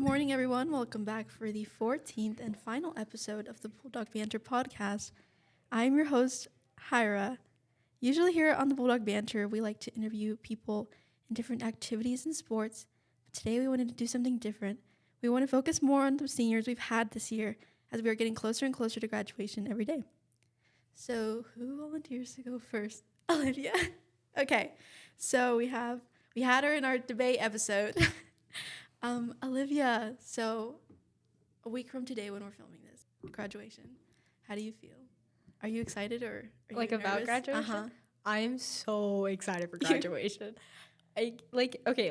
morning, everyone. Welcome back for the 14th and final episode of the Bulldog Banter podcast. I'm your host, Hyra. Usually here on the Bulldog Banter, we like to interview people in different activities and sports. But today we wanted to do something different. We want to focus more on the seniors we've had this year as we are getting closer and closer to graduation every day. So who volunteers to go first? Olivia. Okay, so we had her in our debate episode. Olivia, so a week from today when we're filming this, graduation, how do you feel? Are you excited or are like you about nervous? graduation? I am so excited for graduation.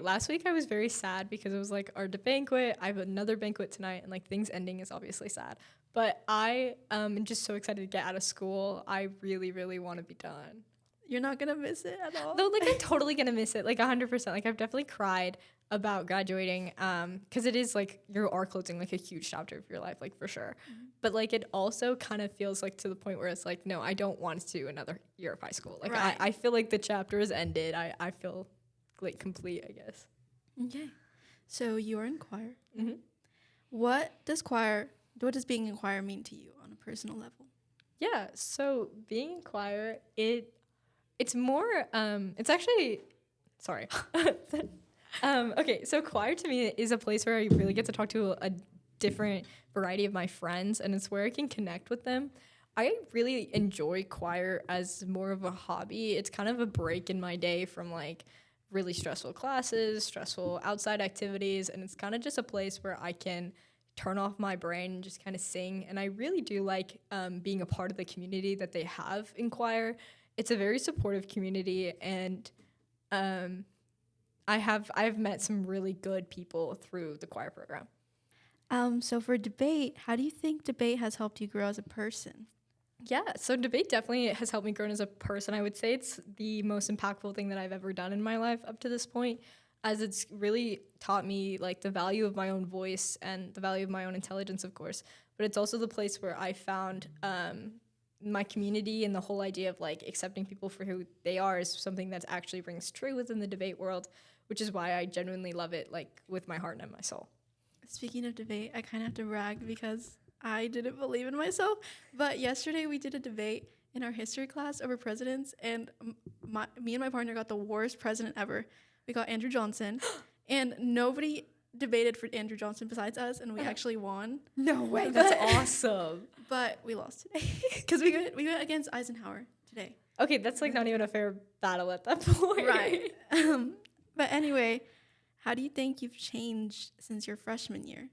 Last week I was very sad because it was like our banquet. I have another banquet tonight, and like things ending is obviously sad. But I am just so excited to get out of school. I really, really want to be done. You're not gonna miss it at all? No, like I'm totally gonna miss it, like 100%. Like I've definitely cried about graduating because it is like you are closing like a huge chapter of your life, like for sure. Mm-hmm. But like it also kind of feels like to the point where it's like, no, I don't want to do another year of high school. Like right. I feel like the chapter is ended. I feel like complete, I guess. Okay. So you're in choir. Mm-hmm. What does being in choir mean to you on a personal level? Yeah, so being in choir, it's more, it's actually, sorry. Okay, so choir to me is a place where I really get to talk to a different variety of my friends, and it's where I can connect with them. I really enjoy choir as more of a hobby. It's kind of a break in my day from like really stressful classes, stressful outside activities, and it's kind of just a place where I can turn off my brain and just kind of sing. And I really do like being a part of the community that they have in choir. It's a very supportive community, and I've met some really good people through the choir program. So for debate, how do you think debate has helped you grow as a person? Yeah, so debate definitely has helped me grow as a person. I would say it's the most impactful thing that I've ever done in my life up to this point, as it's really taught me like the value of my own voice and the value of my own intelligence, of course. But it's also the place where I found my community, and the whole idea of like accepting people for who they are is something that actually rings true within the debate world, which is why I genuinely love it, like with my heart and my soul. Speaking of debate, I kind of have to brag because I didn't believe in myself. But yesterday we did a debate in our history class over presidents, and me and my partner got the worst president ever. We got Andrew Johnson, and nobody debated for Andrew Johnson besides us, and we actually won. No way, that's awesome. But we lost today because we went against Eisenhower today. Okay, that's like not even a fair battle at that point. Right. But anyway, how do you think you've changed since your freshman year?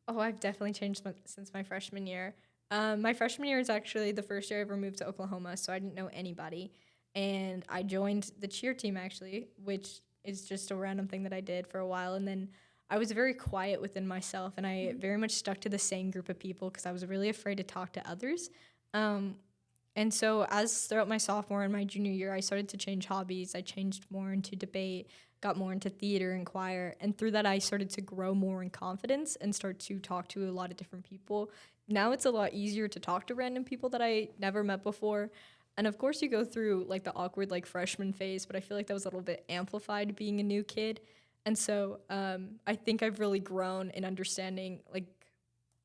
Oh, I've definitely changed since my freshman year. My freshman year is actually the first year I ever moved to Oklahoma, so I didn't know anybody. And I joined the cheer team, actually, which is just a random thing that I did for a while. And then I was very quiet within myself, and I very much stuck to the same group of people because I was really afraid to talk to others. And so as throughout my sophomore and my junior year, I started to change hobbies. I changed more into debate, got more into theater and choir. And through that, I started to grow more in confidence and start to talk to a lot of different people. Now it's a lot easier to talk to random people that I never met before. And of course, you go through like the awkward like freshman phase, but I feel like that was a little bit amplified being a new kid. And so I think I've really grown in understanding like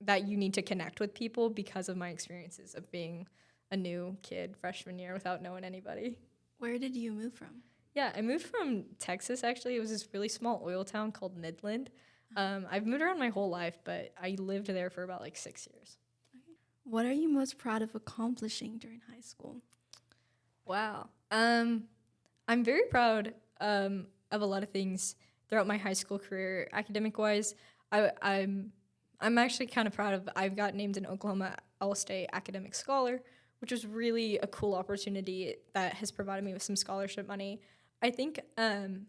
that you need to connect with people because of my experiences of being a new kid freshman year without knowing anybody. Where did you move from? Yeah, I moved from Texas, actually. It was this really small oil town called Midland. I've moved around my whole life, but I lived there for about like 6 years. Okay. What are you most proud of accomplishing during high school? Wow. I'm very proud of a lot of things throughout my high school career. Academic-wise, I'm actually kind of proud of, I've got named an Oklahoma All-State Academic Scholar, which was really a cool opportunity that has provided me with some scholarship money. I think I'm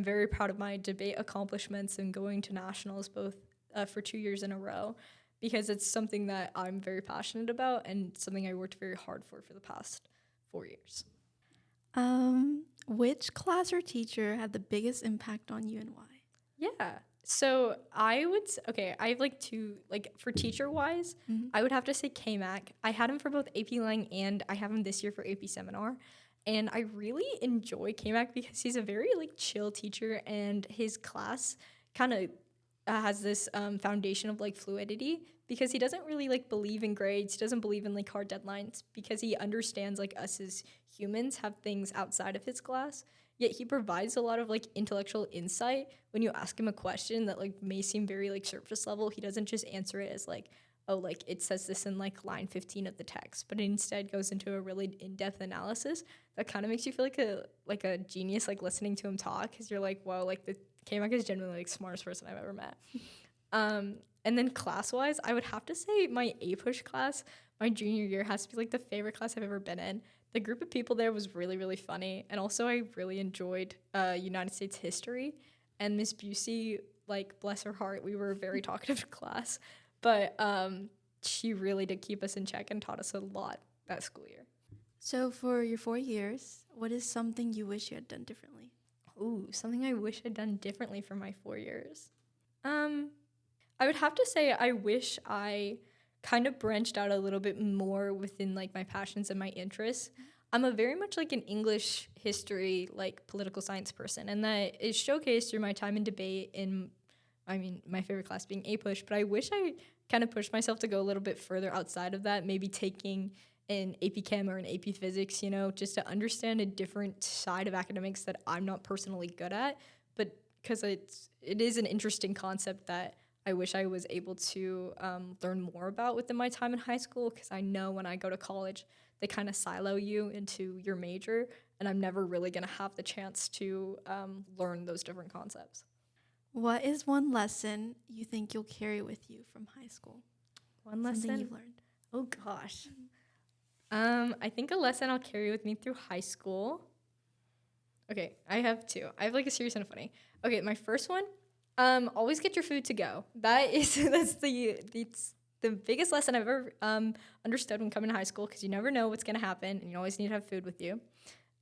very proud of my debate accomplishments and going to nationals both for 2 years in a row, because it's something that I'm very passionate about and something I worked very hard for the past 4 years. Which class or teacher had the biggest impact on you and why? Yeah. So I have like two, like for teacher-wise, I would have to say K-Mac. I had him for both AP Lang and I have him this year for AP Seminar. And I really enjoy K-Mac because he's a very like chill teacher, and his class kind of has this foundation of like fluidity, because he doesn't really like believe in grades. He doesn't believe in like hard deadlines, because he understands like us as humans have things outside of his class. Yet he provides a lot of like intellectual insight. When you ask him a question that like may seem very like surface level, he doesn't just answer it as like, oh, like it says this in like line 15 of the text, but it instead goes into a really in-depth analysis that kind of makes you feel like a genius, like listening to him talk, because you're like, whoa, like the K-Mac is genuinely like smartest person I've ever met. And then class-wise, I would have to say my A-push class, my junior year, has to be like the favorite class I've ever been in. The group of people there was really, really funny. And also I really enjoyed United States history. And Miss Busey, like, bless her heart, we were a very talkative class. But she really did keep us in check and taught us a lot that school year. So for your 4 years, what is something you wish you had done differently? Ooh, something I wish I'd done differently for my 4 years. I would have to say I wish I kind of branched out a little bit more within like my passions and my interests. I'm a very much like an English history, like political science person, and that is showcased through my time in debate in, I mean, my favorite class being A-Push, but I wish I kind of pushed myself to go a little bit further outside of that, maybe taking an AP Chem or an AP Physics, you know, just to understand a different side of academics that I'm not personally good at, but because it is an interesting concept that I wish I was able to learn more about within my time in high school, because I know when I go to college, they kind of silo you into your major, and I'm never really going to have the chance to learn those different concepts. What is one lesson you think you'll carry with you from high school? One lesson? Something you've learned. Oh, gosh. I think a lesson I'll carry with me through high school. Okay, I have two. I have like a serious and a funny. Okay, my first one, always get your food to go. That's the biggest lesson I've ever understood when coming to high school, because you never know what's going to happen, and you always need to have food with you.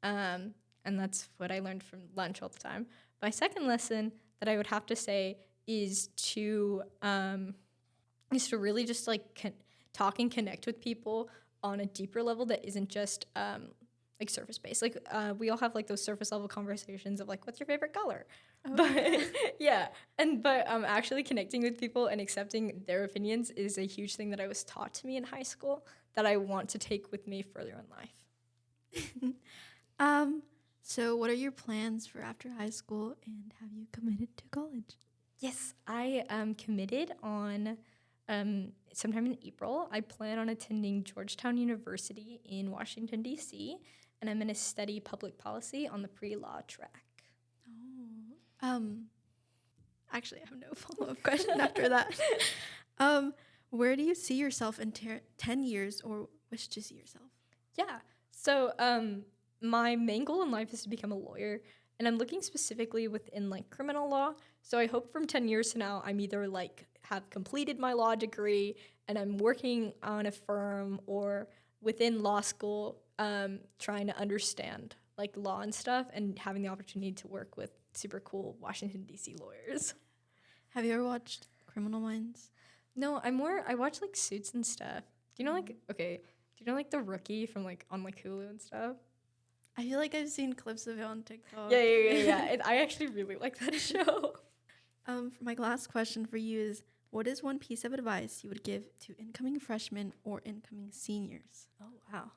And that's what I learned from lunch all the time. My second lesson that I would have to say is to really just like talk and connect with people on a deeper level that isn't just like surface based. Like we all have like those surface level conversations of like, what's your favorite color? Oh. But yeah, but actually connecting with people and accepting their opinions is a huge thing that I was taught to me in high school that I want to take with me further in life. So what are your plans for after high school, and have you committed to college? Yes, I committed on sometime in April. I plan on attending Georgetown University in Washington, D.C., and I'm going to study public policy on the pre-law track. Actually, I have no follow-up question after that. Where do you see yourself in 10 years, or wish to see yourself? Yeah. So my main goal in life is to become a lawyer, and I'm looking specifically within like criminal law. So I hope from 10 years from now, I'm either like have completed my law degree and I'm working on a firm, or within law school, trying to understand like law and stuff, and having the opportunity to work with super cool Washington, D.C. lawyers. Have you ever watched Criminal Minds? No, I watch like Suits and stuff. Do you know like The Rookie from like on like Hulu and stuff? I feel like I've seen clips of it on TikTok. Yeah. I actually really like that show. My last question for you is, what is one piece of advice you would give to incoming freshmen or incoming seniors? Oh, wow.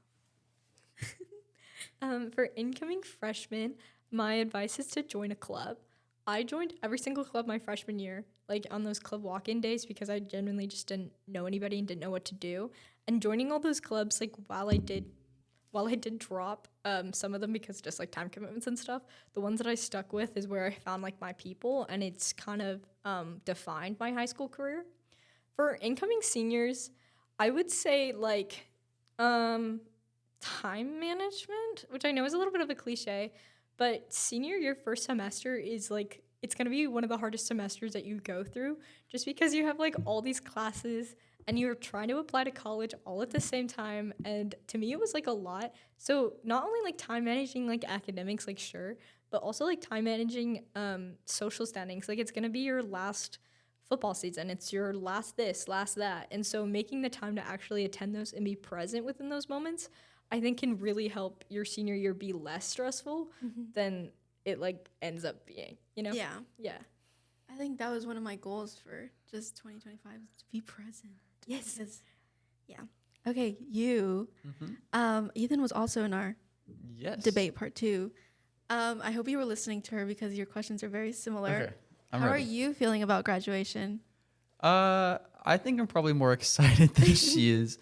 For incoming freshmen, my advice is to join a club. I joined every single club my freshman year, like on those club walk-in days, because I genuinely just didn't know anybody and didn't know what to do. And joining all those clubs, like while I did drop some of them because just like time commitments and stuff, the ones that I stuck with is where I found like my people, and it's kind of defined my high school career. For incoming seniors, I would say like time management, which I know is a little bit of a cliche, but senior year first semester is like, it's going to be one of the hardest semesters that you go through, just because you have like all these classes and you're trying to apply to college all at the same time. And to me, it was like a lot. So not only like time managing like academics, like sure, but also like time managing social standings. Like it's going to be your last football season. It's your last this, last that. And so making the time to actually attend those and be present within those moments, I think can really help your senior year be less stressful than it like ends up being, you know? Yeah. Yeah. I think that was one of my goals for just 2025 is to be present. Yes. Because, yeah. Okay, you. Mm-hmm. Ethan was also in our Yes. debate part 2. I hope you were listening to her because your questions are very similar. Okay. I'm How ready. are you feeling about graduation? I think I'm probably more excited than she is.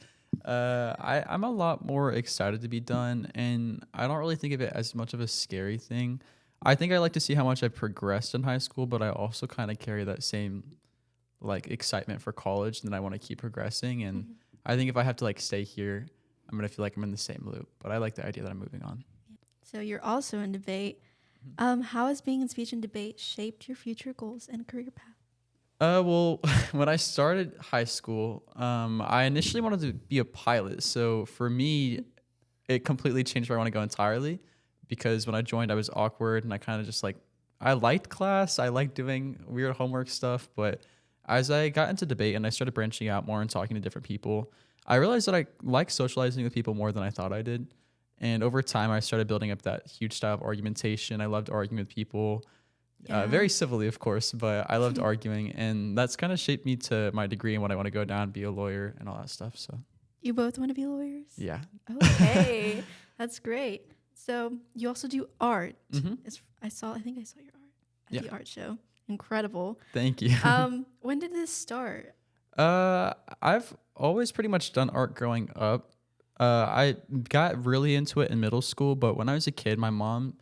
I'm a lot more excited to be done, and I don't really think of it as much of a scary thing. I think I like to see how much I progressed in high school, but I also kind of carry that same like excitement for college, and I want to keep progressing. And I think if I have to like stay here, I'm gonna feel like I'm in the same loop. But I like the idea that I'm moving on. So you're also in debate. How has being in speech and debate shaped your future goals and career path? Well, when I started high school, I initially wanted to be a pilot. So for me, it completely changed where I want to go entirely. Because when I joined, I was awkward and I kind of just like, I liked class. I liked doing weird homework stuff. But as I got into debate and I started branching out more and talking to different people, I realized that I like socializing with people more than I thought I did. And over time, I started building up that huge style of argumentation. I loved arguing with people. Yeah. Very civilly, of course, but I loved arguing, and that's kind of shaped me to my degree and what I want to go down, be a lawyer, and all that stuff. So, You both want to be lawyers? yeah. Okay, that's great. So you also do art. Mm-hmm. I think I saw your art at Yeah. the art show. Incredible. Thank you. When did this start? I've always pretty much done art growing up. I got really into it in middle school, but when I was a kid, my mom,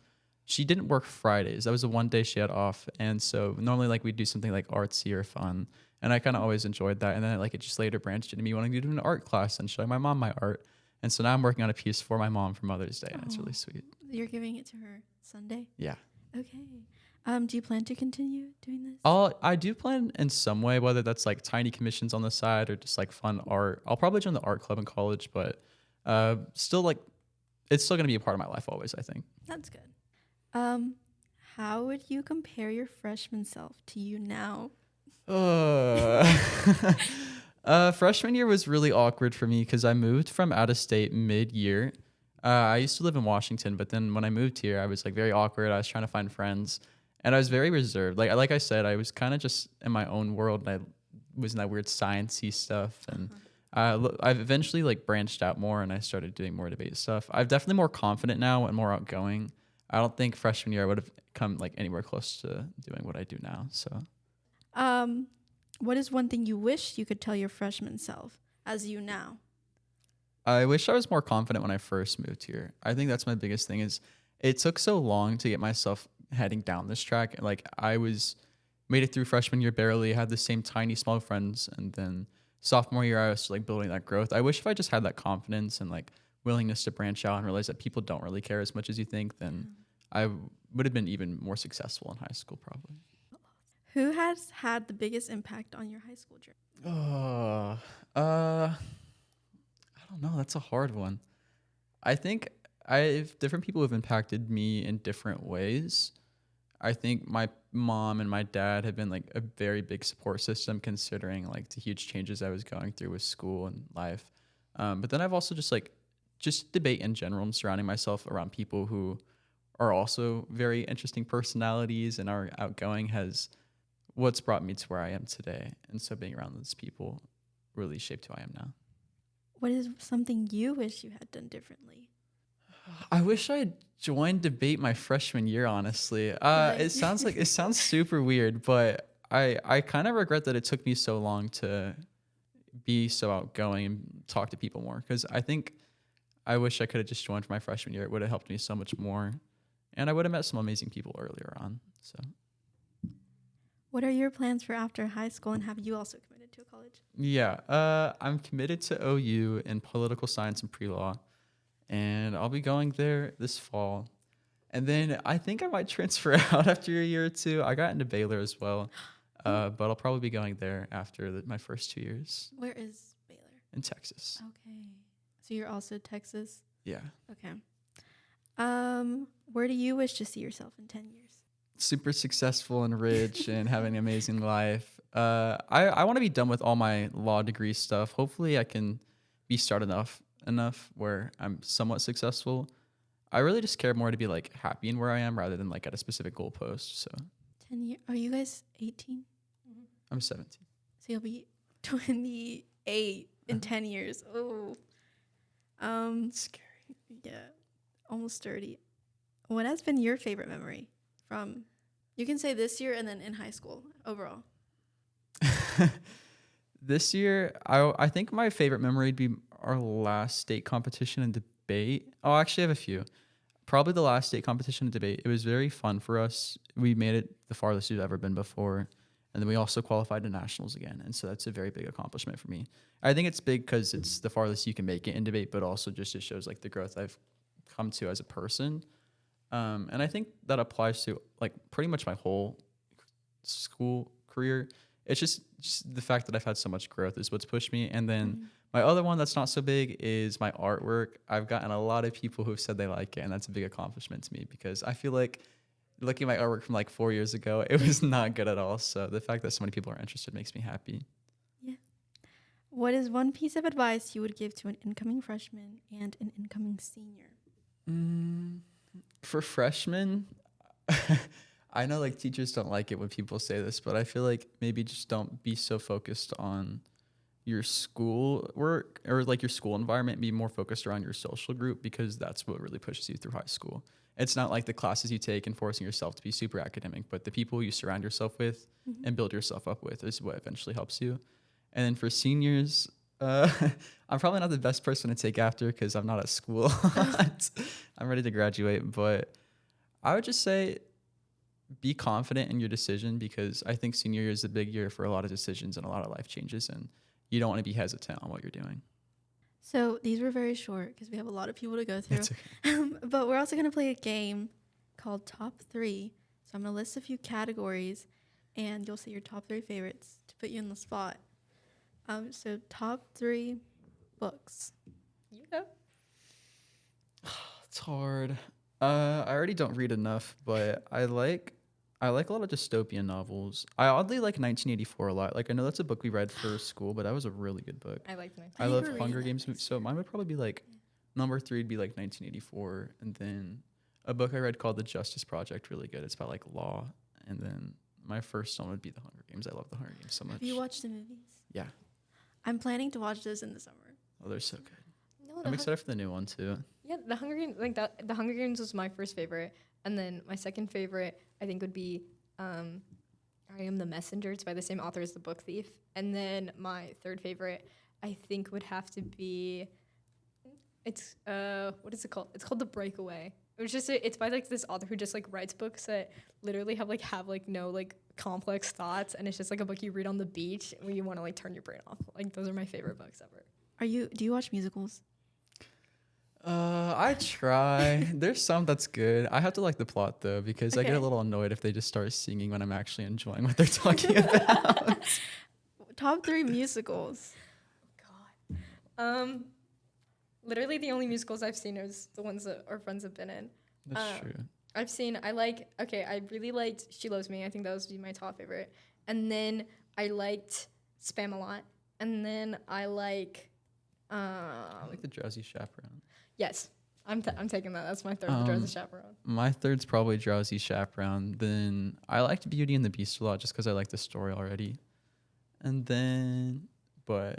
she didn't work Fridays. That was the one day she had off. And so normally like we'd do something like artsy or fun. And I kind of always enjoyed that. And then like it just later branched into me wanting to do an art class and showing my mom my art. And so now I'm working on a piece for my mom for Mother's Day, and it's really sweet. You're giving it to her Sunday? Yeah. Okay. Do you plan to continue doing this? I do plan in some way, whether that's like tiny commissions on the side or just like fun art. I'll probably join the art club in college, but still like it's still gonna be a part of my life always, I think. That's good. How would you compare your freshman self to you now? Freshman year was really awkward for me because I moved from out of state mid-year. I used to live in Washington, but then when I moved here, I was like very awkward. I was trying to find friends, and I was very reserved. Like I said, I was kind of just in my own world, and I was in that weird sciencey stuff. And I've eventually like branched out more, and I started doing more debate stuff. I'm definitely more confident now and more outgoing. I don't think freshman year I would have come like anywhere close to doing what I do now. So. What is one thing you wish you could tell your freshman self as you now? I wish I was more confident when I first moved here. I think that's my biggest thing is it took so long to get myself heading down this track. Like I made it through freshman year barely, had the same tiny small friends, and then sophomore year I was like building that growth. I wish if I just had that confidence and like willingness to branch out and realize that people don't really care as much as you think, then I would have been even more successful in high school probably. Who has had the biggest impact on your high school journey? I don't know. That's a hard one. I think different people have impacted me in different ways. I think my mom and my dad have been like a very big support system considering like the huge changes I was going through with school and life. But then I've also just debate in general and surrounding myself around people who are also very interesting personalities and are outgoing has what's brought me to where I am today. And so being around those people really shaped who I am now. What is something you wish you had done differently? I wish I had joined debate my freshman year, honestly. It sounds super weird, but I kind of regret that it took me so long to be so outgoing and talk to people more. Because I think I wish I could have just joined for my freshman year. It would have helped me so much more. And I would have met some amazing people earlier on. So. What are your plans for after high school, and have you also committed to a college? Yeah, I'm committed to OU in political science and pre-law, and I'll be going there this fall. And then I think I might transfer out after a year or two. I got into Baylor as well, but I'll probably be going there after my first 2 years. Where is Baylor? In Texas. Okay. So you're also Texas? Yeah. Okay. Where do you wish to see yourself in 10 years? Super successful and rich and having an amazing life. I want to be done with all my law degree stuff. Hopefully I can be started enough where I'm somewhat successful. I really just care more to be like happy in where I am rather than like at a specific goalpost. So 10 years. Are you guys 18? I'm 17. So you'll be 28 in 10 years. Oh. Scary. Yeah. Almost 30. What has been your favorite memory from, you can say this year and then in high school overall? This year, I think my favorite memory would be our last state competition and debate. Oh, actually, I have a few. Probably the last state competition and debate. It was very fun for us. We made it the farthest we've ever been before. And then we also qualified to nationals again. And so that's a very big accomplishment for me. I think it's big because it's the farthest you can make it in debate, but also just it shows like the growth I've come to as a person. And I think that applies to like pretty much my whole school career. It's just the fact that I've had so much growth is what's pushed me. And then my other one that's not so big is my artwork. I've gotten a lot of people who've said they like it, and that's a big accomplishment to me because I feel like looking at my artwork from like 4 years ago, it was not good at all. So the fact that so many people are interested makes me happy. Yeah. What is one piece of advice you would give to an incoming freshman and an incoming senior? For freshmen, I know like teachers don't like it when people say this, but I feel like maybe just don't be so focused on your school work or like your school environment. Be more focused around your social group because that's what really pushes you through high school. It's not like the classes you take and forcing yourself to be super academic, but the people you surround yourself with and build yourself up with is what eventually helps you. And then for seniors, I'm probably not the best person to take after because I'm not at school. I'm ready to graduate, but I would just say be confident in your decision because I think senior year is a big year for a lot of decisions and a lot of life changes, and you don't want to be hesitant on what you're doing. So these were very short because we have a lot of people to go through. Okay. But we're also going to play a game called Top 3. So I'm going to list a few categories, and you'll say your top 3 favorites to put you in the spot. So top 3 books. You go. It's hard. I already don't read enough, but I like a lot of dystopian novels. I oddly like 1984 a lot. Like I know that's a book we read for school, but that was a really good book. I like that. I think love we're Hunger reading Games, that next so mine would probably be like number 3 would be like 1984, and then a book I read called The Justice Project, really good. It's about like law, and then my first one would be The Hunger Games. I love The Hunger Games so much. Have you watched the movies? Yeah. I'm planning to watch this in the summer. Oh, they're so good. No, I'm excited for the new one too. Yeah, the Hunger Games, like that. The Hunger Games was my first favorite, and then my second favorite I think would be I Am the Messenger. It's by the same author as The Book Thief, and then my third favorite I think would have to be it's what is it called? It's called The Breakaway. It was just it's by like this author who just like writes books that literally have no like complex thoughts, and it's just like a book you read on the beach when you want to like turn your brain off. Like those are my favorite books ever. Do you watch musicals? I try. There's some that's good. I have to like the plot though because I get a Okay. little annoyed if they just start singing when I'm actually enjoying what they're talking about. Top 3 musicals. God. Literally the only musicals I've seen is the ones that our friends have been in. That's true. I really liked She Loves Me. I think that was my top favorite. And then I liked Spam a lot. And then I like I like The Drowsy Chaperone. yes. I'm taking that. That's my third, The Drowsy Chaperone. My third's probably Drowsy Chaperone. Then I liked Beauty and the Beast a lot just because I like the story already. And then my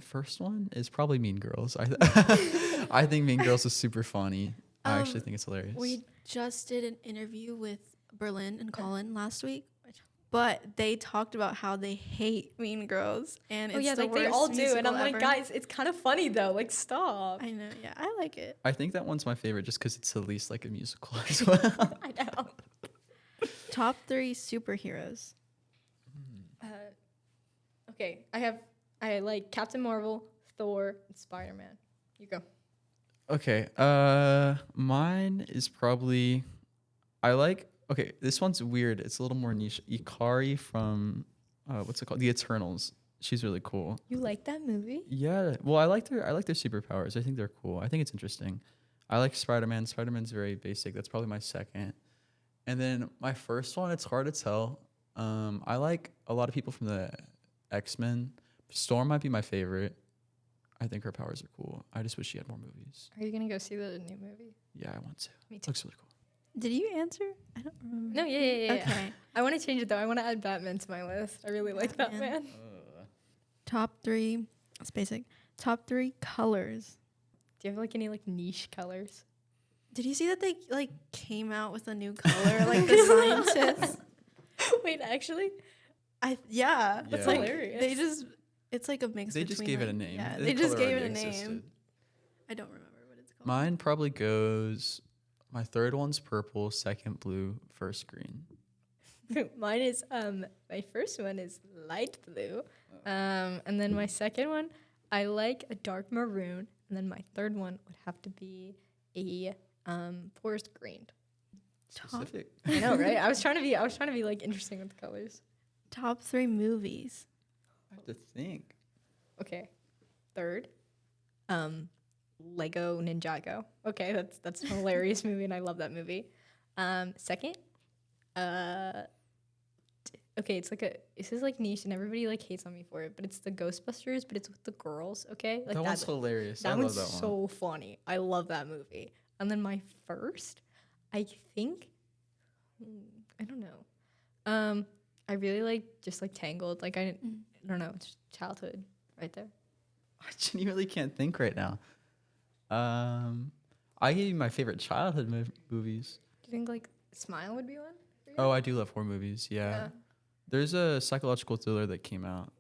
first one is probably Mean Girls. I think Mean Girls is super funny. I actually think it's hilarious. We just did an interview with Berlin and Colin last week, but they talked about how they hate Mean Girls, and it's the like worst they all do. And I'm musical like, ever. guys, it's kind of funny though. Like, stop. I know, yeah, I like it. I think that one's my favorite just because it's the least like a musical as well. I know. Top 3 superheroes. Okay, I like Captain Marvel, Thor, and Spider-Man. You go. Okay, mine is probably this one's weird. It's a little more niche. Ikari from what's it called? The Eternals. She's really cool. You like that movie? Yeah. Well, I like their superpowers. I think they're cool. I think it's interesting. I like Spider-Man. Spider-Man's very basic. That's probably my second. And then my first one, it's hard to tell. I like a lot of people from the X-Men. Storm might be my favorite. I think her powers are cool. I just wish she had more movies. Are you gonna go see the new movie? Yeah, I want to. Me too. Looks really cool. Did you answer? I don't remember. No, yeah. Okay. I want to change it though. I want to add Batman to my list. I really like Batman. Top 3. That's basic. Top 3 colors. Do you have like any like niche colors? Did you see that they like came out with a new color, like the scientists? Wait, actually, Yeah. that's Like, hilarious. it's like a mix. They just between, gave it like- a name. Yeah, The they just color gave it a already name. existed. I don't remember what it's called. Mine probably goes. My third one's purple, second blue, first green. Mine is my first one is light blue, and then my second one I like a dark maroon, and then my third one would have to be a forest green. Specific. I know, right? I was trying to be like interesting with the colors. Top 3 movies. I have to think. Okay, third, Lego Ninjago. Okay, that's a hilarious movie, and I love that movie. Second, okay, this is like niche, and everybody like hates on me for it, but it's the Ghostbusters, but it's with the girls. Okay, like That one's hilarious. that I one's love that one. so funny. I love that movie. And then my first, I think, I don't know. I really like just like Tangled. Like I don't know, it's childhood right there. I genuinely can't think right now. I gave you my favorite childhood movies. Do you think like Smile would be one? For you? Oh, I do love horror movies. Yeah. There's a psychological thriller that came out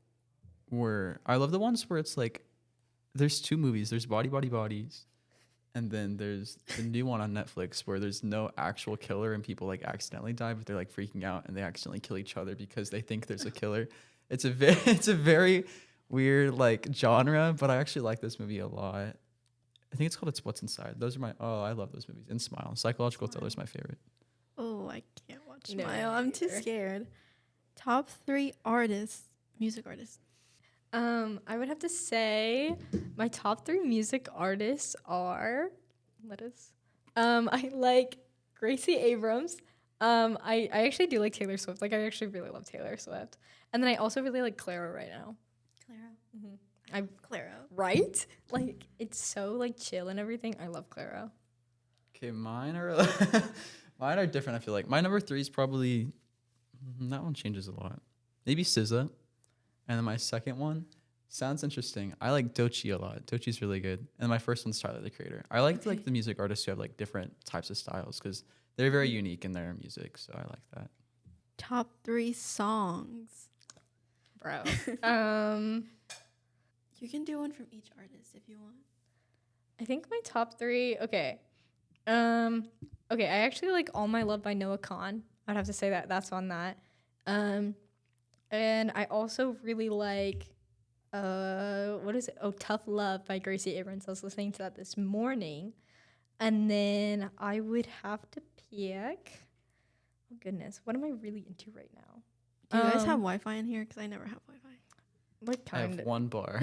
where I love the ones where it's like there's 2 movies. There's Bodies, and then there's the new one on Netflix where there's no actual killer and people like accidentally die, but they're like freaking out and they accidentally kill each other because they think there's a killer. It's a very weird like genre, but I actually like this movie a lot. I think it's called It's What's Inside. I love those movies. And Smile. Psychological thriller is my favorite. Oh, I can't watch No, Smile. I'm too neither. scared. Top 3 artists, music artists. I would have to say my top 3 music artists are I like Gracie Abrams. I actually do like Taylor Swift. Like I actually really love Taylor Swift. And then I also really like Clara right now. Clara. Clara. Right? Like it's so like chill and everything. I love Clara. Okay, mine are different. I feel like my number 3 is probably that one changes a lot. Maybe SZA, and then my second one sounds interesting. I like Doechii a lot. Doechii's really good, and my first one's Tyler the Creator. I like like the music artists who have like different types of styles because they're very unique in their music. So I like that. Top 3 songs. Bro. You can do one from each artist if you want. I think my top 3. Okay. Okay. I actually like All My Love by Noah Kahan. I'd have to say that's on that. And I also really like, what is it? Oh, Tough Love by Gracie Abrams. I was listening to that this morning. And then I would have to pick. Oh goodness, what am I really into right now? Do you guys have Wi-Fi in here? Because I never have Wi-Fi. Like I kind have of. one bar.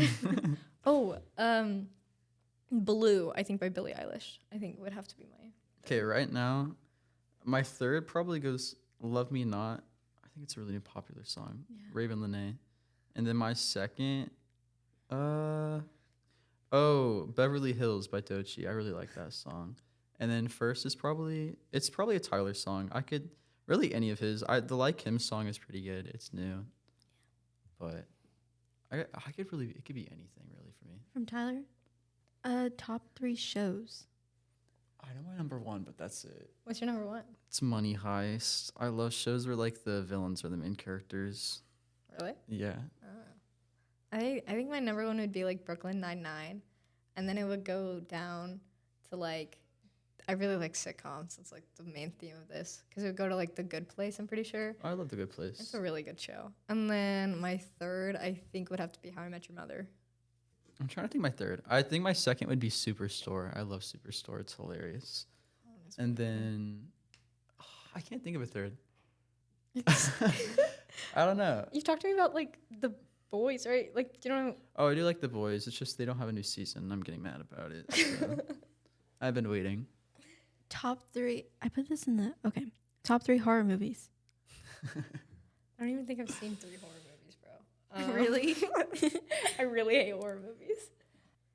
Oh, Blue. I think by Billie Eilish. I think would have to be my. Okay, right now, my third probably goes "Love Me Not." I think it's a really popular song, Yeah. Raven Lenae. And then my second, Beverly Hills by Doechii. I really like that song. And then first is probably a Tyler song. I could really any of his. The Like Him song is pretty good. It's new, but I could really it could be anything really for me. From Tyler? Top 3 shows. I know my number 1, but that's it. What's your number 1? It's Money Heist. I love shows where like the villains are the main characters. Really? Yeah. I think my number 1 would be like Brooklyn Nine-Nine, and then it would go down to like I really like sitcoms. It's like the main theme of this because it would go to like The Good Place. I'm pretty sure I love The Good it's Place. a really good show. And then my third, I think, would have to be How I Met Your Mother. I'm trying to think my third. I think my second would be Superstore. I love Superstore. It's hilarious. And then I can't think of a third. I don't know. You've talked to me about like The Boys, right? Like, you know. Oh, I do like The Boys. It's just they don't have a new season. I'm getting mad about it. So. I've been waiting. Top 3. I put this in the... Okay. Top 3 horror movies. I don't even think I've seen 3 horror movies, bro. Really? I really hate horror movies.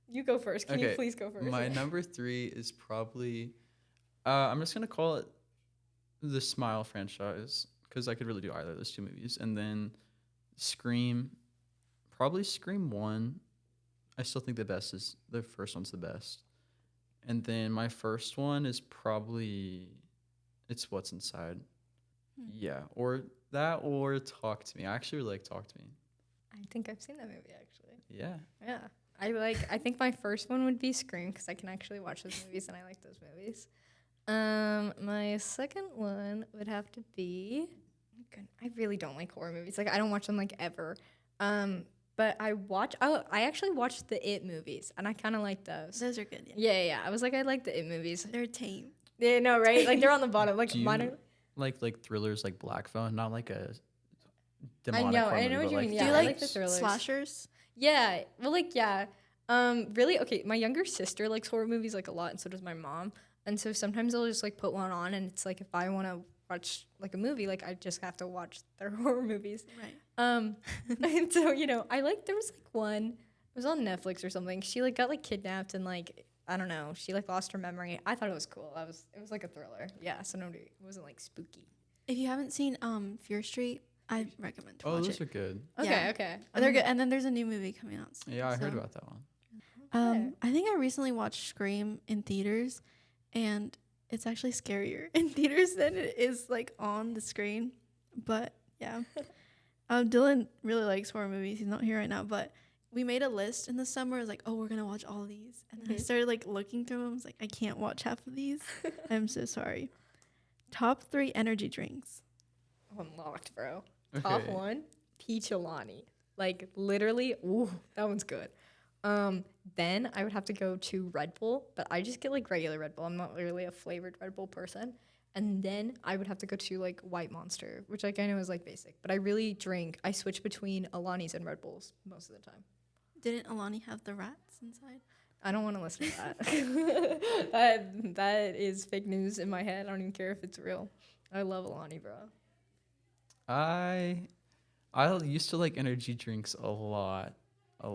You go first. Can you please go first? My number 3 is probably... I'm just going to call it the Smile franchise, because I could really do either of those two movies. And then Scream, probably Scream 1. I still think the first one's the best. And then my first one is probably, it's What's Inside. Yeah, or that or Talk to Me. I actually really like Talk to Me. I think I've seen that movie actually. Yeah. Yeah. I think my first one would be Scream because I can actually watch those movies and I like those movies. My second one would have to be I really don't like horror movies. Like I don't watch them like ever. But I actually watched the It movies and I kind of like those. Those are good. Yeah. I was like I like the It movies. They're tame. Yeah, no, right? Like they're on the bottom. Like Do you mine are, like thrillers like Black Phone, not like a I demonic know horror what movie, you but mean. like Yeah, Do you I like, like the thrillers. slashers? Yeah. Well, like, yeah. Really? Okay, my younger sister likes horror movies, like, a lot, and so does my mom. And so sometimes I'll just, like, put one on, and it's, like, if I want to watch, like, a movie, like, I just have to watch their horror movies. Right. And so, there was, like, one, it was on Netflix or something. She, like, got, like, kidnapped and, like, I don't know. She, like, lost her memory. I thought it was cool. It was, like, a thriller. Yeah, so it wasn't, like, spooky. If you haven't seen Fear Street, I recommend to Oh, watch those it. are good. Okay, Yeah. okay. They're good. And then there's a new movie coming out soon. Yeah, I heard so. about that one. Okay. I think I recently watched Scream in theaters, and it's actually scarier in theaters than it is like on the screen. But yeah, Dylan really likes horror movies. He's not here right now, but we made a list in the summer. I was like, oh, we're gonna watch all of these, and then I started like looking through them. I was like, I can't watch half of these. I'm so sorry. Top 3 energy drinks. Unlocked, bro. Top Okay. 1, Peach Alani. Like, literally, ooh, that one's good. Then I would have to go to Red Bull, but I just get, like, regular Red Bull. I'm not really a flavored Red Bull person. And then I would have to go to, like, White Monster, which, like, I know is, like, basic. But I switch between Alani's and Red Bulls most of the time. Didn't Alani have the rats inside? I don't want to listen to that. that is fake news in my head. I don't even care if it's real. I love Alani, bro. I used to like energy drinks a lot. It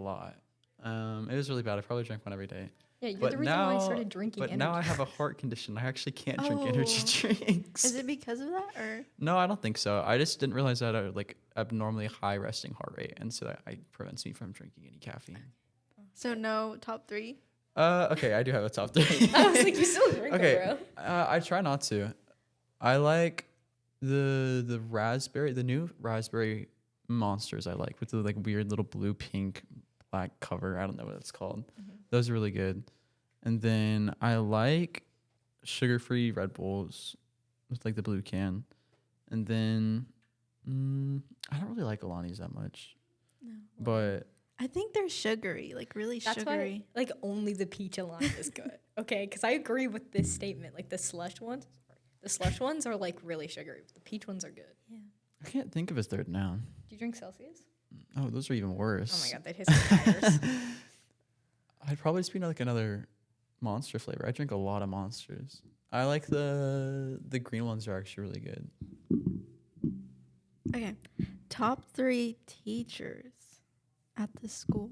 was really bad. I probably drank one every day. Yeah, you're But the reason why I started drinking But energy. now I have a heart condition. I actually can't drink energy Oh. drinks. Is it because of that, or No, I don't think so. I just didn't realize that I had like abnormally high resting heart rate, and so that prevents me from drinking any caffeine. so? No top 3. Okay, I do have a top 3. I was like, you still drink Okay, it, bro. I try not to. I like the new raspberry monsters. I like with the like weird little blue, pink, black cover. I don't know what it's called. Those are really good. And then I like sugar-free Red Bulls with like the blue can. And then I don't really like Alani's that much, No. but I think they're sugary, like really That's sugary. why, like, only the peach Alani is good. Okay, because I agree with this statement. Like, the slush ones are, like, really sugary. The peach ones are good. Yeah. I can't think of a third now. Do you drink Celsius? Oh, those are even worse. Oh, my God, they taste like tires. I'd probably just be like another monster flavor. I drink a lot of monsters. I like the green ones are actually really good. Okay. Top 3 teachers at the school.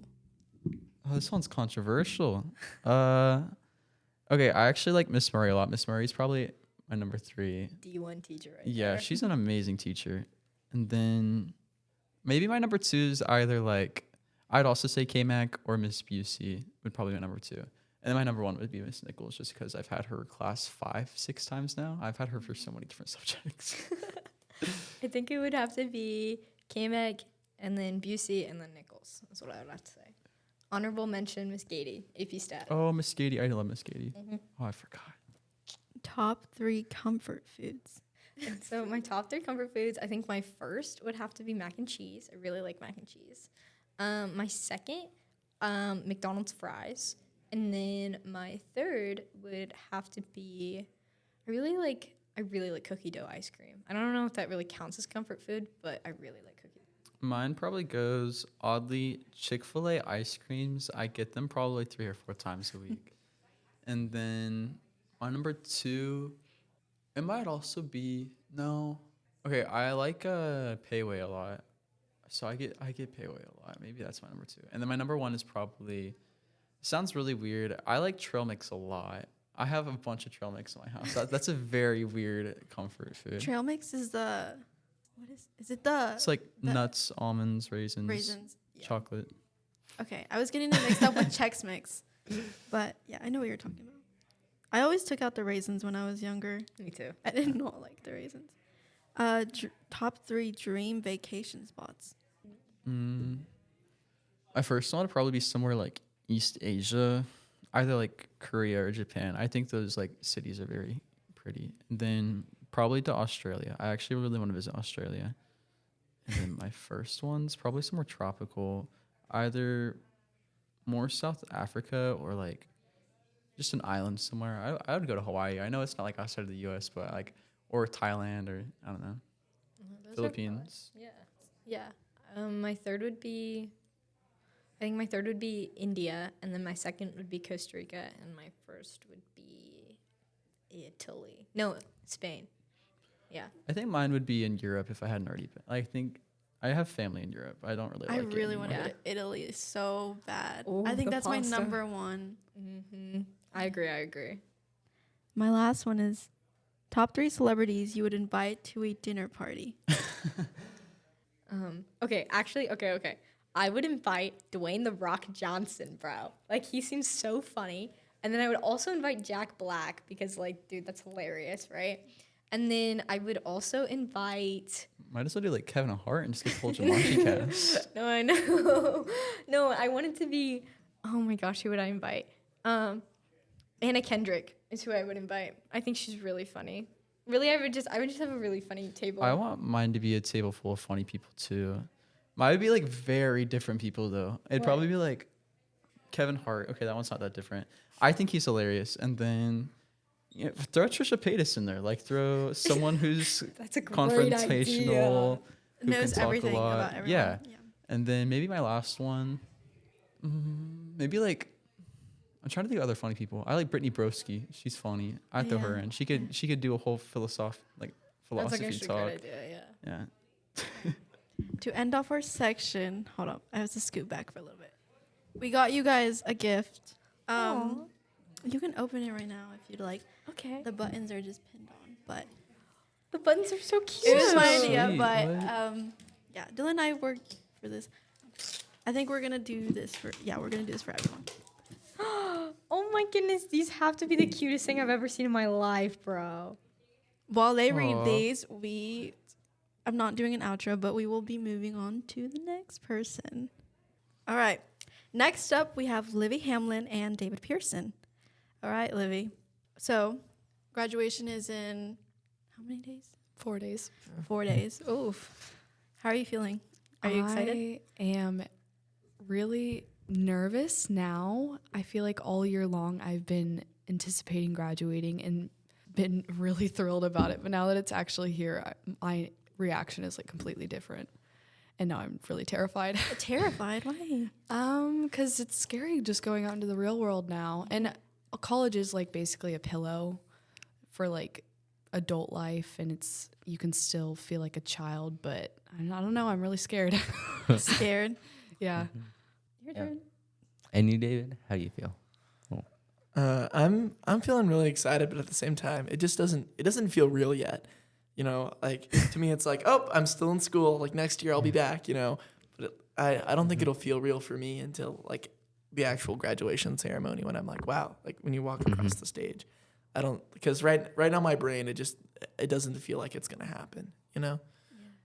Oh, this one's controversial. Okay, I actually like Miss Murray a lot. Miss Murray's probably my number 3. D1 teacher right Yeah, there. she's an amazing teacher. And then maybe my number 2 is either like I'd also say K-Mac or Miss Busey would probably be my number 2. And then my number 1 would be Miss Nichols, just because I've had her class 5-6 times now. I've had her for so many different subjects. I think it would have to be K-Mac and then Busey and then Nichols. That's what I would have to say. Honorable mention, Miss Gady, AP Stat. Oh, Miss Gady. I love Miss Gady. Mhm. Oh, I forgot. Top 3 comfort foods. And so my top 3 comfort foods, I think my first would have to be mac and cheese. I really like mac and cheese. My second, McDonald's fries. And then my third would have to be, I really like cookie dough ice cream. I don't know if that really counts as comfort food, but I really like cookie. Mine probably goes oddly Chick-fil-A ice creams. I get them probably 3 or 4 times a week. And then my number 2, it might also be no. Okay, I like Payway a lot. So I get Payway a lot. Maybe that's my number 2. And then my number 1 is probably, sounds really weird. I like trail mix a lot. I have a bunch of trail mix in my house. That's a very weird comfort food. Trail mix is the, what is it the? It's like the nuts, almonds, raisins. Yeah. chocolate. Okay, I was getting it mixed up with Chex Mix. But yeah, I know what you're talking about. I always took out the raisins when I was younger. Me too. I did not like the raisins. Top 3 dream vacation spots. My first one would probably be somewhere like East Asia, either like Korea or Japan. I think those like cities are very pretty. And then probably to Australia. I actually really want to visit Australia. And then my first one's probably somewhere tropical, either more South Africa or like just an island somewhere. I would go to Hawaii. I know it's not like outside of the U.S., but like, or Thailand or I don't know, Philippines. Yeah. My third would be, I think my third would be India, and then my second would be Costa Rica, and my first would be Italy. No, Spain. Yeah. I think mine would be in Europe if I hadn't already been. I think I have family in Europe. I don't really like it. I really want to anymore. go to Italy so bad. Ooh, I think the that's my pasta. number one. Mm-hmm. I agree. My last one is top 3 celebrities you would invite to a dinner party. Okay. I would invite Dwayne The Rock Johnson, bro. Like, he seems so funny. And then I would also invite Jack Black because, like, dude, that's hilarious, right? And then I would also invite... Might as well do like Kevin Hart and just get full Jumanji cast. No, I know. No, I wanted to be... Oh, my gosh, who would I invite? Anna Kendrick is who I would invite. I think she's really funny. Really, I would just have a really funny table. I want mine to be a table full of funny people too. Mine would be like very different people though. It'd probably be like Kevin Hart. Okay, that one's not that different. I think he's hilarious. And then throw Trisha Paytas in there. Like throw someone who's That's a great confrontational, who Knows can talk everything a lot. about everyone. Yeah. And then maybe my last one, maybe like I'm trying to think of other funny people. I like Brittany Broski. She's funny. I'd throw her in. She could do a whole philosophy That's like actually a talk. good idea, yeah. Yeah. To end off our section, hold up. I have to scoot back for a little bit. We got you guys a gift. You can open it right now if you'd like. Okay. The buttons are just pinned on, but The buttons are so cute. it was my Sweet. idea. But What? yeah, Dylan and I worked for this. I think we're gonna do this for everyone. Oh my goodness, these have to be the cutest thing I've ever seen in my life, bro. While they read Aw. these, I'm not doing an outro, but we will be moving on to the next person. All right. Next up, we have Olivia Hamlin and David Pehrson. All right, Livy. So, graduation is in how many days? 4 days. 4 days. Oof. How are you feeling? Are you excited? I am really nervous now. I feel like all year long I've been anticipating graduating and been really thrilled about it. But now that it's actually here, my reaction is like completely different. And now I'm really terrified. Terrified? Why? 'Cause it's scary just going out into the real world now. And college is like basically a pillow for like adult life, and you can still feel like a child, but I don't know, I'm really scared. Scared? Yeah. Your Yeah. turn. And you, David, how do you feel? I'm feeling really excited, but at the same time, it doesn't feel real yet. You know, like to me, it's like, oh, I'm still in school. Like next year, I'll be back. You know, but I don't think it'll feel real for me until like the actual graduation ceremony when I'm like, wow, like when you walk across the stage. I don't, because right now my brain it doesn't feel like it's gonna happen. You know,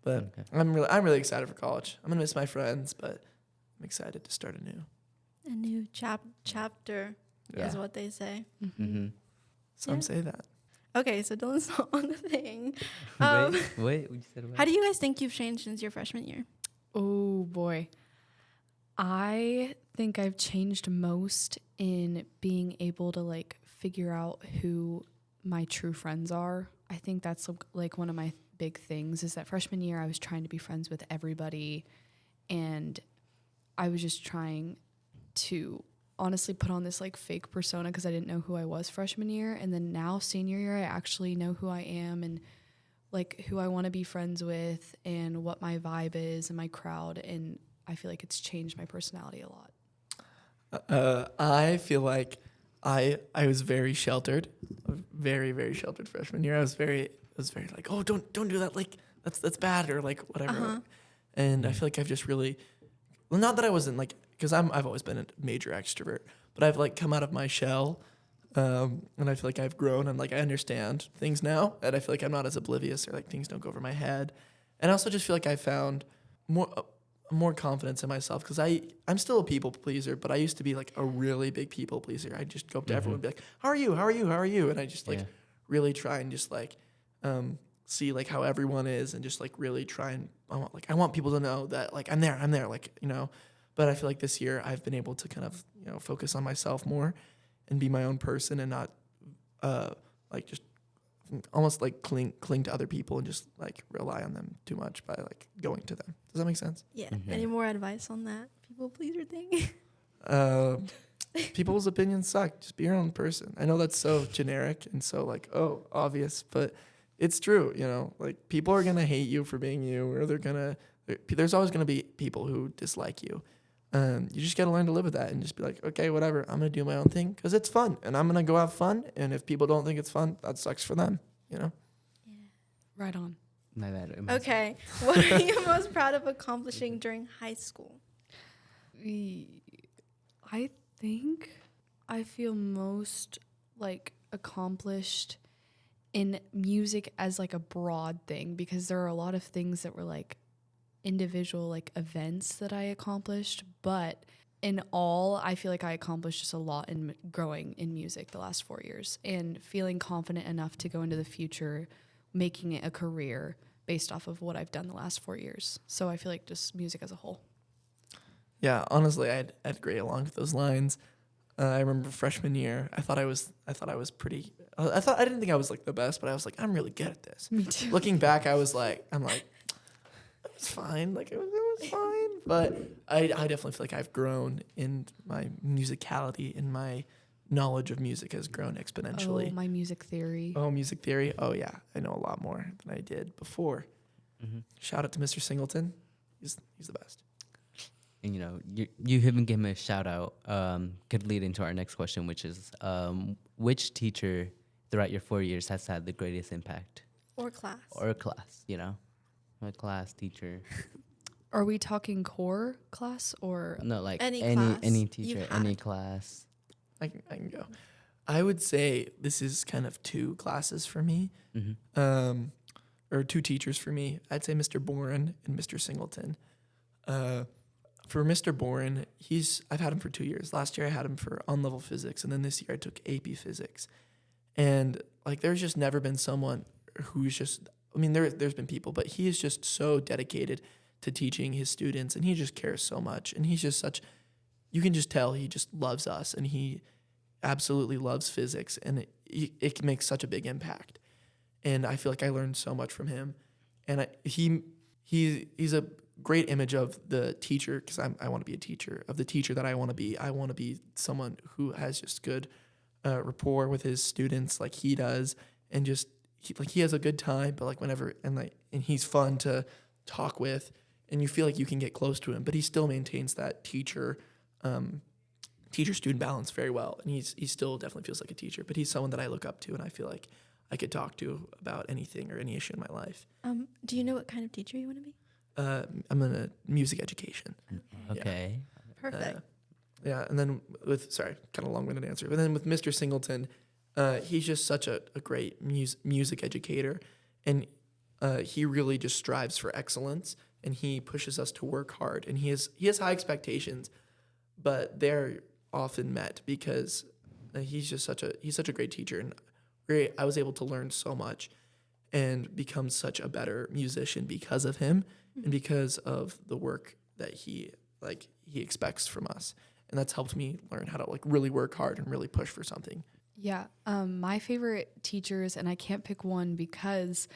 but Okay. I'm really excited for college. I'm gonna miss my friends, but I'm excited to start anew. A new chapter is what they say. Mm-hmm. Some Yeah. say that. Okay, so Dylan's not on the thing. Wait, you said what? How do you guys think you've changed since your freshman year? Oh boy. I think I've changed most in being able to like figure out who my true friends are. I think that's like one of my big things is that freshman year I was trying to be friends with everybody, and I was just trying to honestly put on this like fake persona because I didn't know who I was freshman year. And then now senior year, I actually know who I am and like who I want to be friends with and what my vibe is and my crowd. And I feel like it's changed my personality a lot. I feel like I was very sheltered, very, very sheltered freshman year. I was very like, oh, don't do that. Like that's bad or like whatever. And I feel like I've just really, well, not that I wasn't like, because I've always been a major extrovert, but I've like come out of my shell, and I feel like I've grown and like I understand things now, and I feel like I'm not as oblivious or like things don't go over my head, and I also just feel like I found more confidence in myself because I'm still a people pleaser, but I used to be like a really big people pleaser. I'd just go up to everyone and be like, how are you? How are you? How are you? And I just like really try and just like see like how everyone is and just like really try and I want people to know that like I'm there, like, you know. But I feel like this year I've been able to kind of, you know, focus on myself more and be my own person and not like just almost like cling to other people and just like rely on them too much by like going to them. Does that make sense? Yeah. Any more advice on that people pleaser thing? People's opinions suck. Just be your own person. I know that's so generic and so like, oh, obvious, but it's true. You know, like people are going to hate you for being you, or there's always going to be people who dislike you. You just got to learn to live with that and just be like, okay, whatever. I'm going to do my own thing because it's fun and I'm going to go have fun. And if people don't think it's fun, that sucks for them, you know? Yeah. Right on. My bad. Okay. What are you most proud of accomplishing during high school? I think I feel most like accomplished in music as like a broad thing, because there are a lot of things that were like individual like events that I accomplished, but in all, I feel like I accomplished just a lot in growing in music the last 4 years and feeling confident enough to go into the future, making it a career based off of what I've done the last 4 years. So I feel like just music as a whole. Yeah, honestly, I'd agree along with those lines. I remember freshman year, I thought I was pretty. I didn't think I was like the best, but I was like, I'm really good at this. Me too. Looking back, I'm like, it was fine. Like it was fine, but I definitely feel like I've grown in my musicality, and my knowledge of music has grown exponentially. Oh, my music theory. Oh, music theory. Oh yeah, I know a lot more than I did before. Shout out to Mr. Singleton. He's the best. And, you know, you haven't given him a shout out. Could lead into our next question, which is which teacher throughout your 4 years has had the greatest impact? Or class? Or class, you know? A class teacher. Are we talking core class or? No, like Any any class teacher, you've any had. class. I can go. I would say this is kind of two classes for me, or two teachers for me. I'd say Mr. Boren and Mr. Singleton. For Mr. Boren, I've had him for 2 years. Last year I had him for on-level physics, and then this year I took AP physics. And like, there's just never been someone who's just, I mean, there's been people, but he is just so dedicated to teaching his students, and he just cares so much. And he's just you can just tell he just loves us, and he absolutely loves physics, and it makes such a big impact. And I feel like I learned so much from him. And he's a great image of the teacher, because I want to be a teacher, of the teacher that I want to be. I want to be someone who has just good rapport with his students like he does, and just he has a good time, but like whenever and he's fun to talk with, and you feel like you can get close to him, but he still maintains that teacher student balance very well, and he still definitely feels like a teacher, but he's someone that I look up to and I feel like I could talk to about anything or any issue in my life. Do you know what kind of teacher you want to be? I'm in a music education. Okay. Perfect. Yeah, and then kind of long-winded answer, but then with Mr. Singleton, he's just such a great music educator, and he really just strives for excellence, and he pushes us to work hard, and he has high expectations, but they're often met because he's such a great teacher, and I was able to learn so much and become such a better musician because of him, and because of the work that he expects from us. And that's helped me learn how to like really work hard and really push for something. Yeah. My favorite teachers, and I can't pick one because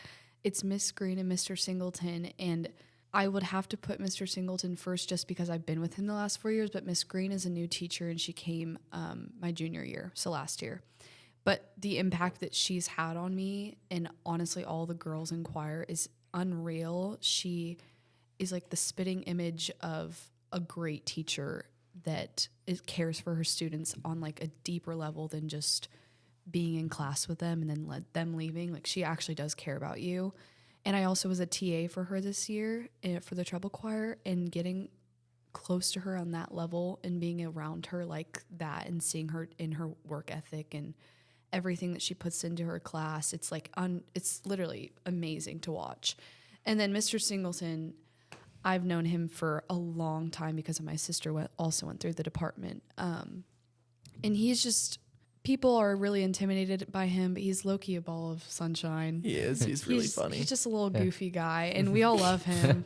it's Miss Green and Mr. Singleton, and I would have to put Mr. Singleton first just because I've been with him the last 4 years, but Miss Green is a new teacher, and she came my junior year, so last year. But the impact that she's had on me, and honestly all the girls in choir, is unreal. She is like the spitting image of a great teacher that it cares for her students on like a deeper level than just being in class with them and then let them leaving. Like she actually does care about you. And I also was a TA for her this year for the treble choir, and getting close to her on that level and being around her like that and seeing her in her work ethic and everything that she puts into her class, it's like it's literally amazing to watch. And then Mr. Singleton, I've known him for a long time because of my sister also went through the department. And he's just, people are really intimidated by him, but he's low-key a ball of sunshine. He is. He's really funny. He's just a little goofy guy, and we all love him.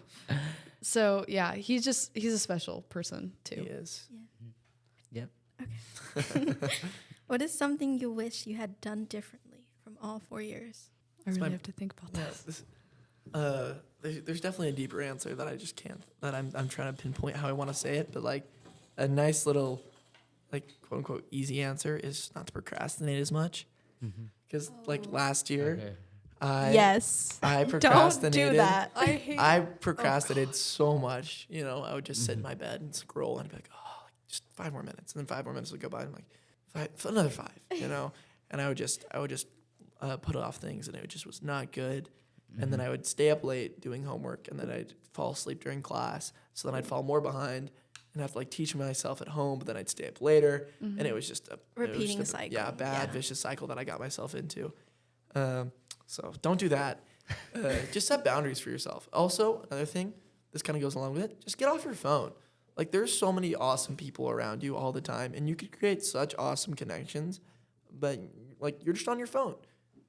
So yeah, he's a special person too. He is. Yep. What is something you wish you had done differently from all 4 years? I really have to think about that. There's definitely a deeper answer that I just can't, that I'm trying to pinpoint how I want to say it, but like a nice little, like, quote unquote easy answer is not to procrastinate as much. Because like last year, I procrastinated. Don't do that. I procrastinated so much. You know, I would just sit in my bed and scroll and be like, oh, like, just 5 more minutes, and then 5 more minutes would go by, and I'm like, another 5, you know, and I would just put off things, and it just was not good. And then I would stay up late doing homework, and then I'd fall asleep during class. So then I'd fall more behind and have to like teach myself at home, but then I'd stay up later, and it was just a Repeating cycle. Yeah, bad vicious cycle that I got myself into. So don't do that. Just set boundaries for yourself. Also, another thing, this kind of goes along with it, just get off your phone. Like there's so many awesome people around you all the time, and you could create such awesome connections, but like you're just on your phone.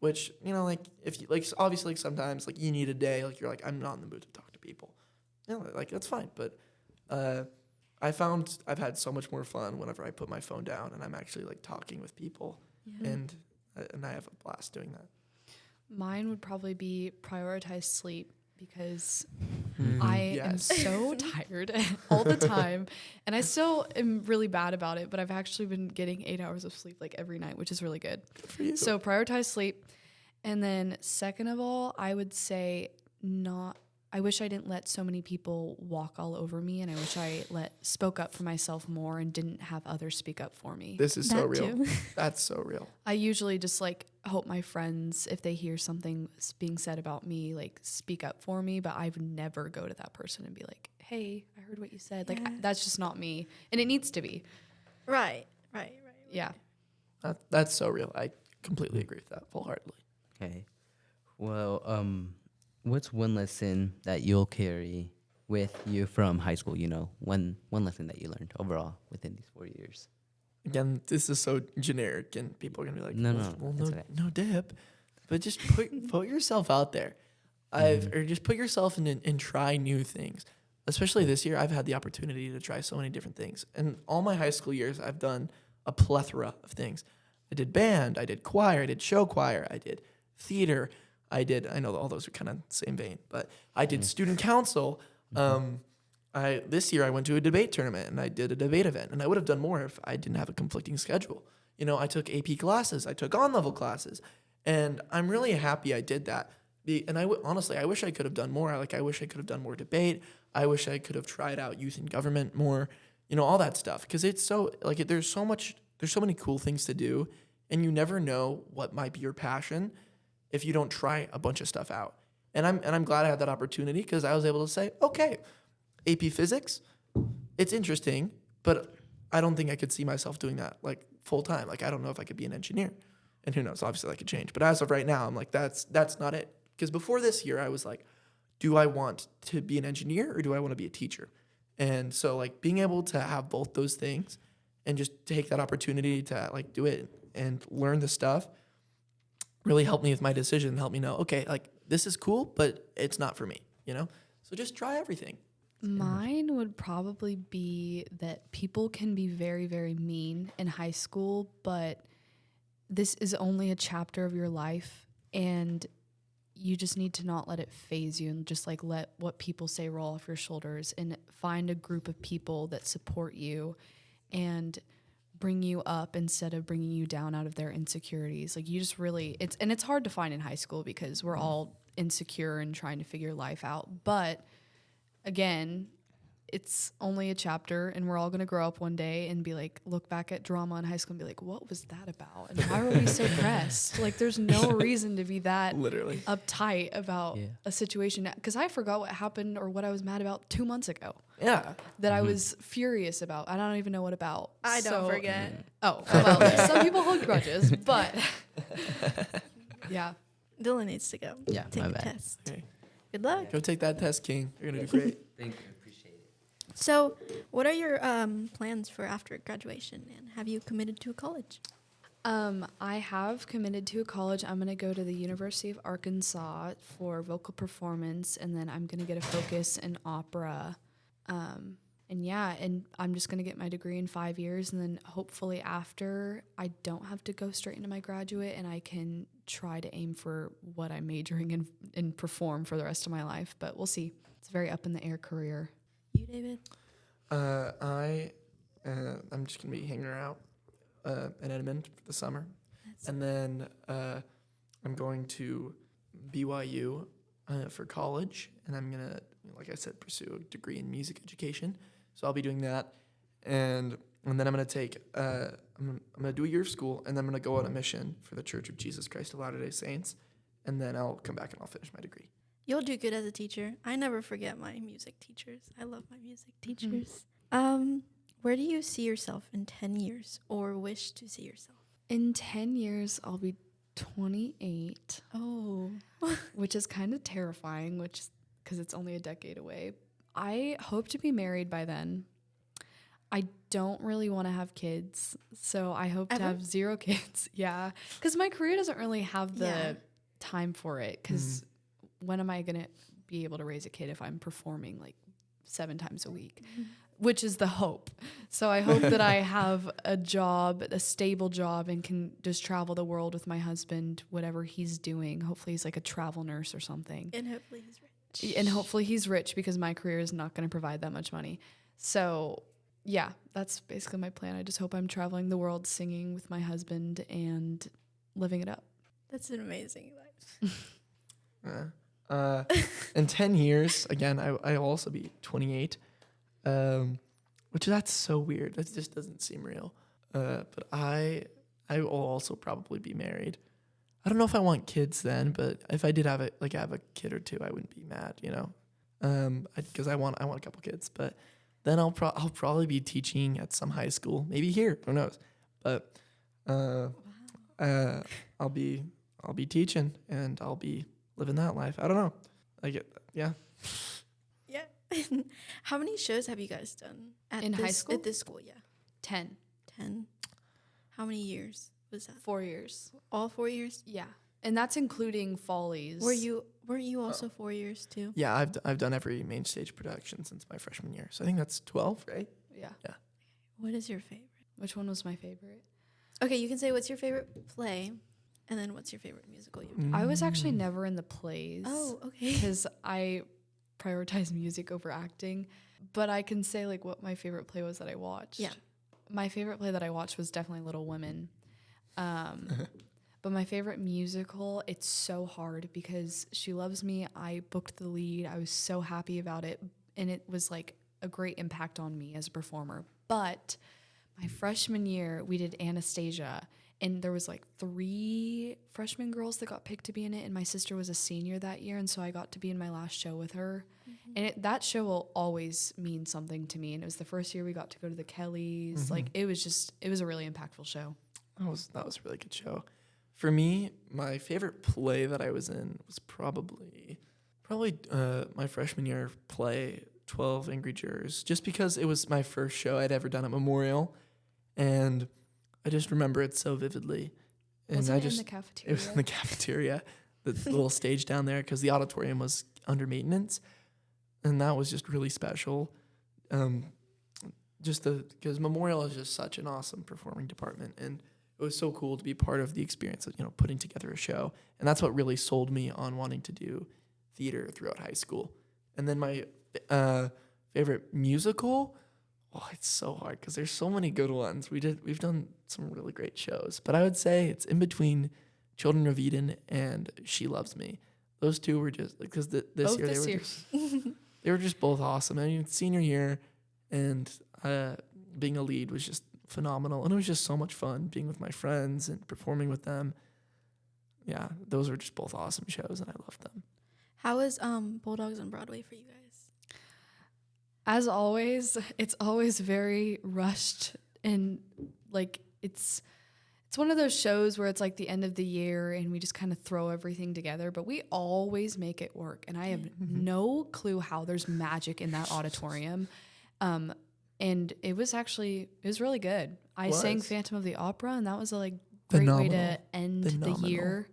Which, you know, like, if you, like, obviously, like, sometimes, like, you need a day, like, you're like, I'm not in the mood to talk to people. You know, like, that's fine. But I've had so much more fun whenever I put my phone down and I'm actually, like, talking with people. Yeah. And I have a blast doing that. Mine would probably be prioritize sleep, because I am so tired all the time, and I still am really bad about it, but I've actually been getting 8 hours of sleep like every night, which is really good. Good for you. So prioritize sleep. And then second of all, I would say I wish I didn't let so many people walk all over me, and I wish I spoke up for myself more and didn't have others speak up for me. This is so That real. too. That's so real. I usually just like hope my friends, if they hear something being said about me, like speak up for me, but I would never go to that person and be like, hey, I heard what you said. Yeah. Like that's just not me. And it needs to be. Right. Yeah. That's so real. I completely agree with that wholeheartedly. Okay. Well, what's one lesson that you'll carry with you from high school? You know, one lesson that you learned overall within these 4 years. Again, this is so generic, and people are gonna be like, No, no dip, but just put yourself out there. Or just put yourself in and try new things. Especially this year, I've had the opportunity to try so many different things. And all my high school years, I've done a plethora of things. I did band, I did choir, I did show choir, I did theater, I know all those are kind of same vein, but I did student council. This year I went to a debate tournament and I did a debate event, and I would have done more if I didn't have a conflicting schedule. You know, I took AP classes, I took on-level classes, and I'm really happy I did that. And honestly, I wish I could have done more. I wish I could have done more debate. I wish I could have tried out youth in government more, you know, all that stuff. Because it's so, there's so many cool things to do, and you never know what might be your passion if you don't try a bunch of stuff out. And I'm glad I had that opportunity, because I was able to say, okay, AP Physics, it's interesting, but I don't think I could see myself doing that like full time. Like I don't know if I could be an engineer, and who knows? Obviously that could change. But as of right now, I'm like that's not it. Because before this year, I was like, do I want to be an engineer or do I want to be a teacher? And so like being able to have both those things and just take that opportunity to like do it and learn the stuff really helped me with my decision. Helped me know, okay, like this is cool, but it's not for me, you know? So just try everything. Mine would probably be that people can be very, very mean in high school, but this is only a chapter of your life, and you just need to not let it phase you, and just like let what people say roll off your shoulders, and find a group of people that support you and bring you up instead of bringing you down out of their insecurities. Like you just really, it's hard to find in high school because we're all insecure and trying to figure life out. But again, it's only a chapter, and we're all going to grow up one day and be like, look back at drama in high school and be like, what was that about? And why were we so pressed? Like, there's no reason to be that Literally. uptight about Yeah. a situation. Because I forgot what happened or what I was mad about 2 months ago Yeah. that I was furious about. I don't even know what about. I don't So- forget. Oh, well, some people hold grudges, but yeah. Dylan needs to go. Yeah, Take my a bad. test. Okay. Good luck. Go take that test, King. You're gonna do great. Thank you. Appreciate it. So, what are your plans for after graduation, and have you committed to a college? I have committed to a college. I'm going to go to the University of Arkansas for vocal performance, and then I'm going to get a focus in opera. And I'm just going to get my degree in 5 years, and then hopefully after, I don't have to go straight into my graduate, and I can try to aim for what I'm majoring in and perform for the rest of my life. But we'll see. It's a very up in the air career. You, David? I'm just gonna be hanging out in Edmond for the summer, and then I'm going to BYU for college, and I'm gonna, like I said, pursue a degree in music education. So I'll be doing that, and then I'm gonna take I'm gonna do a year of school, and then I'm gonna go on a mission for the Church of Jesus Christ of Latter-day Saints, and then I'll come back and I'll finish my degree. You'll do good as a teacher. I never forget my music teachers. I love my music Mm-hmm. teachers. Where do you see yourself in 10 years or wish to see yourself? In 10 years, I'll be 28. Oh. Which is kind of terrifying, because it's only a decade away. I hope to be married by then. I don't really want to have kids, so I hope to Ever? have 0 kids. Yeah, because my career doesn't really have the Yeah. time for it, because when am I going to be able to raise a kid if I'm performing like 7 times a week? Which is the hope. So I hope that I have a job, a stable job, and can just travel the world with my husband, whatever he's doing. Hopefully he's like a travel nurse or something. And hopefully he's rich. And hopefully he's rich, because my career is not going to provide that much money. So yeah, that's basically my plan. I just hope I'm traveling the world singing with my husband and living it up. That's an amazing life. In 10 years, again, I'll also be 28, which that's so weird. That just doesn't seem real. But I will also probably be married. I don't know if I want kids then, but if I did have a kid or two, I wouldn't be mad, because I want a couple kids. But then I'll probably be teaching at some high school, maybe here, who knows? But I'll be teaching, and I'll be living that life. I don't know. Yeah. Yeah. How many shows have you guys done In high school? At this school, yeah. 10. 10. How many years was that? 4 years. All 4 years? Yeah. And that's including Follies. Weren't you also 4 years too? Yeah, I've done every main stage production since my freshman year. So I think that's 12, right? Yeah. What is your favorite? Which one was my favorite? Okay, you can say what's your favorite play, and then what's your favorite musical you've done. I was actually never in the plays. Oh, okay. Because I prioritize music over acting. But I can say like what my favorite play was that I watched. Yeah. My favorite play that I watched was definitely Little Women. But my favorite musical, it's so hard because She Loves Me, I booked the lead. I was so happy about it. And it was like a great impact on me as a performer. But my freshman year, we did Anastasia. And there was like 3 freshman girls that got picked to be in it. And my sister was a senior that year. And so I got to be in my last show with her. And that show will always mean something to me. And it was the first year we got to go to the Kellys. Like, it was a really impactful show. That was a really good show. For me, my favorite play that I was in was probably my freshman year play, 12 Angry Jurors, just because it was my first show I'd ever done at Memorial. And I just remember it so vividly. And Was it I in just the cafeteria? It was in the cafeteria, the little stage down there, because the auditorium was under maintenance, and that was just really special. Because Memorial is just such an awesome performing department, and it was so cool to be part of the experience of putting together a show, and that's what really sold me on wanting to do theater throughout high school. And then my favorite musical. Oh, it's so hard because there's so many good ones. We've done some really great shows, but I would say it's in between Children of Eden and She Loves Me. Those two were just because this Both year they this were year. just they were just both awesome. I mean, senior year and being a lead was just phenomenal. And it was just so much fun being with my friends and performing with them. Yeah, those were just both awesome shows, and I loved them. How was Bulldogs on Broadway for you guys? As always, it's always very rushed, and like it's one of those shows where it's like the end of the year and we just kind of throw everything together, but we always make it work. And I have no clue how there's magic in that auditorium. And it was really good. I sang Phantom of the Opera, and that was a like great way to end the year,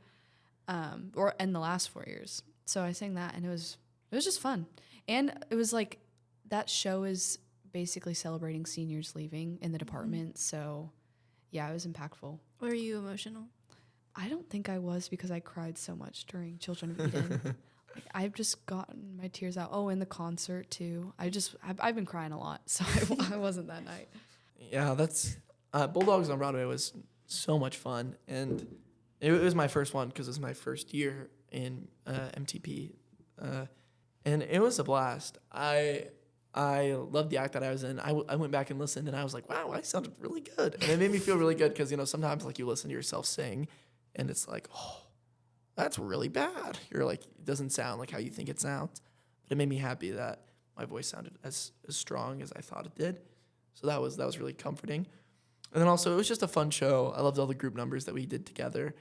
or end the last 4 years. So I sang that, and it was just fun. And it was like that show is basically celebrating seniors leaving in the department. So yeah, it was impactful. Were you emotional? I don't think I was, because I cried so much during Children of Eden. Like, I've just gotten my tears out. Oh, and the concert too. I've been crying a lot, so I wasn't that night. Yeah, that's Bulldogs on Broadway was so much fun, and it was my first one because it was my first year in MTP, and it was a blast. I loved the act that I was in. I went back and listened, and I was like, wow, I sounded really good, and it made me feel really good because sometimes like you listen to yourself sing, and it's like, oh, that's really bad. You're like, it doesn't sound like how you think it sounds. But it made me happy that my voice sounded as strong as I thought it did. So that was really comforting. And then also, it was just a fun show. I loved all the group numbers that we did together.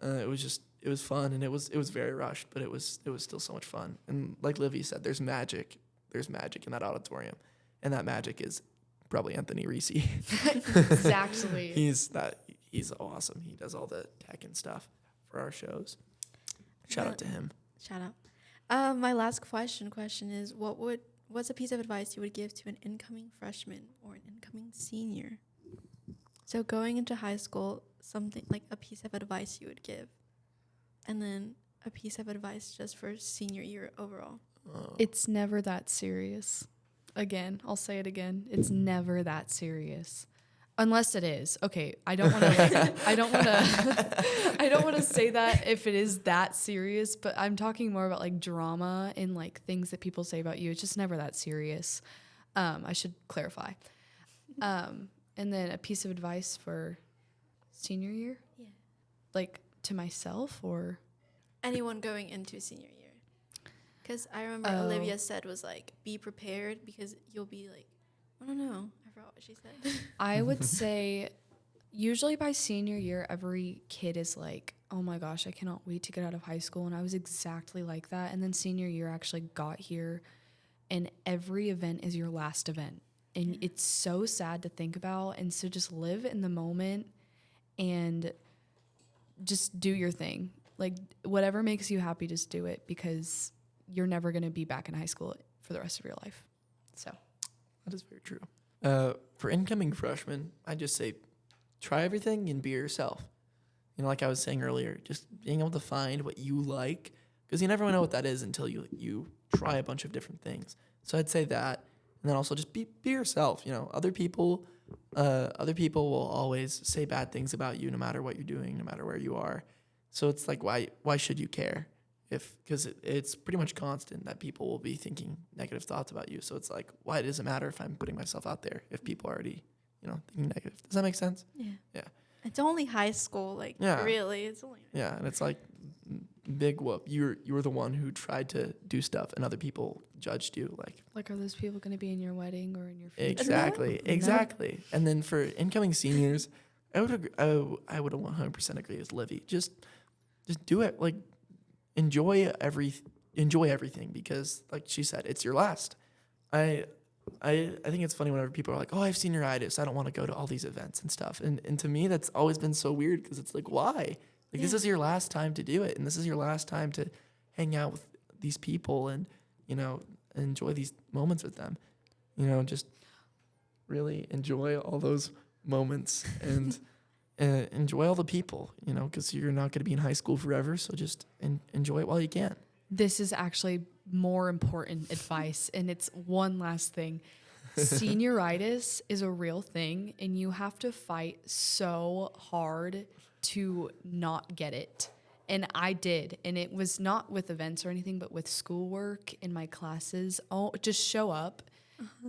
It was fun, and it was very rushed, but it was still so much fun. And like Livy said, there's magic. There's magic in that auditorium, and that magic is probably Anthony Reese. Exactly. He's awesome. He does all the tech and stuff for our shows. Shout out to him. Shout out. My last question is, what's a piece of advice you would give to an incoming freshman or an incoming senior? So going into high school, something like a piece of advice you would give, and then a piece of advice just for senior year overall. It's never that serious. Again, I'll say it again. It's never that serious. Unless it is. Okay, I don't want to say that if it is that serious, but I'm talking more about like drama and like things that people say about you. It's just never that serious. I should clarify. And then a piece of advice for senior year? Yeah. Like to myself or anyone going into senior year? Because I remember Olivia said was like, be prepared because you'll be like, I don't know. I forgot what she said. I would say usually by senior year, every kid is like, oh my gosh, I cannot wait to get out of high school. And I was exactly like that. And then senior year actually got here, and every event is your last event. And it's so sad to think about. And so just live in the moment and just do your thing. Like whatever makes you happy, just do it, because you're never going to be back in high school for the rest of your life. So that is very true. For incoming freshmen, I just say try everything and be yourself. Like I was saying earlier, just being able to find what you like, because you never know what that is until you try a bunch of different things. So I'd say that, and then also just be yourself. Other people will always say bad things about you, no matter what you're doing, no matter where you are. So it's like, why should you care? Because it's pretty much constant that people will be thinking negative thoughts about you. So it's like, why does it matter if I'm putting myself out there if people are already, thinking negative? Does that make sense? Yeah. Yeah. It's only high school, like really. It's only. Yeah, and it's like big whoop. You were the one who tried to do stuff, and other people judged you. Like are those people going to be in your wedding or in your future? Exactly. And then for incoming seniors, I would 100% agree with Livy. Just do it. Like enjoy everything, because like she said, it's your last. I think it's funny whenever people are like, oh, I have senioritis, I don't want to go to all these events and stuff. And to me, that's always been so weird, because it's like, why? Like this is your last time to do it, and this is your last time to hang out with these people and enjoy these moments with them. Just really enjoy all those moments and enjoy all the people, because you're not going to be in high school forever. So just enjoy it while you can. This is actually more important advice, and it's one last thing. Senioritis is a real thing, and you have to fight so hard to not get it. And I did. And it was not with events or anything, but with schoolwork in my classes. Oh, just show up.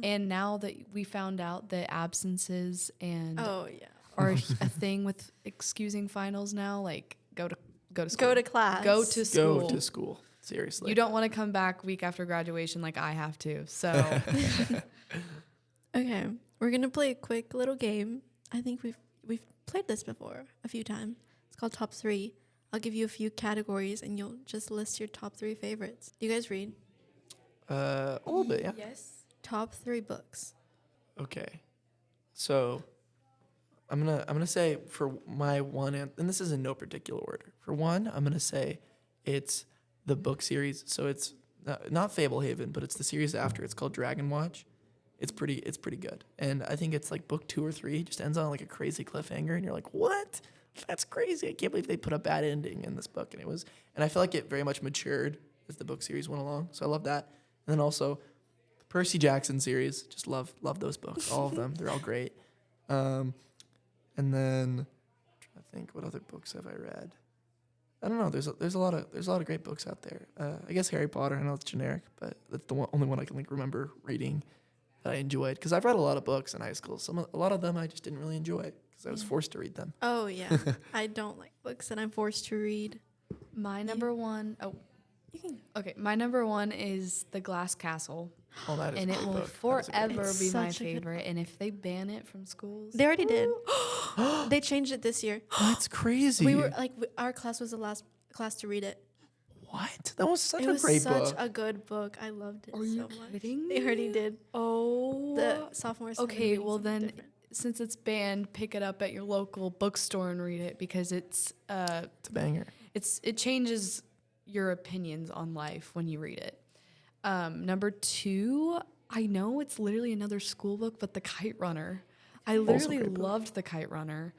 And now that we found out that absences and Oh yeah. are a thing with excusing finals now, like go to school. Go to class. Go to school. Go to school. Seriously. You don't want to come back week after graduation like I have to. So Okay, we're gonna play a quick little game. I think we've played this before a few times. It's called Top 3. I'll give you a few categories and you'll just list your top 3 favorites. Do you guys read? A little bit, yeah. yes. Top 3 books. Okay. So I'm gonna say for my one, and this is in no particular order. For one, I'm gonna say it's the book series. So it's not Fablehaven, but it's the series after. It's called Dragon Watch. It's pretty good, and I think it's like book 2 or 3 just ends on like a crazy cliffhanger, and you're like, what? That's crazy. I can't believe they put a bad ending in this book, and I feel like it very much matured as the book series went along. So I love that, and then also the Percy Jackson series. Just love those books, all of them. They're all great. And then I'm trying to think, what other books have I read? I don't know. There's a lot of great books out there. I guess Harry Potter. I know it's generic, but that's the only one I can like remember reading that I enjoyed, because I've read a lot of books in high school. A lot of them I just didn't really enjoy because I was forced to read them. Oh yeah. I don't like books that I'm forced to read. My number one. Oh, You can. okay. My number one is The Glass Castle, Oh, that is and a it good will book. That is a good forever book. It's be my such a good favorite. And if they ban it from schools, They already did. They changed it this year. That's crazy. We were like, our class was the last class to read it. What? That was such It a was great such book. a good book. I loved it Are you so much. kidding They already me? did. oh, The sophomores. started okay. reading Well, something then, different. since it's banned, pick it up at your local bookstore and read it, because It's a banger. it changes your opinions on life when you read it. Number 2, I know it's literally another school book, but The Kite Runner. I Also a literally great book. loved The Kite Runner.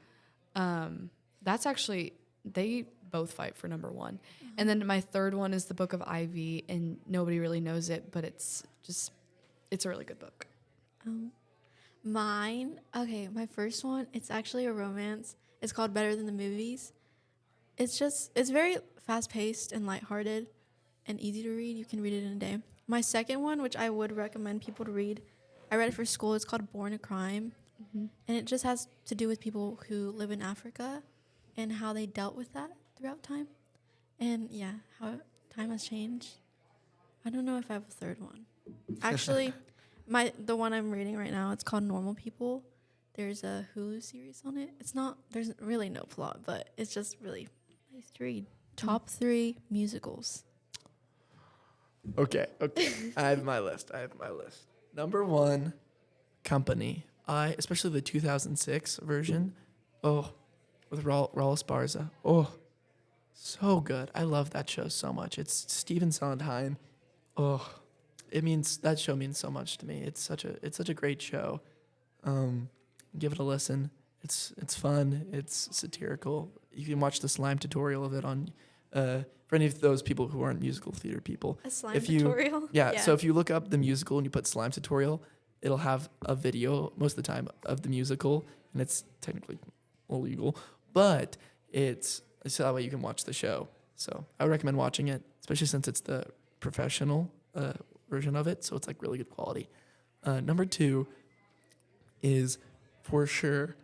That's actually, they both fight for number 1. And then my third one is The Book of Ivy, and nobody really knows it, but it's a really good book. Mine. Okay, my first one. It's actually a romance. It's called Better Than the Movies. It's very fast paced and lighthearted, and easy to read. You can read it in a day. My second one, which I would recommend people to read, I read it for school. It's called Born a Crime, and it just has to do with people who live in Africa and how they dealt with that throughout time, and yeah, how time has changed. I don't know if I have a third one. Actually, the one I'm reading right now, it's called Normal People. There's a Hulu series on it. There's really no plot, but it's just really nice to read. Top 3 musicals. Okay. I have my list. Number 1, Company. Especially the 2006 version. Oh, with Raul Esparza. Oh, so good. I love that show so much. It's Stephen Sondheim. Oh, that show means so much to me. It's such a great show. Give it a listen. It's fun. It's satirical. You can watch the slime tutorial of it on. For any of those people who aren't musical theater people, A slime tutorial? Yeah. So if you look up the musical and you put slime tutorial, it'll have a video most of the time of the musical, and it's technically illegal, but it's so that way you can watch the show. So I would recommend watching it, especially since it's the professional version of it, so it's like really good quality. Number 2 is for sure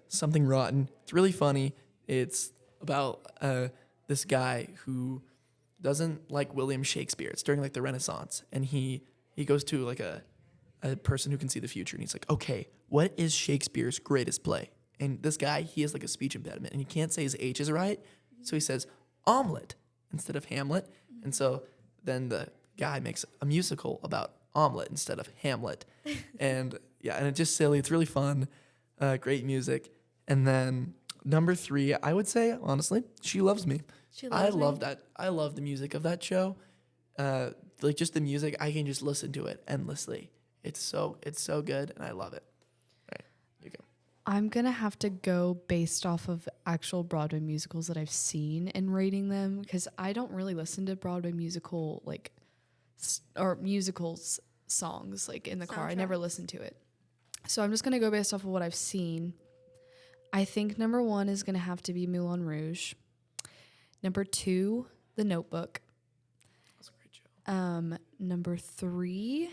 Something Rotten. It's really funny. It's about this guy who doesn't like William Shakespeare. It's during like the Renaissance, and he goes to like a person who can see the future, and he's like, okay, what is Shakespeare's greatest play? And this guy, he has like a speech impediment, and he can't say his H's right, so he says omelet instead of Hamlet, and so then the guy makes a musical about omelet instead of Hamlet, and yeah, and it's just silly. It's really fun, great music, and then number 3, I would say honestly, She Loves Me. I love that. I love the music of that show. Like just the music, I can just listen to it endlessly. It's so good, and I love it. All right, you go. I'm going to have to go based off of actual Broadway musicals that I've seen and rating them, because I don't really listen to Broadway musical or musicals songs like in the car. I never listen to it. So I'm just going to go based off of what I've seen. I think number 1 is going to have to be Moulin Rouge. Number 2, The Notebook. That's a great show. Number 3.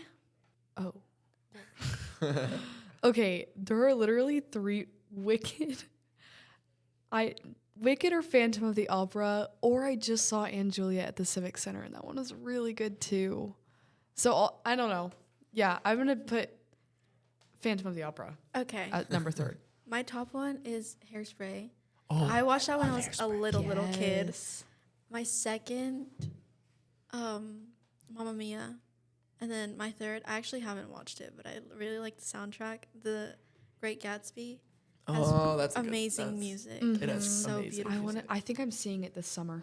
Oh. Okay, there are literally 3 Wicked. Wicked or Phantom of the Opera, or I just saw Anne Juliet at the Civic Center, and that one was really good too. So I don't know. Yeah, I'm gonna put Phantom of the Opera Okay. at number 3. My top one is Hairspray. Oh, I watched that when I was a little kid. Yes. My second, Mamma Mia. And then my third, I actually haven't watched it, but I really like the soundtrack. The Great Gatsby has Oh, that's a good- amazing that's- music. Mhm. It has So amazing beautiful. I think I'm seeing it this summer.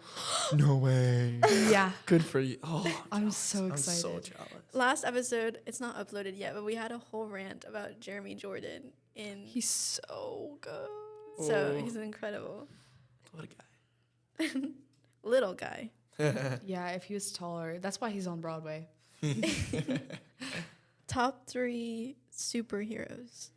No way. Yeah. Good for you. Oh, I'm so I'm so excited. jealous. Last episode, it's not uploaded yet, but we had a whole rant about Jeremy Jordan He's so good. so Oh. he's incredible. What a Little guy. guy. Yeah, if he was taller, that's why he's on Broadway. Top 3 superheroes.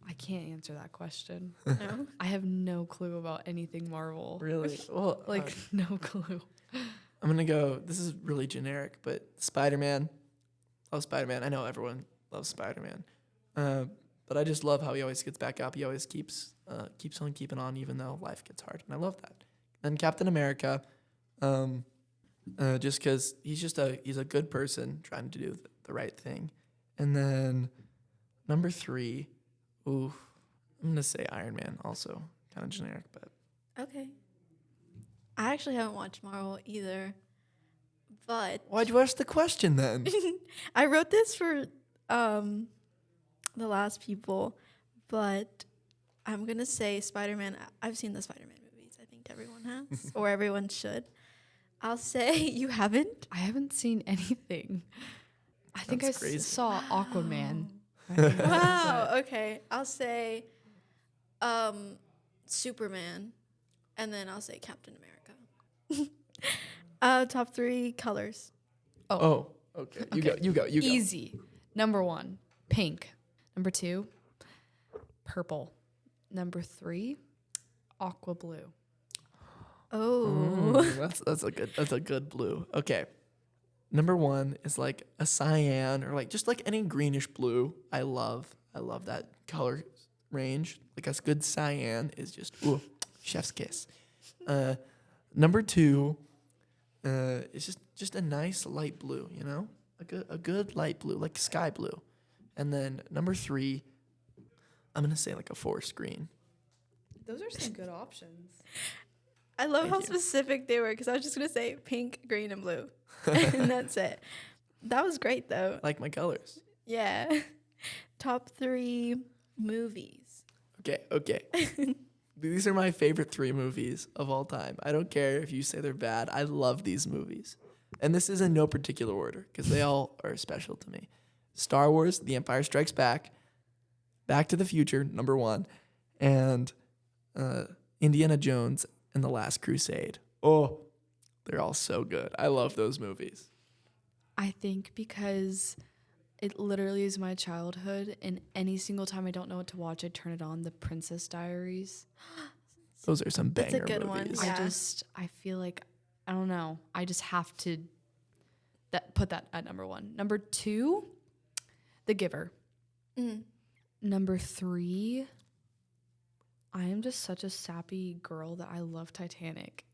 I can't answer that question. No? I have no clue about anything Marvel. Really? Well, Like, no clue. I'm gonna go. This is really generic, but Spider-Man. Love Spider-Man. I know everyone loves Spider-Man, but I just love how he always gets back up. He always keeps on keeping on, even though life gets hard, and I love that. Then Captain America, just because he's a good person trying to do the right thing. And then number 3, I'm gonna say Iron Man. Also kind of generic, but Okay. I actually haven't watched Marvel either, but why'd you ask the question then? I wrote this for the last people, but I'm going to say Spider-Man. I've seen the Spider-Man movies. I think everyone has, or everyone should. I'll say you haven't. I haven't seen anything. I think That's crazy. saw Aquaman. I think that was Wow. it. Okay. I'll say Superman, and then I'll say Captain America. Top 3 colors. Oh, okay. You go. You go. Easy. Number 1, pink. Number 2, purple. Number 3, aqua blue. Oh. That's a good blue. Okay. Number 1 is like a cyan or like just like any greenish blue. I love that color range. Like a good cyan is just chef's kiss. Number 2 is just a nice light blue, you know? A good light blue, like sky blue. And then number 3, I'm gonna say like a forest green. Those are some good options. I love Thank how you. specific they were because I was just going to say pink, green, and blue. And that's it. That was great, though. Like my colors. Yeah. Top 3 movies. Okay. These are my favorite 3 movies of all time. I don't care if you say they're bad. I love these movies. And this is in no particular order because they all are special to me. Star Wars, The Empire Strikes Back, Back to the Future, number 1, and Indiana Jones and The Last Crusade. Oh, they're all so good. I love those movies. I think because it literally is my childhood, and any single time I don't know what to watch, I turn it on. The Princess Diaries. Those are some That's banger a good one. movies. Yeah. I feel like, I don't know. I just have to put that at number 1. Number 2, The Giver. Mm. Number 3, I am just such a sappy girl that I love Titanic.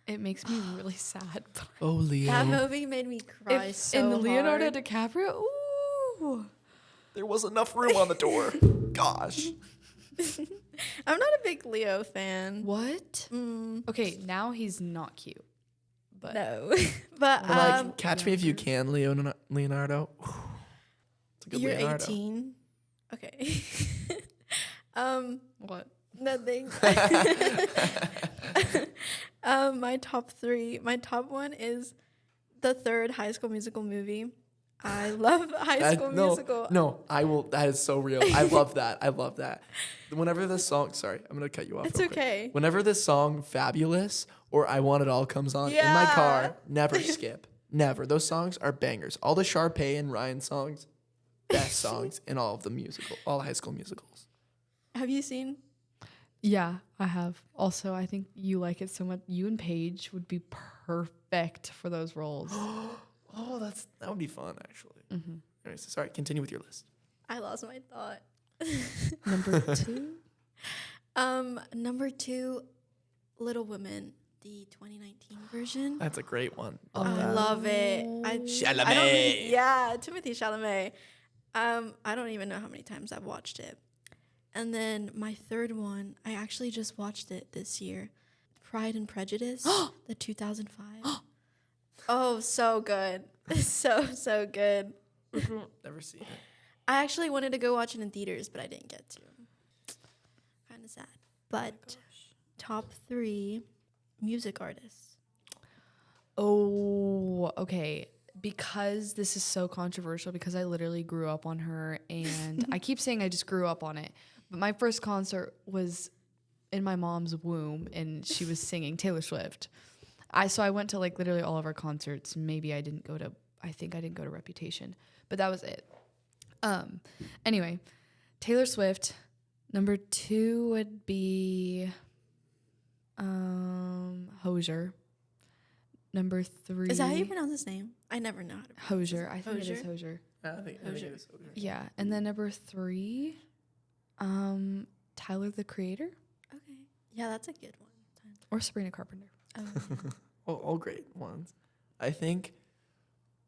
It makes me really sad. But Oh, Leo. That movie made me cry if so in Leonardo hard. DiCaprio, ooh. There was enough room on the door. Gosh. I'm not a big Leo fan. What? Okay, now he's not cute. But No. But But like, Catch Me If You Can, Leonardo. It's a good you're Leonardo. 18. Okay. what? Nothing. My top 3. My top 1 is the 3rd High School Musical movie. I love High School Musical. No, I will. That is so real. I love that. I love that. Whenever this song, sorry, I'm gonna cut you off. It's real quick. okay. Whenever this song "Fabulous" or "I Want It All" comes on in my Yeah. car, never skip. Never. Those songs are bangers. All the Sharpay and Ryan songs, best songs in all of the High School musicals. Have you seen? Yeah, I have. Also, I think you like it so much. You and Paige would be perfect for those roles. Oh, that would be fun actually. Mm-hmm. Anyways, sorry. Continue with your list. I lost my thought. Number 2? Number 2, Little Women, the 2019 version. That's a great one. Oh, I that. love it. I don't Chalamet. yeah, Timothy Chalamet. I don't even know how many times I've watched it. And then my third one, I actually just watched it this year. Pride and Prejudice, the 2005. Oh, so good. So good. Never seen it. I actually wanted to go watch it in theaters, but I didn't get to. Kind of sad. But top 3 music artists. Oh, okay. Because this is so controversial, because I literally grew up on her, and I keep saying I just grew up on it. But my first concert was in my mom's womb, and she was singing Taylor Swift. So I went to like literally all of our concerts. Maybe I think I didn't go to Reputation, but that was it. Anyway, Taylor Swift. Number 2 would be Hozier. Number 3. Is that how you pronounce his name? I never know how to pronounce his Hozier? name. I think it is Hozier? Hozier. I think it is. Yeah, and then number 3, Tyler the Creator Okay. Yeah, that's a good one. or Sabrina Carpenter. Oh. All great ones. I think.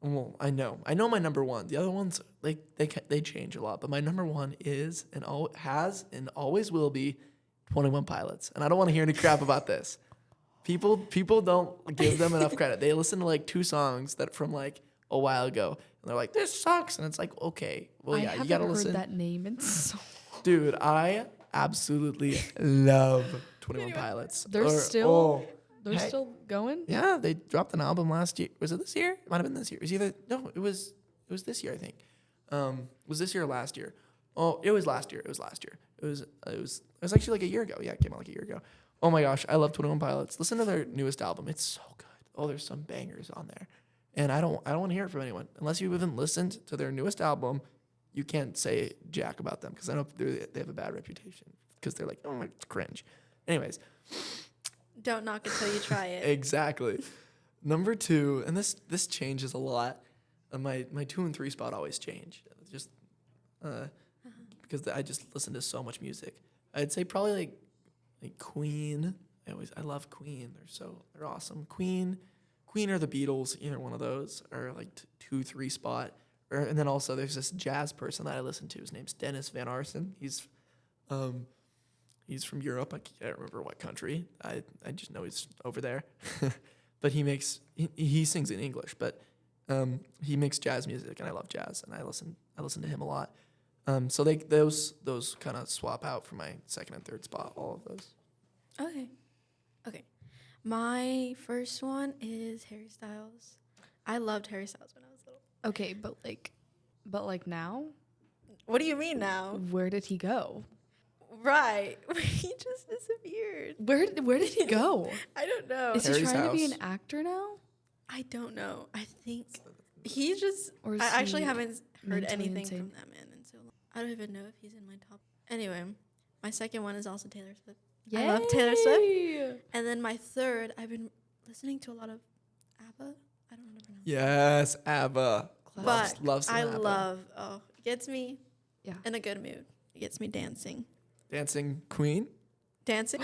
Well, I know my number 1. The other ones they change a lot, but my number 1 is and has and always will be 21 Pilots. And I don't want to hear any crap about this. People don't give them enough credit. They listen to like 2 songs that from like a while ago, and they're like, "This sucks," and it's like, okay, well, yeah, you gotta listen. I haven't heard that name in so. Dude, I absolutely love 21 Pilots. They're still going. Yeah, they dropped an album last year. Was it this year? It might have been this year. It was this year, I think. Was this year or last year? Oh, it was last year. It was actually like a year ago. Yeah, it came out like a year ago. Oh my gosh, I love 21 Pilots. Listen to their newest album. It's so good. Oh, there's some bangers on there. And I don't want to hear it from anyone. Unless you even listened to their newest album, you can't say jack about them, because I know they have a bad reputation because they're like, oh, it's cringe. Anyways. Don't knock it till you try it. Exactly. Number 2, and this changes a lot. My 2 and 3 spot always change. Just because I just listen to so much music. I'd say probably like Queen. I love Queen. They're awesome. Queen or the Beatles, either one of those, are like 2, 3 spot. And then also there's this jazz person that I listen to. His name's Dennis Van Arsen. He's from Europe. I can't remember what country. I just know he's over there. But he sings in English, but he makes jazz music, and I love jazz, and I listen to him a lot. So those kind of swap out for my 2nd and 3rd spot, all of those. Okay. My first one is Harry Styles. I loved Harry Styles when I was little. Okay, but like now, What do you mean now? where did he go? Right. He just disappeared. Where did he go? I don't know. Is he Harry's trying to be house. an actor now? I don't know. I think he just. Or is I actually he haven't heard mentally anything insane? from that man in so long. I don't even know if he's in my top. Anyway, my second one is also Taylor Swift. I love Taylor Swift. And then my third, I've been listening to a lot of ABBA. I don't know how to pronounce it. Yes, ABBA. But Love some I ABBA. it gets me Yeah. in a good mood. It gets me dancing. Dancing Queen. Dancing.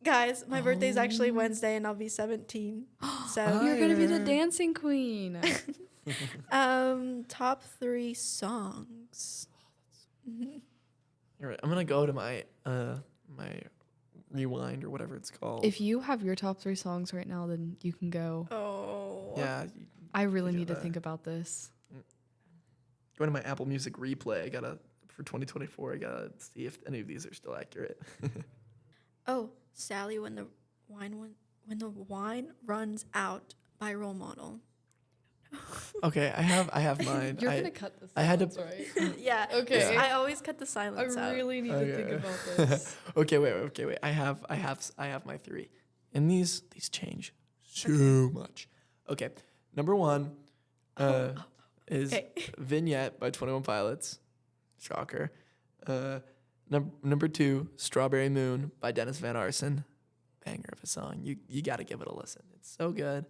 Guys, my birthday's actually Wednesday and I'll be 17. So You're gonna be the dancing queen. top 3 songs. You're right. I'm gonna go to my my rewind or whatever it's called. If you have your top 3 songs right now, then you can go. Oh. yeah, I really You need to gotta- think about this. go to my Apple Music replay. For 2024. I gotta see if any of these are still accurate. Oh, Sally, when the wine runs out by Role Model. Okay, I have mine. You're gonna cut this. I had to- right? Yeah. Okay. I always cut the I silence out. really need Okay. to think about this. Okay, wait. I have my 3, and these change so much. Okay, number 1 is Okay. Vignette by 21 Pilots. Shocker. Number 2, Strawberry Moon by Dennis Van Arsen. Banger of a song. You got to give it a listen. It's so good.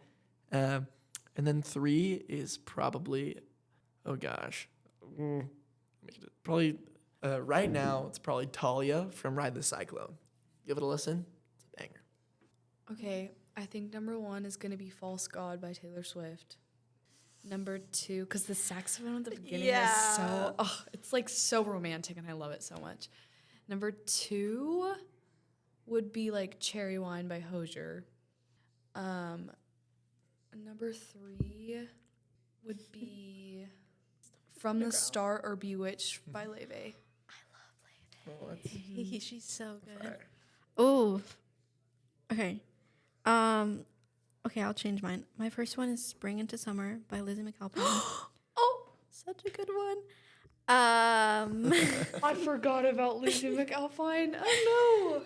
And then 3 is probably, oh gosh, probably right now it's probably Talia from Ride the Cyclone. Give it a listen. It's a banger. Okay, I think number 1 is going to be False God by Taylor Swift. Number 2, because the saxophone at the beginning is so, it's like so romantic and I love it so much. Number 2 would be like Cherry Wine by Hozier. Number 3 would be From the Start or Bewitched by Leve. She's so good. Oh. Okay. Okay, I'll change mine. My first one is Spring into Summer by Lizzie McAlpine. Oh, such a good one. I forgot about Lizzie McAlpine. Oh no.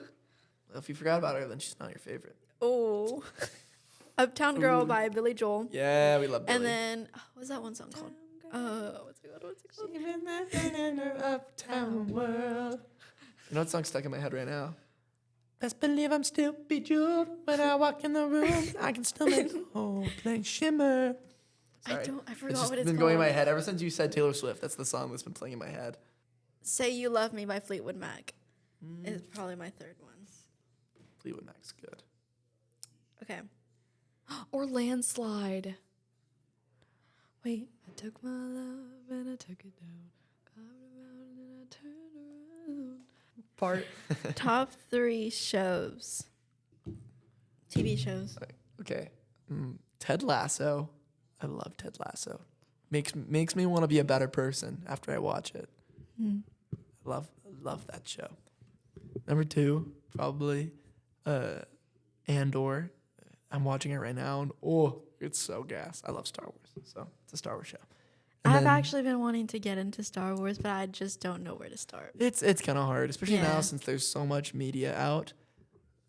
Well, if you forgot about her, then she's not your favorite. Oh. Uptown Girl by Billy Joel. Yeah, we love Billy. And then, what's that one song called? What's it called? In her uptown world. You know what song stuck in my head right now? Best believe I'm still bejeweled when I walk in the room. I can still make the whole place shimmer. Sorry. I forgot It's just what it's been called. going in my head ever since you said Taylor Swift. That's the song that's been playing in my head. Say You Love Me by Fleetwood Mac is probably my third one. Fleetwood Mac's good. Okay. Or Landslide. Wait. I took my love and I took it down. Climbed a mountain and I turned around. Part. Top 3 shows. TV shows. Okay. Ted Lasso. I love Ted Lasso. Makes me want to be a better person after I watch it. Love that show. Number 2, probably Andor. I'm watching it right now, and it's so gas. I love Star Wars, so it's a Star Wars show. And I've then actually been wanting to get into Star Wars, but I just don't know where to start. it's kind of hard, especially now since there's so much media out.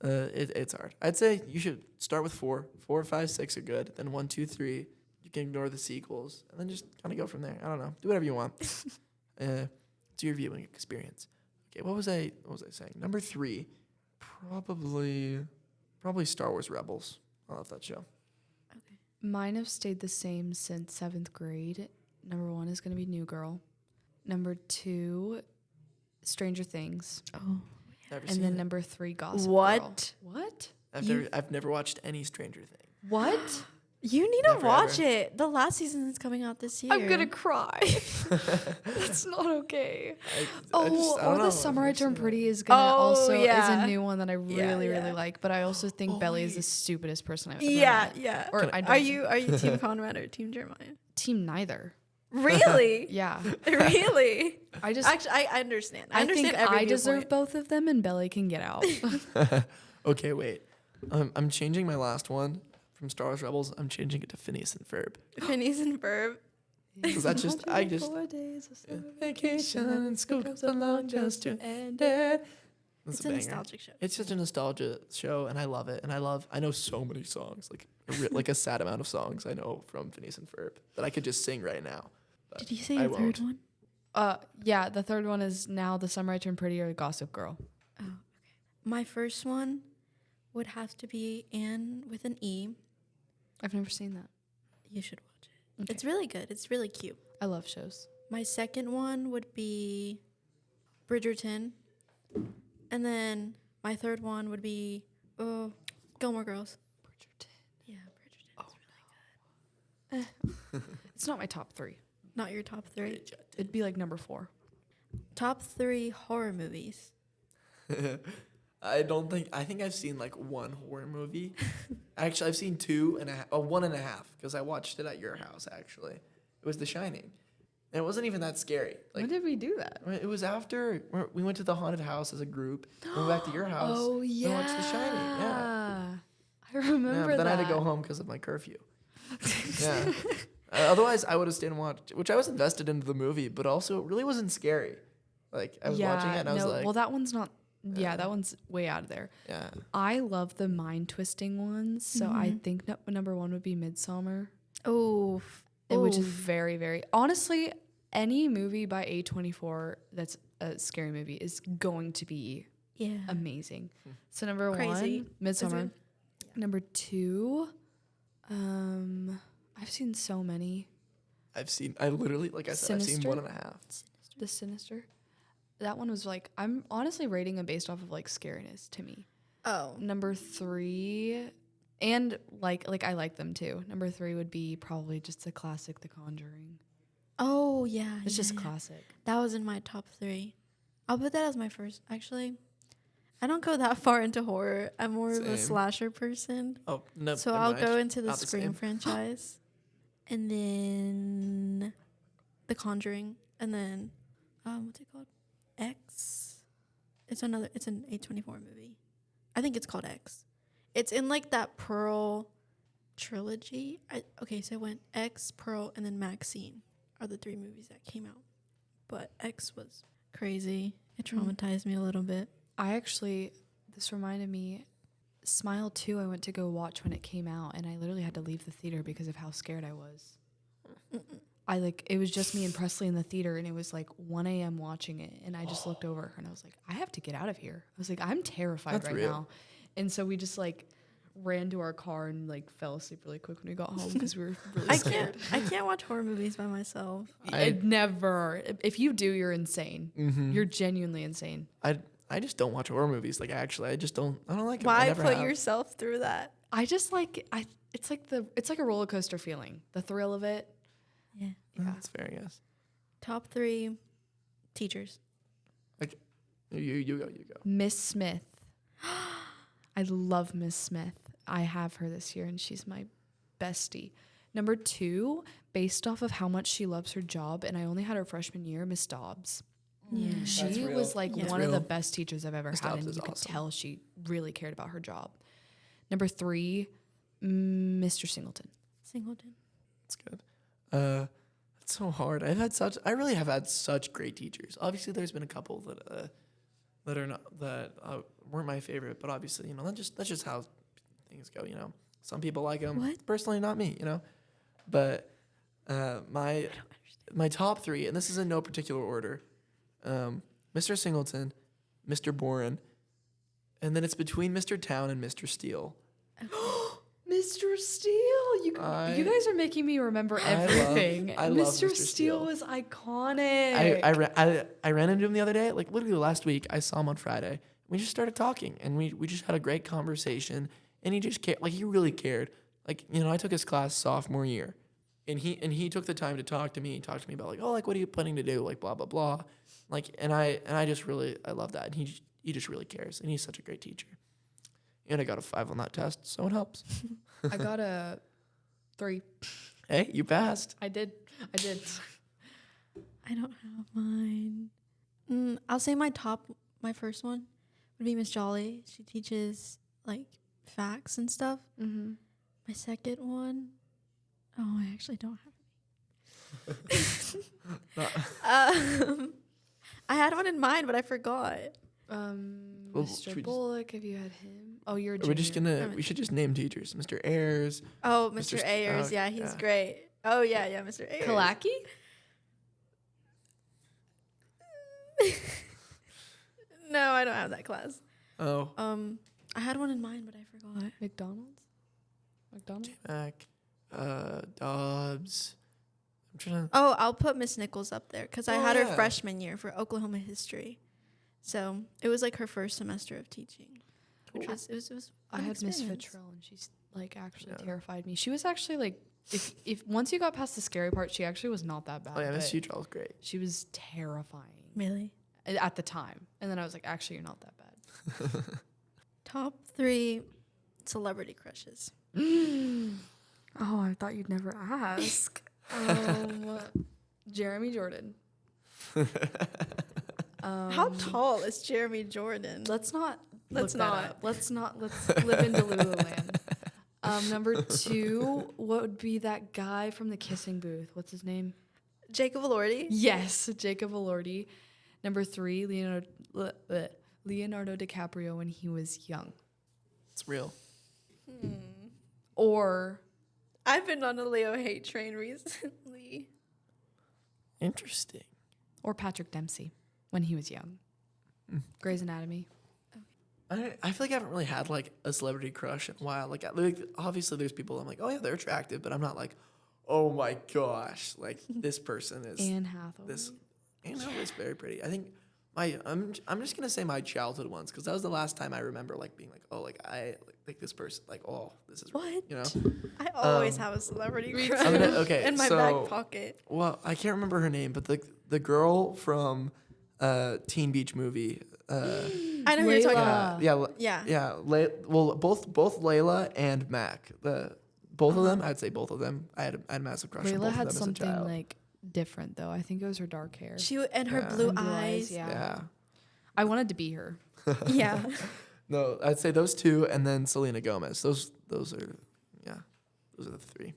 It's hard. I'd say you should start with 4, 5, 6 are good. Then 1, 2, 3, you can ignore the sequels, and then just kind of go from there. I don't know. Do whatever you want. It's your viewing experience. Okay, what was I saying? Number 3, probably Star Wars Rebels. I love that show. Okay. Mine have stayed the same since 7th grade. Number 1 is going to be New Girl. Number 2, Stranger Things. Oh. Never And seen then it. number 3, Gossip What? Girl. What? I've never watched any Stranger Thing. What? You need Never, to watch ever. it. The last season is coming out this year. I'm going to cry. That's not okay. I don't Or know. The Summer I I've never Turned seen Pretty it. is gonna Oh, is yeah. a new one that I really yeah. like. But I also think Oh, Belly is the wait. stupidest person I've ever Yeah, met. yeah. Or I Are don't you Team Conrad or Team Jeremiah? team neither. Really? Yeah. Really? I just Actually, I understand. I I understand think every I deserve viewpoint. both of them and Belly can get out. Okay, wait. I'm changing my last one from Star Wars Rebels. I'm changing it to Phineas and Ferb. Phineas and Ferb. Because that's just vacation and school comes along just to end it. That's It's a banger. nostalgic show. It's such a nostalgia show, and I love it. And I know so many songs, like a sad amount of songs I know from Phineas and Ferb that I could just sing right now. But Did you say I your won't. third one? Yeah, the third one is now The Summer I Turned Pretty or Gossip Girl. Oh, okay. My first one would have to be Anne with an E. I've never seen that. You should watch it. Okay. It's really good. It's really cute. I love shows. My second one would be Bridgerton. And then my third one would be Gilmore Girls. Bridgerton. Yeah, Bridgerton. It's really good. It's not my top 3. Not your top 3. It'd be like number 4. Top 3 horror movies. I think I've seen like one horror movie. Actually, I've seen 1.5 because I watched it at your house. Actually, it was The Shining, and it wasn't even that scary. Like When did we do that? it was after we went to the haunted house as a group. We went back to your house. Oh, We watched The Shining. Yeah. I remember But then that. I had to go home because of my curfew. Yeah. Otherwise, I would have stayed and watched, which I was invested into the movie, but also it really wasn't scary. Like I was watching it and I was like, well, that one's not. Yeah, that one's way out of there. yeah. I love the mind twisting ones, so I think number 1 would be Midsommar, Oh, which is very, very honestly any movie by A24 that's a scary movie is going to be Yeah. amazing. So number Crazy. one, Midsommar. Is Number two, I've seen so many. I literally, like I said, I've seen Sinister? 1.5. The Sinister. That one was like, I'm honestly rating it based off of like scariness to me. Oh. Number three, and like I like them too. Number three would be probably just the classic, The Conjuring. Oh, yeah. It's yeah, just yeah. classic. That was in my top 3. I'll put that as my first. Actually, I don't go that far into horror. I'm more of a Same. slasher person. Oh, no. So never I'll mind. go into the Not the Scream same. franchise. And then The Conjuring. And then, what's it called? X. It's an A24 movie. I think it's called X. It's in like that Pearl trilogy. So it went X, Pearl, and then Maxine are the 3 movies that came out. But X was crazy. It traumatized me a little bit. This reminded me, Smile 2 I went to go watch when it came out, and I literally had to leave the theater because of how scared I was. It was just me and Presley in the theater, and it was like 1 a.m. watching it, and I just looked over and I was like, I have to get out of here. I was like, I'm terrified That's right real. now. And so we just like ran to our car and like fell asleep really quick when we got home because we were really scared. I can't watch horror movies by myself. Never. If you do, you're insane. Mm-hmm. You're genuinely insane. I just don't watch horror movies. Like, actually, I don't like them. I Why never put have. yourself through that? I just like it's like a roller coaster feeling. The thrill of it. Yeah. Yeah. That's fair, yes. Top 3 teachers. You go. Miss Smith. I love Miss Smith. I have her this year and she's my bestie. Number 2, based off of how much she loves her job, and I only had her freshman year, Miss Dobbs. Yeah. That's She real. was like That's one of the real. best teachers I've ever Miss had, Dobbs and is you could awesome. tell she really cared about her job. Number 3, Mr. Singleton. Singleton. That's good. It's so hard. I really have had such great teachers. Obviously, there's been a couple that are not weren't my favorite, but obviously, that's just how things go. Some people like them. What? Personally, not me. But my top 3, and this is in no particular order. Mr. Singleton, Mr. Boren, and then it's between Mr. Town and Mr. Steele. Mr. Steele, you guys are making me remember everything. I love Mr. Mr. Steele Steele. was iconic. I ran into him the other day, like literally last week. I saw him on Friday. We just started talking, and we just had a great conversation. And he just cared, like he really cared. Like I took his class sophomore year, and he took the time to talk to me about like, oh, like what are you planning to do, like blah blah blah, like and I just really I love that, and he just really cares, and he's such a great teacher. And I got a 5 on that test, so it helps. I got a 3. Hey, you passed. I did. I don't have mine. I'll say my first one would be Miss Jolly. She teaches like facts and stuff. Mm-hmm. My second one, I actually don't have any. I had one in mind, but I forgot. Well, should Mr. we just- Bullock, have you had him? Oh, you're a We're just junior. we should just name teachers. Mr. Ayers. Oh, Mr. Mr. Ayers. Yeah, he's great. Oh, yeah, Mr. Ayers. Kalaki? No, I don't have that class. Oh, I had one in mind, but I forgot. McDonald's? Mac, Dobbs. I'm trying to. Oh, I'll put Miss Nichols up there because I Oh, had her yeah. freshman year for Oklahoma history. So it was like her first semester of teaching, which was it was. I an had Miss experience. Fitrell, and she's like actually Yeah. terrified me. She was actually like, if once you got past the scary part, she actually was not that bad. Oh yeah, Miss but Futrell is great. she was terrifying Really? at the time, and then I was like, actually, you're not that bad. Top 3 celebrity crushes. Oh, I thought you'd never ask. Jeremy Jordan. How tall is Jeremy Jordan? Let's not. Let's look that not. up. Let's not. Let's live in Delulu land. Number 2, what would be that guy from the kissing booth? What's his name? Jacob Elordi. Yes, Jacob Elordi. Number 3, Leonardo DiCaprio when he was young. It's real. Or I've been on a Leo hate train recently. Interesting. Patrick Dempsey when he was young. Grey's Anatomy. I feel like I haven't really had like a celebrity crush in a while. Like obviously there's people I'm like, oh yeah, they're attractive, but I'm not like, oh my gosh, like this person is Anne Hathaway. this. Anne Hathaway's very pretty. I think I'm just gonna say my childhood ones because that was the last time I remember like being like, oh, like I like this person, like, oh, this is What? you know. I always have a celebrity crush Okay, in my so, back pocket. Well, I can't remember her name, but the girl from Teen Beach movie. I know who you're talking about. Yeah. Well, both Layla and Mac. Both of them, I'd say both of them. I had a massive crush on Layla both of had them something as a child. like different though. I think it was her dark hair. And her Yeah. blue And blue eyes. Yeah. I wanted to be her. Yeah. No, I'd say those two, and then Selena Gomez. Those are the three.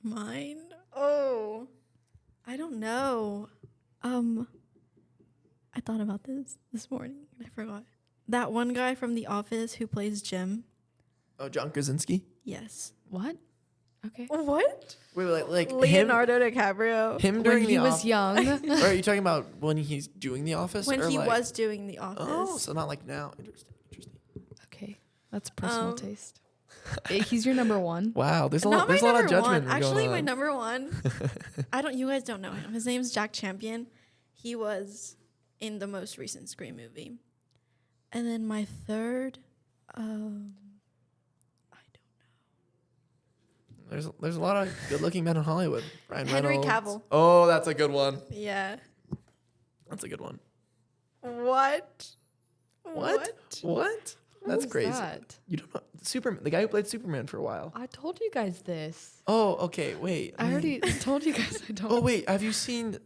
Mine? Oh. I don't know. I thought about this morning and I forgot. That one guy from The Office who plays Jim. Oh, John Krasinski. Yes. What? Okay. What? Wait, like Leonardo DiCaprio. him When during he the was young. Or are you talking about when he's doing The Office? When or he like, was doing The Office. Oh, so not like now. Interesting. Okay. That's personal taste. He's your number one. Wow, there's a Not lot. There's a my lot of number judgment. one. Actually, going my on. number one. You guys don't know him. His name's Jack Champion. He was in the most recent Scream movie. And then my third, I don't know. There's a lot of good-looking men in Hollywood. Ryan Henry Reynolds. Cavill. Oh, that's a good one. Yeah. That's a good one. What? What? That's Who's crazy. that? You don't know Superman, the guy who played Superman for a while. I told you guys this. Oh, okay. Wait. I already told you guys I don't. Oh, wait. Have you seen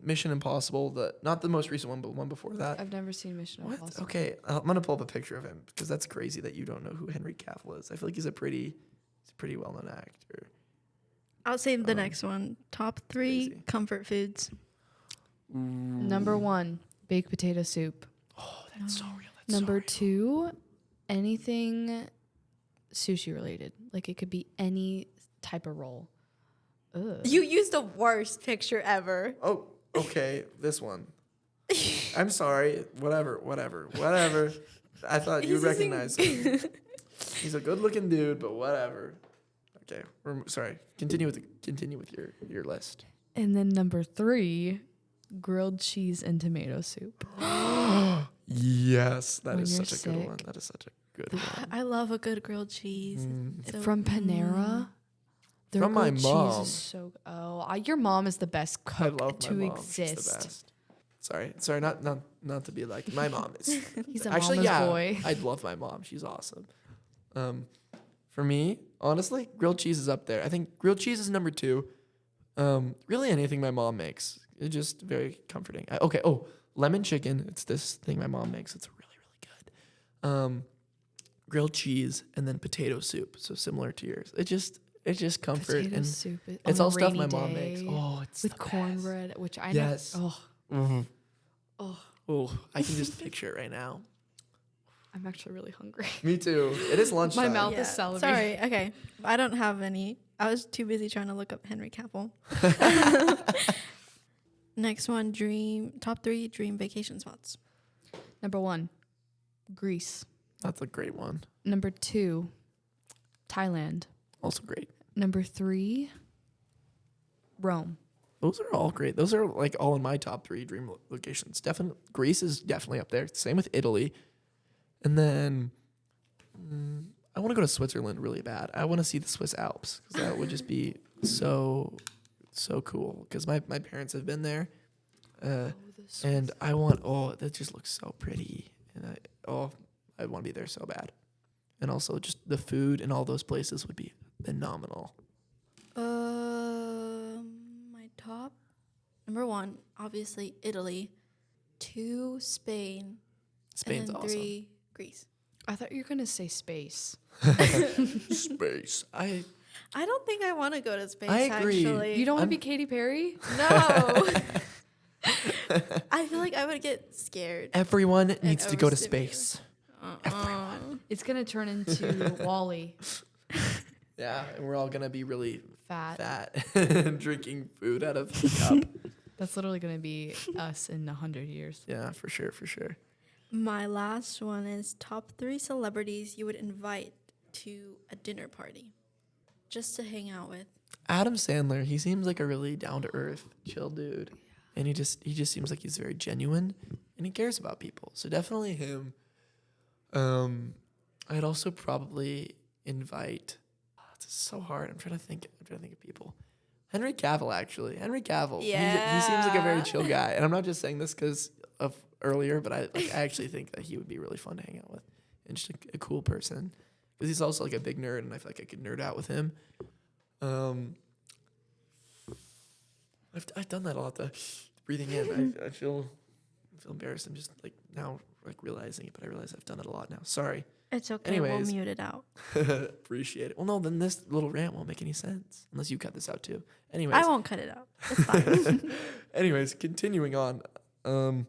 Mission Impossible? Not the most recent one, but one before that. I've never seen Mission What? Impossible. Okay, I'm gonna pull up a picture of him because that's crazy that you don't know who Henry Cavill is. I feel like he's a pretty well-known actor. I'll say the next one. Top 3 Crazy. comfort foods. Number 1, baked potato soup. Oh, that's so real. Number 2, anything sushi related. Like it could be any type of roll. Ugh. You used the worst picture ever. Oh, okay. This one. I'm sorry. Whatever. I thought you'd recognize him. He's a good-looking dude, but whatever. Okay. Sorry. Continue with your list. And then number 3, grilled cheese and tomato soup. Yes, that When is you're such a good one. sick. That is such a good one. I love a good grilled cheese. So- From Panera. Their From my grilled mom. cheese is so. Your mom is the best I cook love to my mom. She's the exist. best. Sorry, not to be like my mom is. He's a Actually, mama's yeah, boy. I love my mom. She's awesome. For me, honestly, grilled cheese is up there. I think grilled cheese is number 2. Really anything my mom makes. It's just very comforting. Lemon chicken. It's this thing my mom makes. It's really, really good. Grilled cheese and then potato soup. So similar to yours. It's just comfort Potato and soup. it's on all a stuff my rainy mom day makes. Oh, it's with the best. cornbread, which I Yes. know. Oh, Mm-hmm. oh, Oh, I can just picture it right now. I'm actually really hungry. Me too. It is lunchtime. mouth is salivating. Sorry. Okay. I don't have any. I was too busy trying to look up Henry Cavill. Next one, top 3 dream vacation spots. Number 1, Greece. That's a great one. Number 2, Thailand. Also great. Number 3, Rome. Those are all great. Those are like all in my top 3 dream locations. Greece is definitely up there. Same with Italy. And then I want to go to Switzerland really bad. I want to see the Swiss Alps because that would just be so cool. Because my parents have been there, and I want. Oh, that just looks so pretty, and I want to be there so bad. And also just the food in all those places would be phenomenal. My top, number 1, obviously Italy. 2, Spain. Spain's and then awesome. 3, Greece. I thought you were going to say space. Space. I don't think I want to go to space. I agree. Actually. You don't want I'm- to be Katy Perry? No. I feel like I would get scared. Everyone needs to go to overstimulated. space. It's going to turn into Wall-E. Yeah, and we're all gonna be really Fat. fat and drinking food out of the cup. That's literally going to be us in 100 years. Yeah, for sure, for sure. My last one is top 3 celebrities you would invite to a dinner party just to hang out with. Adam Sandler, he seems like a really down to earth, chill dude, and he just seems like he's very genuine and he cares about people. So definitely him. I'd also probably invite. Oh, it's so hard. I'm trying to think of people. Henry Cavill, actually. Henry Cavill. He seems like a very chill guy, and I'm not just saying this because of earlier, but I actually think that he would be really fun to hang out with and just a cool person because he's also like a big nerd, and I feel like I could nerd out with him. I've done that a lot. The breathing in, I feel embarrassed. I'm just like now like realizing it, but I realize I've done it a lot now. Sorry. It's okay. Anyways. We'll mute it out. Appreciate it. Well, no, then this little rant won't make any sense unless you cut this out too. Anyways, I won't cut it out. It's fine. Anyways, continuing on. I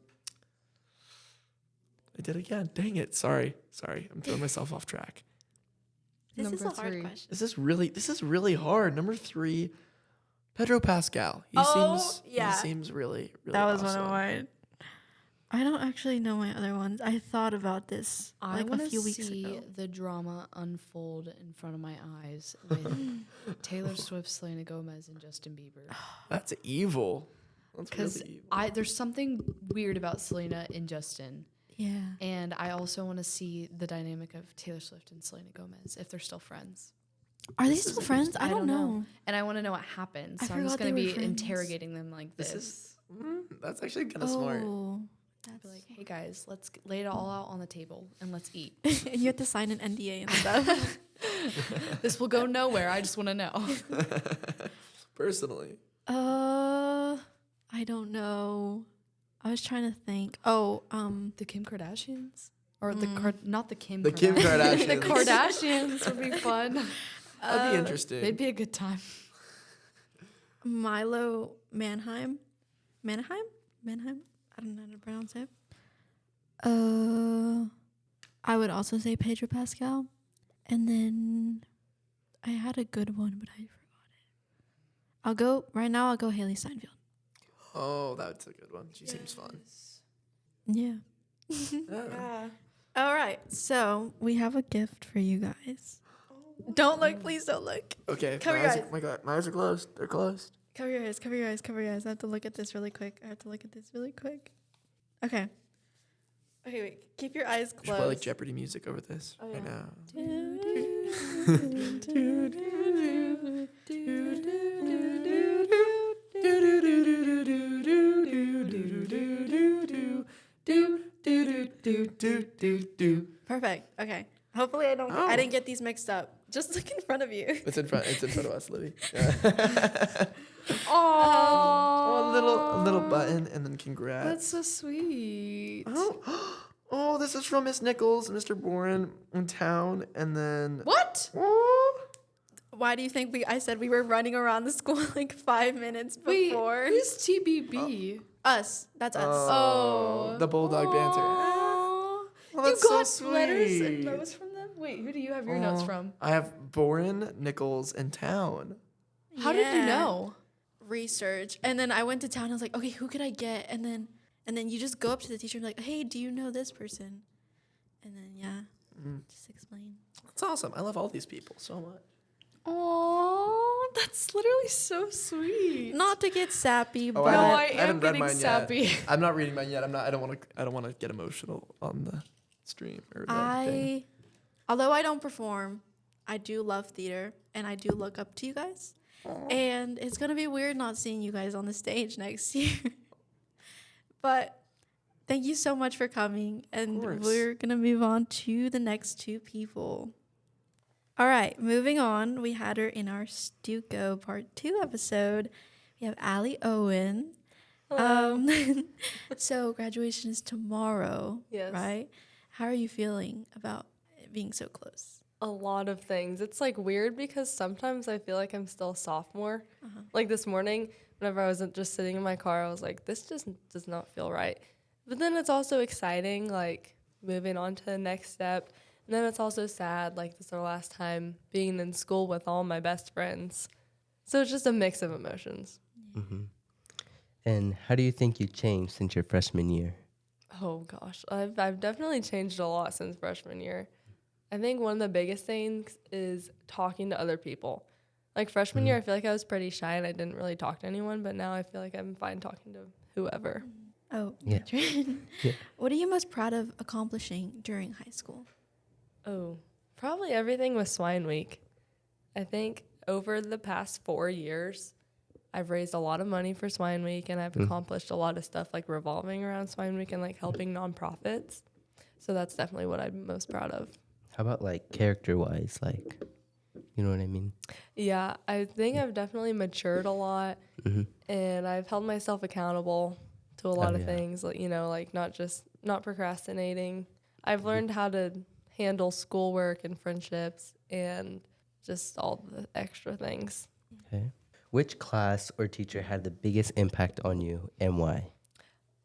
did again. Dang it. Sorry. I'm throwing myself off track. This is a Number hard 3. question. This is really hard. Number 3, Pedro Pascal. He seems really That was awesome. one of mine. I don't actually know my other ones. I thought about this I like a want to few weeks see ago. the drama unfold in front of my eyes with Taylor Swift, Selena Gomez, and Justin Bieber. That's evil. That's Because really evil. there's something weird about Selena and Justin. Yeah. And I also want to see the dynamic of Taylor Swift and Selena Gomez, if they're still friends. Are they still friends? I don't know. And I want to know what happened. I So I'm just forgot going they to were be friends. interrogating them like this. That's actually kind of smart. Be like, hey guys, let's lay it all out on the table and let's eat. And you have to sign an NDA and stuff. This will go nowhere. I just want to know. Personally. I don't know. I was trying to think. The Kim Kardashians? Or not the Kim The Kim Kardashians. The Kardashians would be fun. That'd be interesting. They'd be a good time. Milo Manheim. Manheim? I don't know how to pronounce it. I would also say Pedro Pascal. And then I had a good one, but I forgot it. I'll go Haley Steinfeld. Oh, that's a good one. She seems fun. Yeah. Yeah. All right. So we have a gift for you guys. Don't look. Please don't look. Okay. Cover my your eyes eyes. my God, my eyes are closed. They're closed. Cover your eyes. I have to look at this really quick. Okay. Okay, wait. Keep your eyes We should closed. play like Jeopardy music over this right now. Perfect. Okay. Hopefully I didn't get these mixed up. Just look in front of you. It's in front of us, Libby. Oh, A little button, and then congrats. That's so sweet. Oh, this is from Miss Nichols, Mr. Boren in town, and then What? oh, Why do you think I said we were running around the school like 5 minutes before? Wait, who's TBB? Us. That's us. Oh. the Bulldog Banter. Oh, Oh, that's you got so letters and sweet. notes from them? Wait, who do you have your notes Oh, from? I have Boren, Nichols, and town. How did you Yeah. know? Research. And then I went to town. I was like, okay, who could I get? And then you just go up to the teacher and be like, hey, do you know this person? And then just explain. That's awesome. I love all these people so much. Oh, that's literally so sweet. Not to get sappy, Oh, but I am haven't read getting mine sappy. yet. I'm not reading mine yet. I don't want to get emotional on the stream or the thing. although I don't perform, I do love theater and I do look up to you guys. And it's gonna be weird not seeing you guys on the stage next year. But thank you so much for coming, and course. we're gonna move on to the next 2 people. All right, moving on. We had her in our Stuco Part 2 episode. We have Allie Owen. So graduation is tomorrow, Yes. right? How are you feeling about it being so close? A lot of things. It's like weird because sometimes I feel like I'm still a sophomore. Like this morning, whenever I was just sitting in my car, I was like, this just does not feel right. But then it's also exciting, like moving on to the next step. And then it's also sad, like this is our last time being in school with all my best friends. So it's just a mix of emotions. And how do you think you changed since your freshman year? Oh gosh, I've definitely changed a lot since freshman year. I think one of the biggest things is talking to other people. Like freshman year, I feel like I was pretty shy and I didn't really talk to anyone, but now I feel like I'm fine talking to whoever. Oh, Yeah. my turn. Yeah. What are you most proud of accomplishing during high school? Oh, probably everything with Swine Week. I think over the past 4 years, I've raised a lot of money for Swine Week and I've accomplished a lot of stuff like revolving around Swine Week and like helping nonprofits. So that's definitely what I'm most proud of. How about like character-wise, like, you know what I mean? Yeah, I think I've definitely matured a lot and I've held myself accountable to a lot of things, like, you know, like not procrastinating. I've learned how to handle schoolwork and friendships and just all the extra things. Okay. Which class or teacher had the biggest impact on you and why?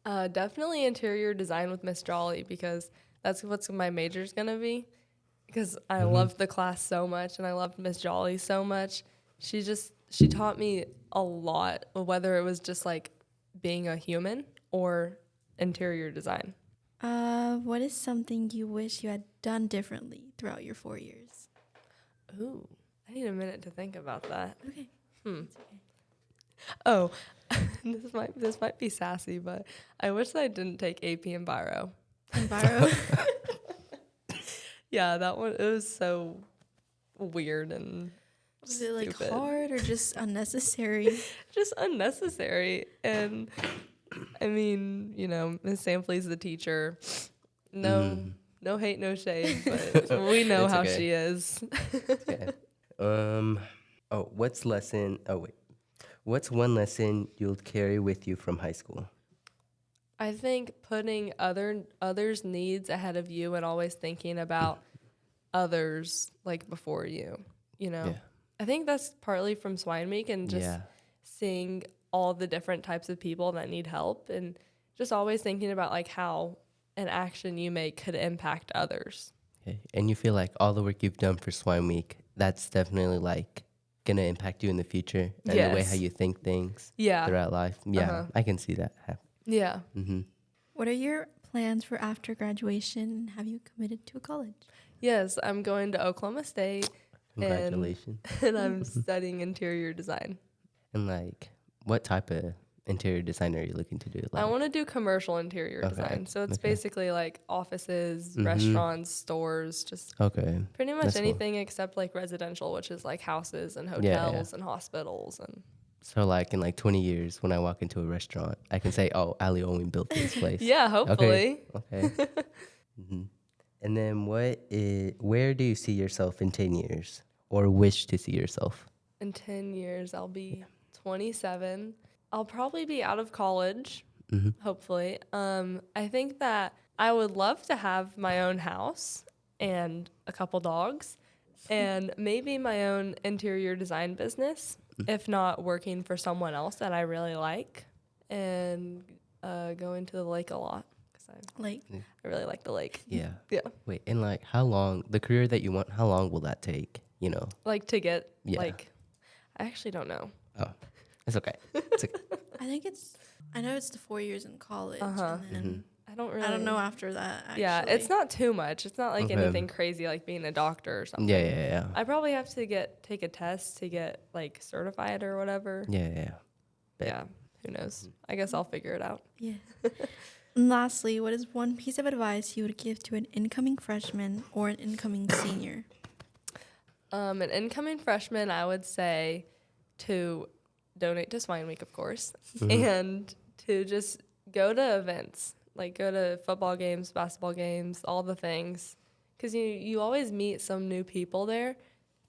Definitely interior design with Miss Jolly because that's what my major's going to be. Because I loved the class so much and I loved Miss Jolly so much. She taught me a lot, whether it was just like being a human or interior design. What is something you wish you had done differently throughout your 4 years? Ooh, I need a minute to think about that. Okay. Oh, this might be sassy, but I wish that I didn't take AP and Biro. Enviro. Yeah, that one, it was so weird and Was it like stupid. hard or just unnecessary? Just unnecessary. And I mean, you know, Miss Sampley's the teacher. No hate, no shade, but we know It's how okay. she is. Okay. What's one lesson you'll carry with you from high school? I think putting others' needs ahead of you and always thinking about others like before you, you know. Yeah. I think that's partly from Swine Week and just seeing all the different types of people that need help and just always thinking about like how an action you make could impact others. Okay. And you feel like all the work you've done for Swine Week, that's definitely like gonna impact you in the future and the way how you think things throughout life. Yeah, I can see that happen. Yeah. What are your plans for after graduation? Have you committed to a college? Yes, I'm going to Oklahoma State. Congratulations. And I'm studying interior design. And like, what type of interior design are you looking to do? Like, I want to do commercial interior design. So it's basically like offices, restaurants, stores, just pretty much anything except like residential, which is like houses and hotels and hospitals. And so like in like 20 years, when I walk into a restaurant, I can say, oh, Ali Owen built this place. yeah, hopefully. Okay. And then where do you see yourself in 10 years or wish to see yourself? In 10 years, I'll be 27. I'll probably be out of college, hopefully. I think that I would love to have my own house and a couple dogs and maybe my own interior design business, if not working for someone else that I really like, and going to the lake a lot. Like, I really like the lake. Yeah. Yeah. Wait, and like how long, the career that you want, how long will that take, you know? Like to get, like, I actually don't know. Oh, it's okay. It's okay. I know it's the 4 years in college. And then I don't know after that, actually. Yeah, it's not too much. It's not like anything crazy like being a doctor or something. Yeah. I probably have to take a test to get like certified or whatever. Yeah. Yeah, who knows? I guess I'll figure it out. Yeah. And lastly, what is one piece of advice you would give to an incoming freshman or an incoming senior? An incoming freshman, I would say to donate to Swine Week, of course, and to just go to events, like go to football games, basketball games, all the things, because you always meet some new people there,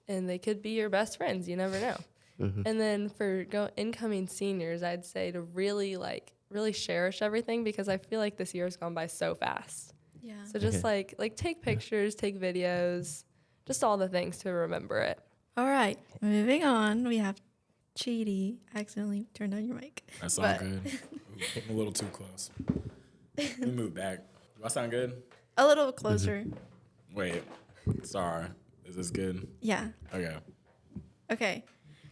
and they could be your best friends. You never know. And then for incoming seniors, I'd say to really cherish everything because I feel like this year has gone by so fast. Yeah. So just like take pictures, take videos, just all the things to remember it. All right. Moving on. We have Chidi. Accidentally turned on your mic. That sound good. Ooh, I'm a little too close. Let me move back. Do I sound good? A little closer. Wait. Sorry. Is this good? Yeah. Okay. Okay.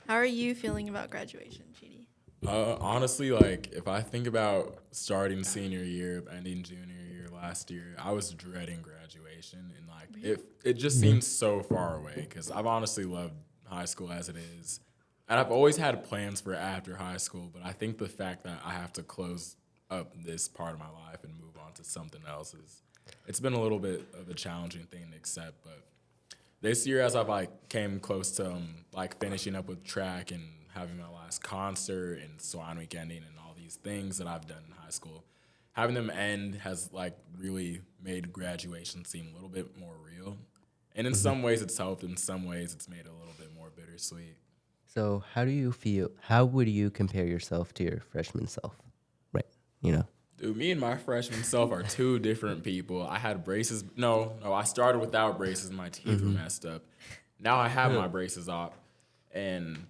How are you feeling about graduation, Chidi? Honestly, like if I think about starting senior year, ending junior year last year, I was dreading graduation, and like it just seems so far away because I've honestly loved high school as it is, and I've always had plans for after high school. But I think the fact that I have to close up this part of my life and move on to something else it's been a little bit of a challenging thing to accept. But this year, as I've like came close to like finishing up with track and having my last concert and Swan Week ending and all these things that I've done in high school, having them end has like really made graduation seem a little bit more real. And in some ways it's helped, in some ways it's made it a little bit more bittersweet. So how do you feel? How would you compare yourself to your freshman self? Right. You know. Dude, me and my freshman self are two different people. I had braces. No, I started without braces. My teeth were messed up. Now I have my braces off. And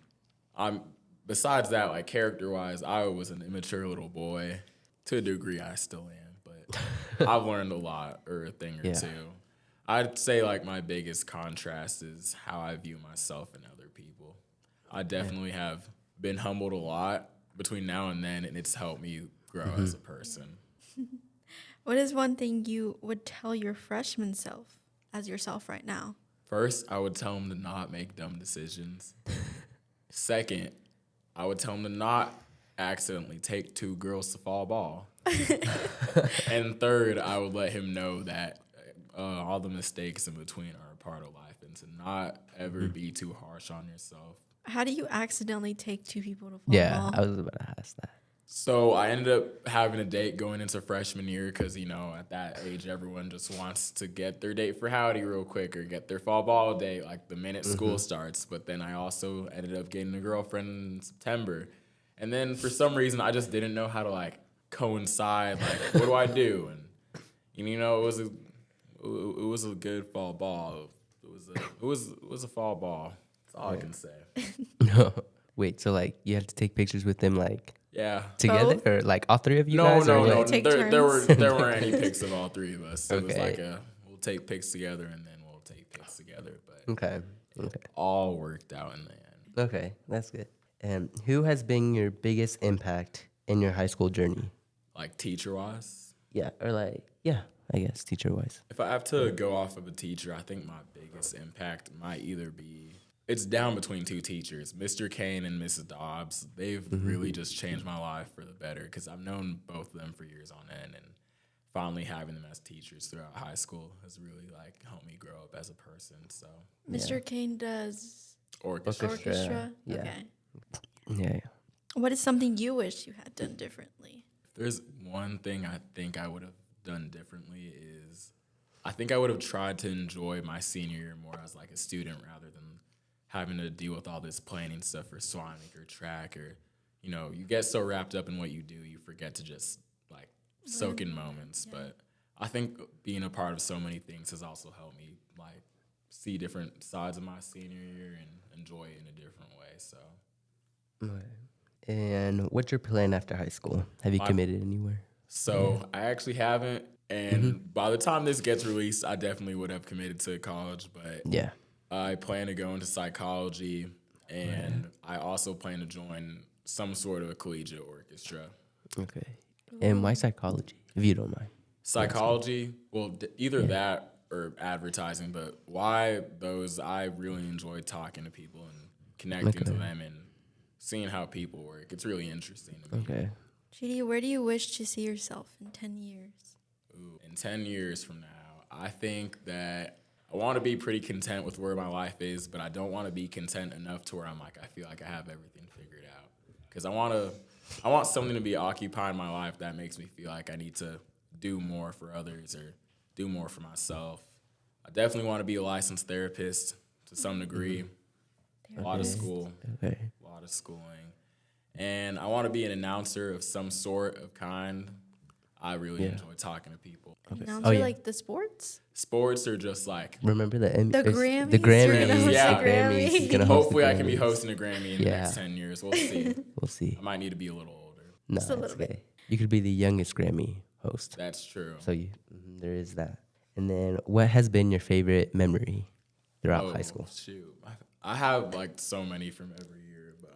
besides that, like character-wise, I was an immature little boy. To a degree, I still am. But I've learned a lot, or a thing or two. I'd say like my biggest contrast is how I view myself and other people. I definitely have been humbled a lot between now and then, and it's helped me grow as a person. What is one thing you would tell your freshman self as yourself right now? First, I would tell him to not make dumb decisions. Second, I would tell him to not accidentally take 2 girls to fall ball. And third, I would let him know that all the mistakes in between are a part of life, and to not ever be too harsh on yourself. How do you accidentally take 2 people to fall Yeah, ball? I was about to ask that. So I ended up having a date going into freshman year because, at that age, everyone just wants to get their date for howdy real quick or get their fall ball date like the minute school starts. But then I also ended up getting a girlfriend in September. And then for some reason, I just didn't know how to like coincide. Like, what do I do? And it was a good fall ball. It was a fall ball. That's all I can say. Wait, so like you have to take pictures with them like Yeah. together, Both? or like all 3 of you No, guys? no, or no. like- Take There turns? weren't any pics of all 3 of us. It was Okay. like we'll take pics together and then we'll take pics together. But Okay. Okay. all worked out in the end. Okay, that's good. And who has been your biggest impact in your high school journey? Like teacher wise, Yeah, or like I guess teacher wise. if I have to go off of a teacher, I think my biggest impact might either be it's down between 2 teachers, Mr. Kane and Mrs. Dobbs. They've really just changed my life for the better because I've known both of them for years on end, and finally having them as teachers throughout high school has really like helped me grow up as a person. So Mr. Kane does orchestra. orchestra. Yeah. Okay. Yeah. What is something you wish you had done differently? If there's one thing I think I would have done differently is I think I would have tried to enjoy my senior year more as like a student rather than having to deal with all this planning stuff for Swanwick or track, or you get so wrapped up in what you do you forget to just like soak in moments. But I think being a part of so many things has also helped me like see different sides of my senior year and enjoy it in a different way. So And what's your plan after high school? Have you committed anywhere? I actually haven't, and by the time this gets released I definitely would have committed to college, but Yeah. I plan to go into psychology, and I also plan to join some sort of a collegiate orchestra. Okay. And why psychology, if you don't mind? Psychology, well, either that or advertising, but why those? I really enjoy talking to people and connecting to them and seeing how people work. It's really interesting to me. Okay. Chidi, where do you wish to see yourself in 10 years? Ooh, in 10 years from now, I think that I want to be pretty content with where my life is, but I don't want to be content enough to where I'm like, I feel like I have everything figured out. Because I want something to be occupying my life that makes me feel like I need to do more for others or do more for myself. I definitely want to be a licensed therapist to some degree. A lot of school, Okay. a lot of schooling. And I want to be an announcer of some sort of kind. I really enjoy talking to people. Announcer like the sports? Sports are just like, Remember the The Grammys? The You're gonna Grammys. host Yeah. the Grammys? He's gonna host hopefully the I can be Grammys. hosting a Grammy in the next 10 years. We'll see. We'll see. I might need to be a little older. No, Just a that's little bit. okay. You could be the youngest Grammy host. That's true. So there is that. And then, what has been your favorite memory throughout high school? Shoot. I have like so many from every year, but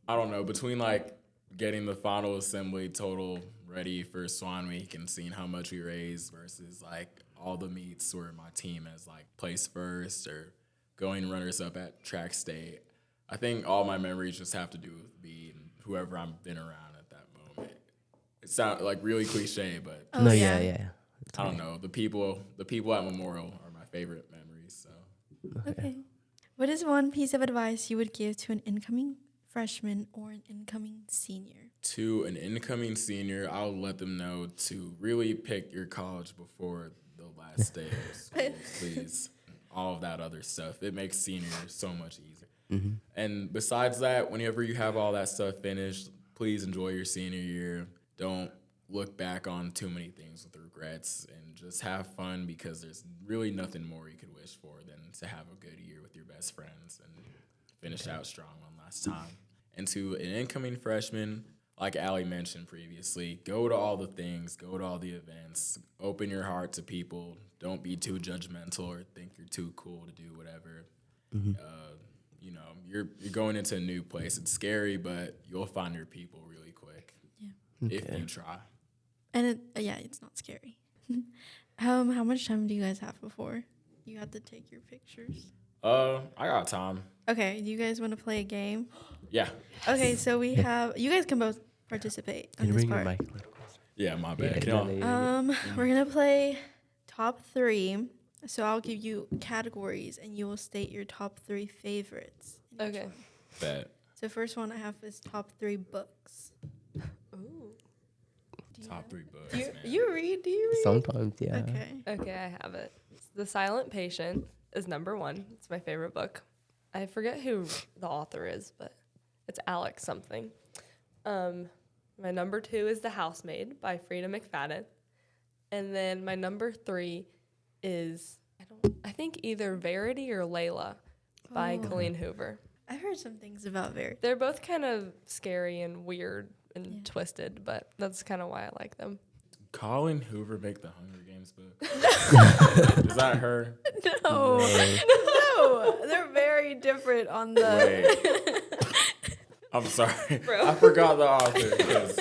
I don't know. Between like getting the final assembly total ready for Swan Week and seeing how much we raised versus like all the meets where my team has like placed first or going runners up at track state. I think all my memories just have to do with being whoever I've been around at that moment. It sounds like really cliche, but Oh, no, yeah. yeah. I don't know. The people at Memorial are my favorite memories. So Okay. What is one piece of advice you would give to an incoming freshman or an incoming senior? to an incoming senior, I'll let them know to really pick your college before the last day of school, please. All of that other stuff. It makes senior so much easier. And besides that, whenever you have all that stuff finished, please enjoy your senior year. Don't look back on too many things with regrets and just have fun because there's really nothing more you could wish for than to have a good year with your best friends and finish out strong one last time. And to an incoming freshman, like Allie mentioned previously, go to all the things, go to all the events, open your heart to people. Don't be too judgmental or think you're too cool to do whatever. You know, you're going into a new place. It's scary, but you'll find your people really quick if you try. And it's not scary. How much time do you guys have before you have to take your pictures? I got time. Okay, do you guys want to play a game? Yeah. Okay, so we have, you guys can both participate Can on you this bring your part. mic a little closer? Yeah, my bad. Yeah, no, We're gonna play top 3. So I'll give you categories, and you will state your top 3 favorites. in each Okay. one. Bet. So first one I have is top 3 books. Ooh. Top 3 books, Do you, man. you read? Do you read? Sometimes, yeah. Okay. Okay, I have it. The Silent Patient is number 1. It's my favorite book. I forget who the author is, but it's Alex something. My number 2 is The Housemaid by Frida McFadden. And then my number 3 is, I think either Verity or Layla by Colleen Hoover. I've heard some things about Verity. They're both kind of scary and weird and Yeah. twisted, but that's kind of why I like them. Colin Hoover make the Hunger Games book? Is that her? No, no, they're very different on the. Wait. I'm sorry. Bro. I forgot the author because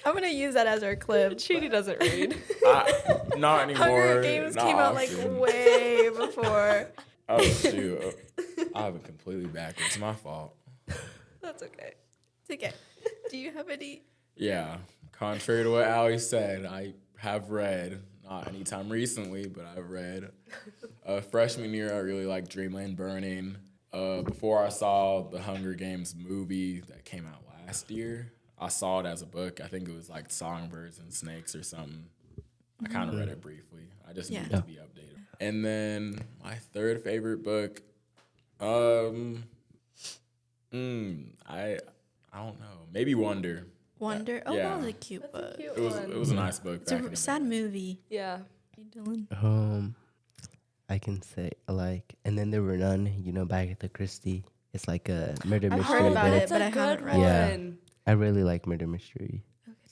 I'm gonna use that as our clip. Chidi doesn't read. not anymore. Hunger Games not came out often. like way before. Oh shoot! I have it completely backwards. It's my fault. That's okay. It's okay. Do you have any? Yeah. Contrary to what Allie said, I have read, not anytime recently, but I've read. Freshman year, I really liked Dreamland Burning. Before I saw the Hunger Games movie that came out last year, I saw it as a book. I think it was like Songbirds and Snakes or something. I kind of read it briefly. I just needed to be updated. And then my third favorite book, I don't know, maybe Wonder. Wonder. Oh, Yeah. that was a cute book. Cute It was a nice book. It's back in a the sad day. movie. Yeah. Hey, Dylan. I can say like, and then there were none. You know, back at the Christie, it's like a murder I've mystery. heard about book. it, but I haven't read it. Yeah. one. I really like murder mystery.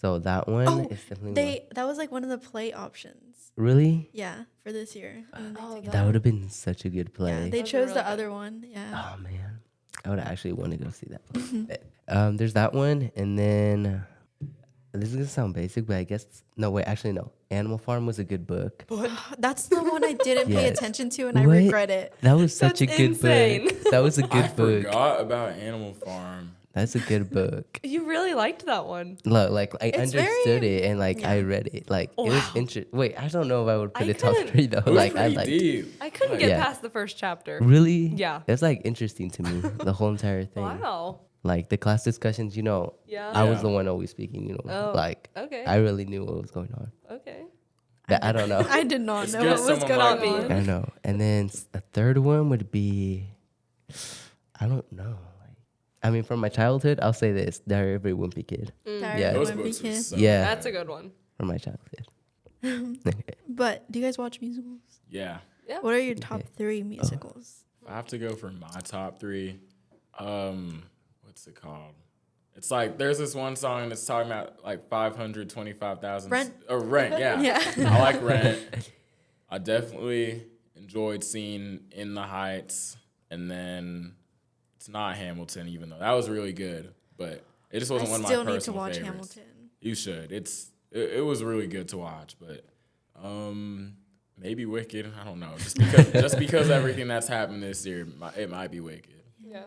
So that one Oh, is definitely That was like one of the play options. one. Really. Yeah, for this year. And they took it That out. would have been such a good play. Yeah, they That's chose really the good. other one. Yeah. Oh man, I would actually want to go see that. But, there's that one, and then this is gonna sound basic, but I guess no. Wait, actually no. Animal Farm was a good book. That's the one I didn't pay Yes. attention to, and I What? regret it. That was such That's a good insane. book. That was a I good book. forgot about Animal Farm. That's a good book. You really liked that one. Look, like I It's understood very- it and like I read it. Like it was Wow. interesting. Wait, I don't know if I would put I it top couldn't- 3 though. It was Like I pretty like deep. I couldn't get Yeah. past the first chapter. really. Yeah. It's like interesting to me the whole entire thing. Wow. Like the class discussions. You know, Yeah. I was Yeah. the one always speaking. You know, Oh, like okay. I really knew what was going on. Okay. But I don't know. I did not It's know good what was someone going like on. me. I know. And then the third one would be, I don't know. Like, I mean, from my childhood, I'll say this: Diary of a Wimpy Kid. Diary Yeah. of a Those Wimpy books are Kid. so Yeah. That's a good one. From my childhood. But do you guys watch musicals? Yeah. Yeah. What are your top 3 musicals? If I have to go for my top 3, what's it called? It's like there's this one song that's talking about like 525,000. Rent. Rent, yeah. Yeah. I like Rent. I definitely enjoyed seeing In the Heights, and then it's not Hamilton, even though that was really good. But It just I wasn't one of my still personal need to watch favorites. Hamilton. You should. It was really good to watch, but maybe Wicked. I don't know. Just because everything that's happened this year, it might be Wicked. Yeah.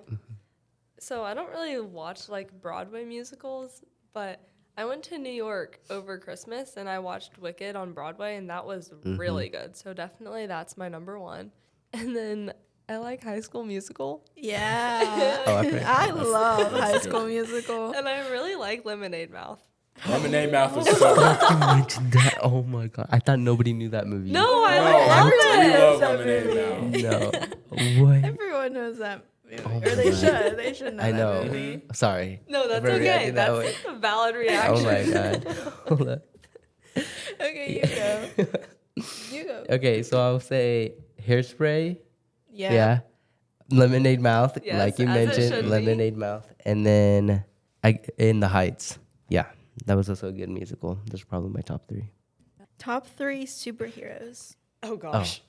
So I don't really watch like Broadway musicals, but I went to New York over Christmas and I watched Wicked on Broadway, and that was really good. So definitely that's my number one. And then I like High School Musical. Yeah. Oh, I forgot. I love That's High good. School Musical. And I really like Lemonade Mouth. Lemonade Mouth was so You mentioned that. Oh my god! I thought nobody knew that movie. No, I No, love we it. love That Lemonade Mouth. No. What? Everyone knows that movie. Oh Or my they God. should. They should know I that know. movie. Sorry. No, that's For okay. reacting that way. That's a valid reaction. Oh my god. Hold up. Okay, you go. You go. Okay, so I'll say Hairspray. Yeah. Yeah. Lemonade Mouth, Yes, like you as it mentioned, should be. Lemonade Mouth, and then In the Heights. Yeah, that was also a good musical. Those are probably my top three. Top 3 superheroes. Oh gosh.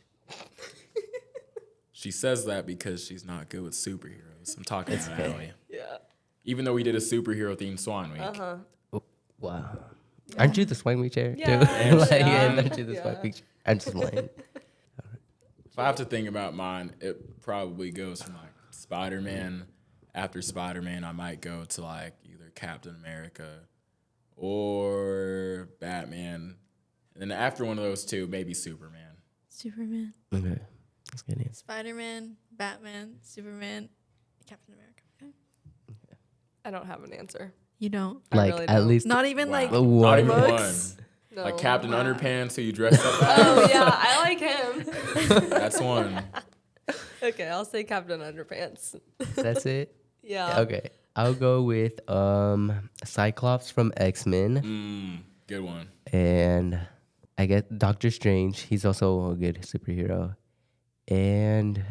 She says that because she's not good with superheroes. I'm talking about Allie. Yeah. Even though we did a superhero themed Swan Week. Wow. Aren't you the swine week chair Yeah. too? And like, yeah. aren't you the swine week chair? I'm just playing. If I have to think about mine, it probably goes from like Spider-Man. After Spider-Man, I might go to like either Captain America or Batman. And then after one of those two, maybe Superman. Superman. Okay, that's good answer. Spider-Man, Batman, Superman, Captain America. Okay. I don't have an answer. You don't. I Like really at don't. least Not even Wow. like Not one. even books. No. Like Captain Wow. Underpants, who you dressed up as. Oh yeah, I like him. That's one. Okay, I'll say Captain Underpants. That's it. Yeah. Okay, I'll go with Cyclops from X-Men, Good one. and I guess Doctor Strange. He's also a good superhero, and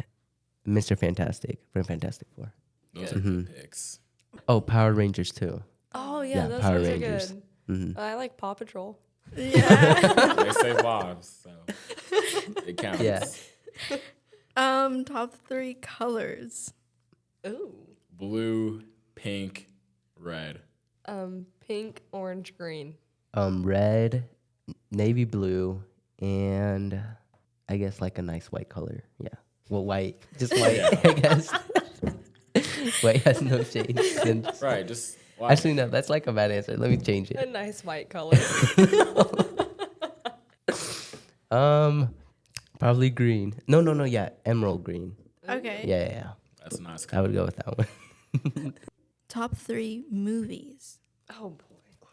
Mr. Fantastic from Fantastic Four. Those are good picks. Oh, Power Rangers too. Oh yeah, Yeah, those Power ones are Rangers. good. I like Paw Patrol. Yeah. They save lives, so it counts. Yeah. Top 3 colors. Ooh. Blue, pink, red. Pink, orange, green. Red, navy blue, and I guess like a nice white color. Yeah. Well, white, just white, I guess. White has no shades. Then just- Right, just Actually, no, that's like a bad answer. Let me change A it. nice white color. Probably green. No. Yeah, emerald green. Okay. Yeah. That's a nice I color. would go with that one. Top 3 movies. Oh boy.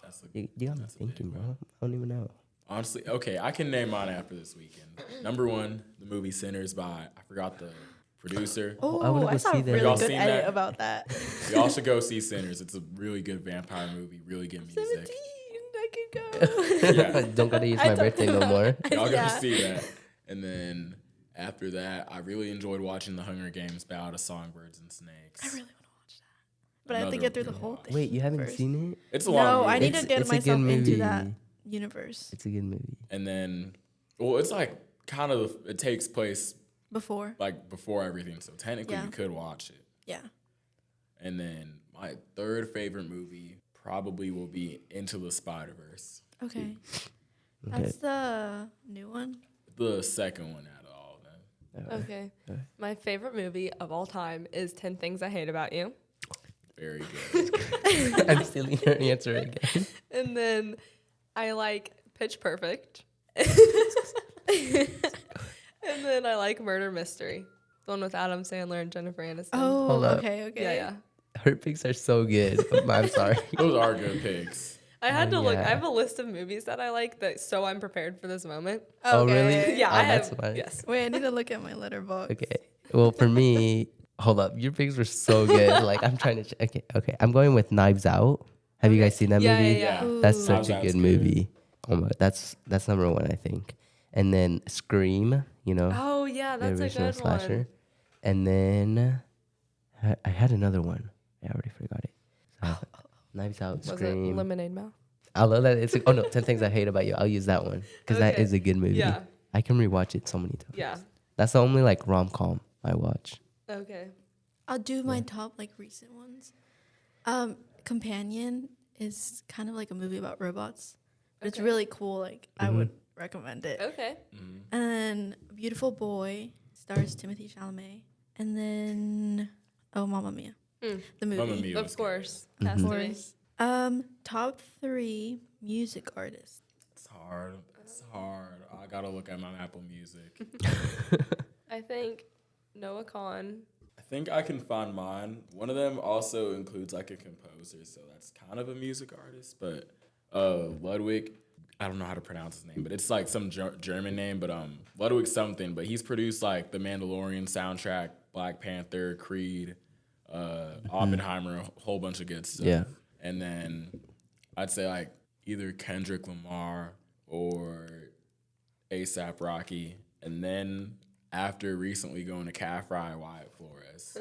That's a, You got me That's a thinking, big bro. I don't even know. honestly, okay, I can name mine after this weekend. Number 1, the movie Sinners by, I forgot the producer. Oh, I wanna I go saw see a that. really Y'all good seen edit that? about that. Y'all should go see Sinners. It's a really good vampire movie, really good music. 17. I could go. Yeah. Don't gotta use I my talked birthday no about- more. Y'all Yeah. go see that. And then after that, I really enjoyed watching The Hunger Games Ballad of Songbirds and Snakes. I really want to watch that. But I have to Another get through the good whole watch. thing. Wait, you haven't first. seen it? It's a long No, movie. I need to get It's a good myself into movie. that universe It's a good movie. And then, well, it's like kind of, it takes place before. like before everything. So technically Yeah. you could watch it. Yeah. And then my third favorite movie probably will be Into the Spider-Verse. Okay. That's the new one. The second one out of all of them. Okay. My favorite movie of all time is 10 Things I Hate About You. Very good. I'm stealing your answer again. And then I like Pitch Perfect. And then I like Murder Mystery. The one with Adam Sandler and Jennifer Aniston. Oh, Hold up. okay. Yeah. Her picks are so good. I'm sorry. Those are good picks. I had to look. yeah. I have a list of movies that I like that so I'm prepared for this moment. Oh, really? Yeah, Oh, I that's have. fine. Yes. Wait, I need to look at my letterbox. Okay. Well, for me, hold up. Your picks were so good. Like, I'm trying to. Okay. I'm going with Knives Out. Have you guys seen that Yeah, movie? yeah. Ooh. That's such Knives a Out's good good. movie. Oh my, that's number one, I think. And then Scream. You know, Oh yeah, the that's a original good slasher. one. And then I had another one. I already forgot it. So, Knives Out, Was it Scream. Lemonade Mouth? I love that. It's oh no, 10 Things I Hate About You. I'll use that one because that Okay. is a good movie. Yeah. I can rewatch it so many times. Yeah. That's the only like rom com I watch. Okay. I'll do my top like recent ones. Companion is kind of like a movie about robots. But it's Okay. really cool. Like, I would recommend it. Okay. Mhm. And then Beautiful Boy stars Timothy Chalamet. And then, Mamma Mia, Mm. the movie. Mamma Mia. Of course. Of Has to be. course. Top 3 music artists. It's hard. It's hard. I gotta look at my Apple Music. I think Noah Kahn. I think I can find mine. One of them also includes like a composer, so that's kind of a music artist. But Ludwig, I don't know how to pronounce his name, but it's like some German name. But Ludwig something. But he's produced like the Mandalorian soundtrack, Black Panther, Creed, Oppenheimer, a whole bunch of good stuff. Yeah. And then I'd say like either Kendrick Lamar or A$AP Rocky, and then after recently going to Calf Rye, Wyatt Flores.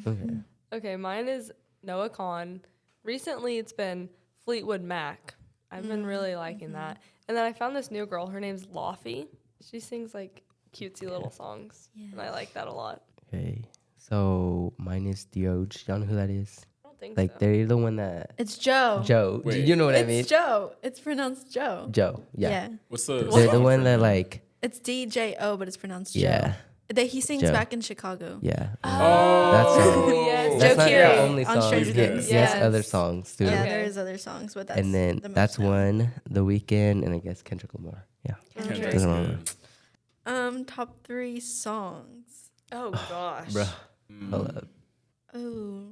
Okay. Okay, mine is Noah Kahn. Recently, it's been Fleetwood Mac. I've been really liking that. And then I found this new girl. Her name's Laufey. She sings like cutesy little songs, and I like that a lot. Okay. So mine is Doge. Y'all know who that is? I don't think Like so. they're the one that It's Joe. Joe. Wait. You know what I It's mean? Joe. It's pronounced Joe. Joe. Yeah. What's the They're the song one for that him? like It's DJO, but it's pronounced Joe. yeah. He sings Joe. back in Chicago. Yeah. Oh, That song. yes. That's Joe not Keery the only on song. Stranger He's Things. good. He has Yes. other songs too. Yeah, Okay. there is other songs, but that's And then the most that's known. one, The Weeknd, and I guess Kendrick Lamar. Yeah. Kendrick's Doesn't matter. good. Top 3 songs. Oh gosh. Bruh. Mm, Hold up. Oh,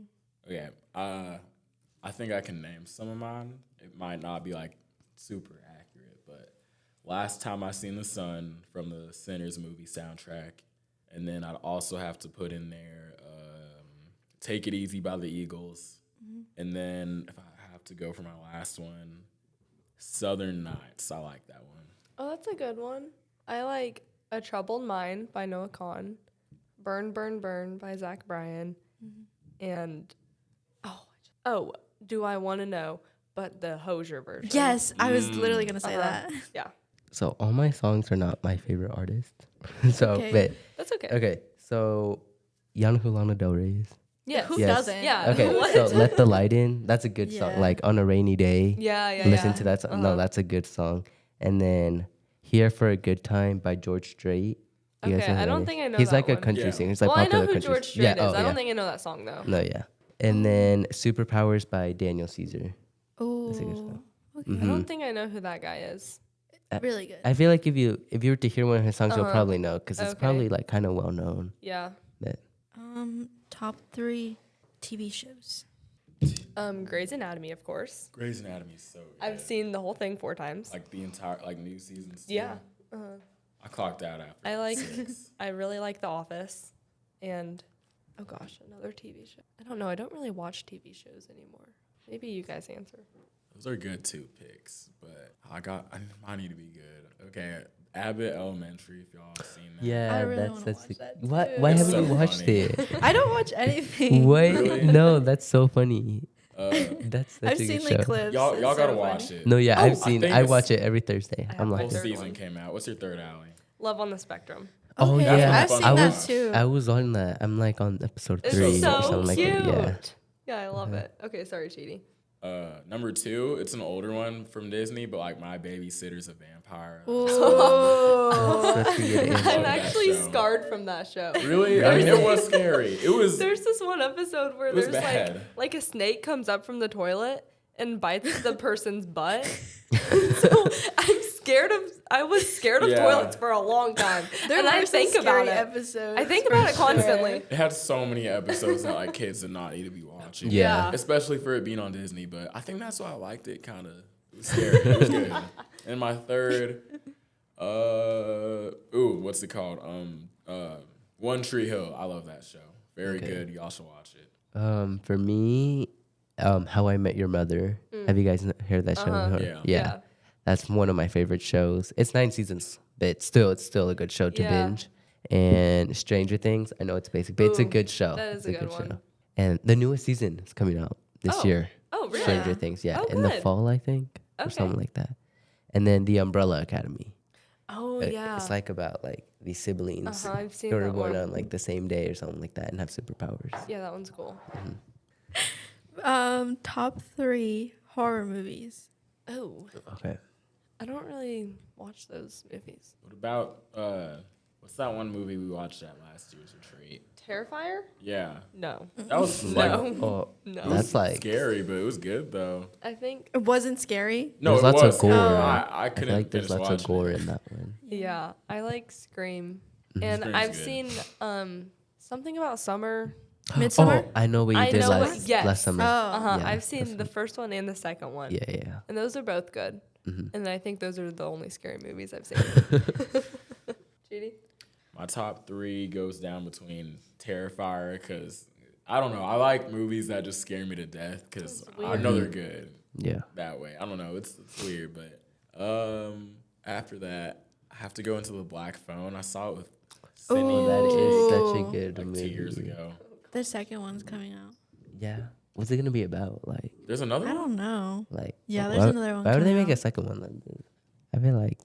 okay. I think I can name some of mine. It might not be like super accurate, but Last Time I Seen the Sun from the Sinners movie soundtrack. And then I'd also have to put in there Take It Easy by the Eagles. And then if I have to go for my last one, Southern Nights. I like that one. Oh, that's a good one. I like A Troubled Mind by Noah Kahn, Burn, Burn, Burn by Zach Bryan, and Do I Want to Know, but the Hozier version. yes, I was literally gonna say Uh-huh. that. Yeah, So all my songs are not my favorite artist. So, Okay. but that's okay. okay. So, y'all know who Lana Del Rey is? Yes. Who Yes. doesn't? Yeah. Okay, What? so Let the Light In. That's a good Yeah. song. Like on a rainy day, Yeah, listen yeah. to that song. Uh-huh. No, that's a good song. And then Here for a Good Time by George Strait. You guys Okay, know I who don't that think is? I know He's that like a one. country Yeah. singer. He's like Well, I popular know who country. George Strait yeah, is. oh, I yeah. don't think I know that song though. No, yeah. And then Superpowers by Daniel Caesar. Oh, That's a good song. okay. I don't think I know who that guy is. Really good. I feel like if you were to hear one of his songs, you'll Uh-huh. probably know because it's Okay. probably like kind of well known. Yeah. But Top 3 TV shows. Grey's Anatomy, of course. Grey's Anatomy is so good. I've seen the whole thing 4 times. like the entire like new seasons. Too. Yeah. I clocked out after. I like. 6. I really like The Office, and oh gosh, another TV show. I don't know. I don't really watch TV shows anymore. Maybe you guys answer. Those are good 2 picks, but I need to be good. Okay, Abbott Elementary. If y'all have seen that. yeah, I really that's wanna such watch a, that what? too. Why It's haven't so you watched funny. it? I don't watch anything. What? Really? No, that's so funny. Uh, That's such I've a seen good like show. clips. y'all It's gotta so watch funny. it. No, yeah, Oh, I've seen. think I it's- watch it every Thursday. I I'm have like, Whole third season one. came out. What's your third, Allie? Love on the Spectrum. oh Okay, yeah, I've seen I that was- too. I was on that. I'm like on episode It's 3 so or something like cute. that. Yeah. Yeah, I love it. Okay, sorry, Chidi. Number 2, it's an older one from Disney, but like My Babysitter's a Vampire. Oh. Such a good Love answer. I'm that actually show. scarred from that show. Really? I mean, it was scary. It was. There's this one episode where It was there's bad. like a snake comes up from the toilet and bites the person's butt. So I was scared of Yeah. toilets for a long time. There and were I some think about scary it. episodes. I think about it for sure. constantly. It had so many episodes that like kids did not need to be watching. Yeah. Especially for it being on Disney, but I think that's why I liked it. Kind of scary. It was good. And my third, what's it called? One Tree Hill. I love that show. Very Okay. good. Y'all should watch it. For me, How I Met Your Mother. Have you guys heard that show? Uh-huh. Or- Yeah. That's one of my favorite shows. It's 9 seasons, but it's still a good show to Yeah. binge. And Stranger Things, I know it's basic, but it's a Ooh, good show. that is It's a good one. show. And the newest season is coming out this Oh, year. Oh, really? Stranger Things, yeah, Oh, in the good. fall, I think, or Okay. something like that. And then The Umbrella Academy. Oh, It- yeah. It's like about like these siblings Uh-huh, I've seen who are that born one. on like the same day or something like that and have superpowers. Yeah, that one's cool. Top 3 horror movies. Oh, Okay. I don't really watch those movies. What about what's that one movie we watched at last year's retreat? Terrifier? Yeah, No. that was like Oh, No. that's like scary, but it was good though. I think, It wasn't scary. No, there's it lots was. of gore. I I couldn't feel like there's finish lots of watching gore it. in that one. yeah, I like Scream. Mhm. And Scream's I've good. seen something about summer. Midsummer? Oh, I know what you I did know last, what- yes. last summer. Uh-huh. Yeah, I've seen that's the first one and the second one. Yeah, yeah. And those are both good. Mhm. And I think those are the only scary movies I've seen. Chidi? My top 3 goes down between Terrifier because I don't know. I like movies that just scare me to death because That's I weird. know they're good Yeah. that way. I don't know. It's weird, but after that, I have to go into The Black Phone. I saw it with Sydney Ooh. That is such a Ooh. good like movie. 2 years ago. The second one's coming out. Yeah. What's it gonna be about? Like, There's another I one. don't know. yeah. there's another one Why would they coming make a out. second one? Like, I feel like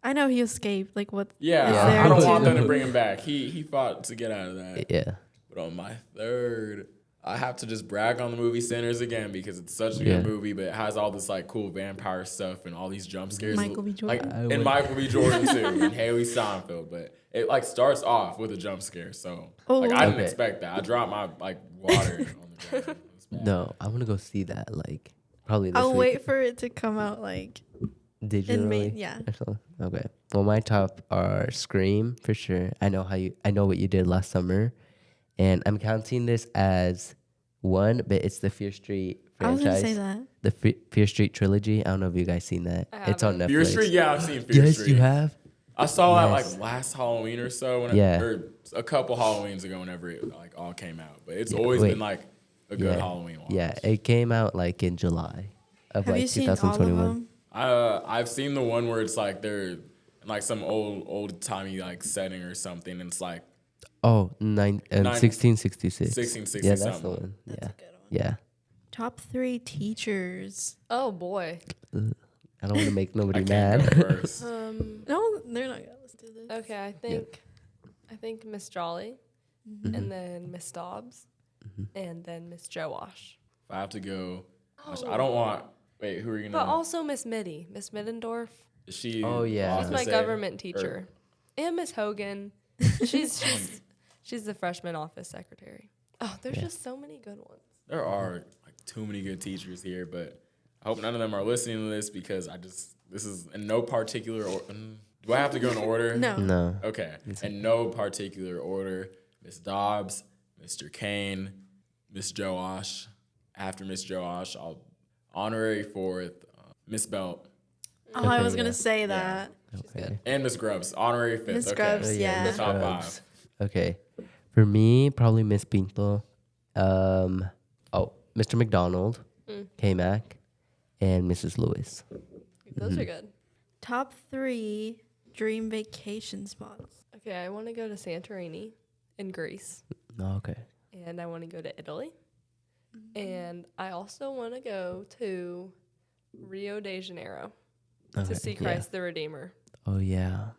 I know he escaped. Like what? Yeah, is Yeah. there I don't want to- them to bring him back. He fought to get out of that. yeah. But on my 3rd, I have to just brag on the movie Sinners again because it's such a Yeah. good movie, but it has all this like cool vampire stuff and all these jump scares. Michael B. Like Jordan. I and would- Michael B. Jordan too, and Haley Steinfeld. But it like starts off with a jump scare, so like I didn't Okay. expect that. I dropped my like water on the ground. It was bad. No, I want to go see that. Like, probably this I'll week. wait for it to come out. Like Digitally. in May. Yeah. Or something? Okay. Well, my top are Scream for sure. I know what you did last summer, and I'm counting this as one, but it's the Fear Street I was franchise. gonna say that. The Fear Street trilogy. I don't know if you guys seen that. I It's on Netflix. haven't. Fear Street, yeah, I've seen Fear Yes, Street. you have. I saw that Yes. like last Halloween or so, when Yeah. or a couple Halloweens ago, whenever it like all came out. But it's Yeah, always wait. been like a good Yeah. Halloween one. Yeah, it came out like in July of Have like you seen all of 2021. them? I've seen the one where it's like they're in like some old timey like setting or something, and it's like Oh, 1666. 1660 Yeah, that's the something. one. That's Yeah, a good one. yeah. Top 3 teachers. Oh, boy. I don't want to make I nobody can't mad. go first. No, they're not gonna listen to this. Okay, I think Miss Jolly, and then Miss Dobbs, and then Miss Joe Wash. If I have to go, gosh, I don't want. Wait, who are you But gonna? also Miss Mitty, Miss Middendorf. Is she? Oh, yeah. She's my officer? government teacher. And Miss Hogan. She's the freshman office secretary. Oh, there's Yeah. just so many good ones. There are like too many good teachers here, but I hope none of them are listening to this because this is in no particular order. Do I have to go in order? No. No. Okay. In no particular order. Miss Dobbs, Mr. Kane, Miss Joash. After Miss Joash, I'll honorary 4th, Miss Belt, Oh, I Okay, was gonna yeah. say that. Okay. and Miss Grubbs. Honorary 5th. Miss okay. Grubbs, yeah. Miss Top Grubbs. 5. Okay. For me, probably Miss Pinto. Mr. McDonald, K-Mac, and Mrs. Lewis. Those are good. Top 3 dream vacation spots. Okay, I want to go to Santorini in Greece, Oh, okay. and I want to go to Italy, and I also want to go to Rio de Janeiro Okay, to see yeah. Christ the Redeemer. Oh, yeah.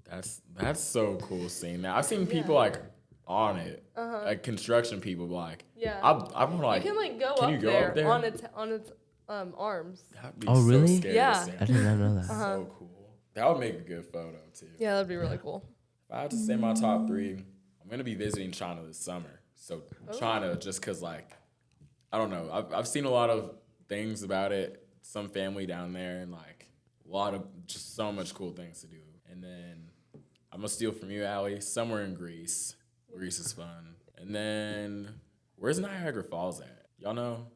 That's so cool seeing that. I've seen people like on it, like construction people, like Yeah. I'm like, You can like go, can up, you go there up there? on its arms. That'd be Oh, so really? scary Yeah. to see. I did not know that. So cool. That would make a good photo too. Yeah, that'd be really cool. If I had to say my top 3, I'm gonna be visiting China this summer. So China, just cause like, I don't know. I've seen a lot of things about it. Some family down there, and like a lot of just so much cool things to do. And then I'm gonna steal from you, Allie. Somewhere in Greece. Greece is fun. And then where's Niagara Falls at? Y'all know?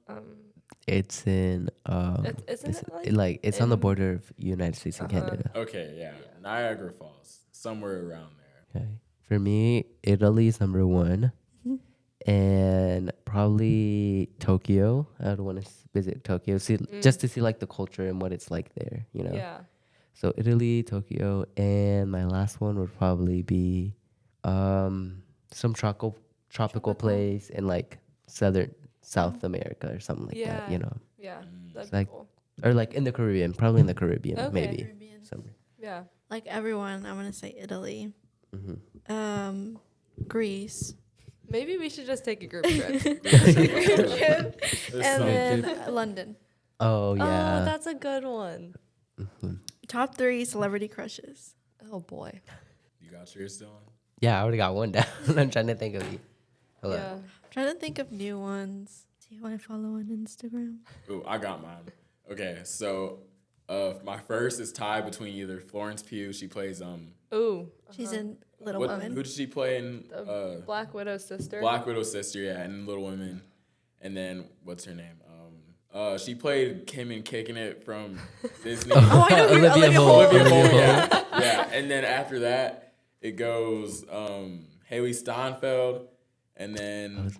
It's in Isn't it it's like it's on the in- border of United States and Canada. Okay, yeah. Niagara Falls. Somewhere around there. Okay. For me, Italy is number 1. And probably Tokyo. I would want to visit Tokyo, just to see like the culture and what it's like there, you know. Yeah. So Italy, Tokyo, and my last one would probably be some tropical place in like South America or something like that, you know. Yeah. That'd like- be cool. Or like in the Caribbean, probably in the Caribbean, Okay. maybe. Caribbean. Somewhere. Yeah. Like everyone, I'm gonna say Italy. Mm-hmm. Greece. Maybe we should just take a group trip. And then London. Oh Oh, yeah. that's a good one. Top 3 celebrity crushes. Oh boy. You got yours still on? Yeah, I already got one down. I'm trying to think of you. Hello. Yeah. Trying to think of new ones. See who I follow on Instagram. Ooh, I got mine. Okay, so my first is tied between either Florence Pugh. She plays Ooh. She's in Little who Women. did she play in The Black Widow's sister. Black Widow's sister? Yeah, and Little Women. And then what's her name? She played Kim in Kicking It from Disney. Oh, I know who Olivia Holt. Olivia Hamlin, yeah. And then after that, it goes Haley Steinfeld, and then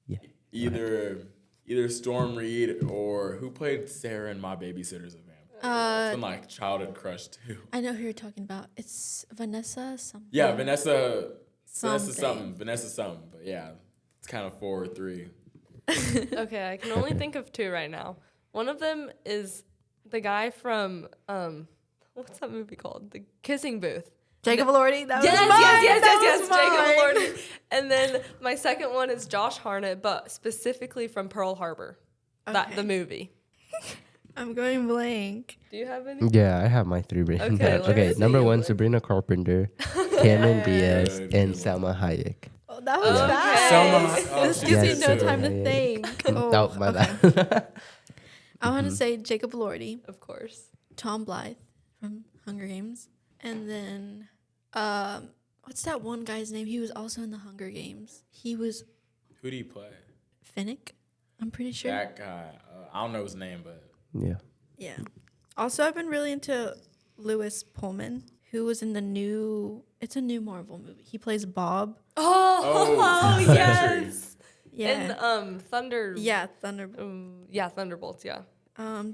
Yeah. either Storm Reed or who played Sarah in My Babysitter's a Vampire. It's been like childhood crush too. I know who you're talking about. It's Vanessa something. Yeah, Vanessa Something. something. But yeah, it's kind of 4 or 3. Okay, I can only think of 2 right now. One of them is the guy from what's that movie called? The Kissing Booth. Jacob Elordi. That Yes, was mine. That yes, was Jacob mine. Elordi. And then my second one is Josh Hartnett, but specifically from Pearl Harbor, Okay. the movie. I'm going blank. Do you have any? Yeah, I have my 3 written Okay, down. let's Okay, see. number 1, Sabrina Carpenter, Cameron Diaz, Good, and good. Salma Hayek. Oh, that was Okay. fast. Selma- This oh, gives yes, you no sir. time to Yeah. think. Oh, my okay. bad. I want to say Jacob Elordi, Of course. Tom Blythe from Hunger Games, and then what's that one guy's name? He was also in the Hunger Games. He was Who do you play? Finnick, I'm pretty sure. That guy. I don't know his name, but Yeah. Yeah. Also, I've been really into Lewis Pullman, who was in it's a new Marvel movie. He plays Bob. Oh, yes. Yeah. And Thunder. Yeah, Thunder. Yeah, Thunderbolts. Yeah.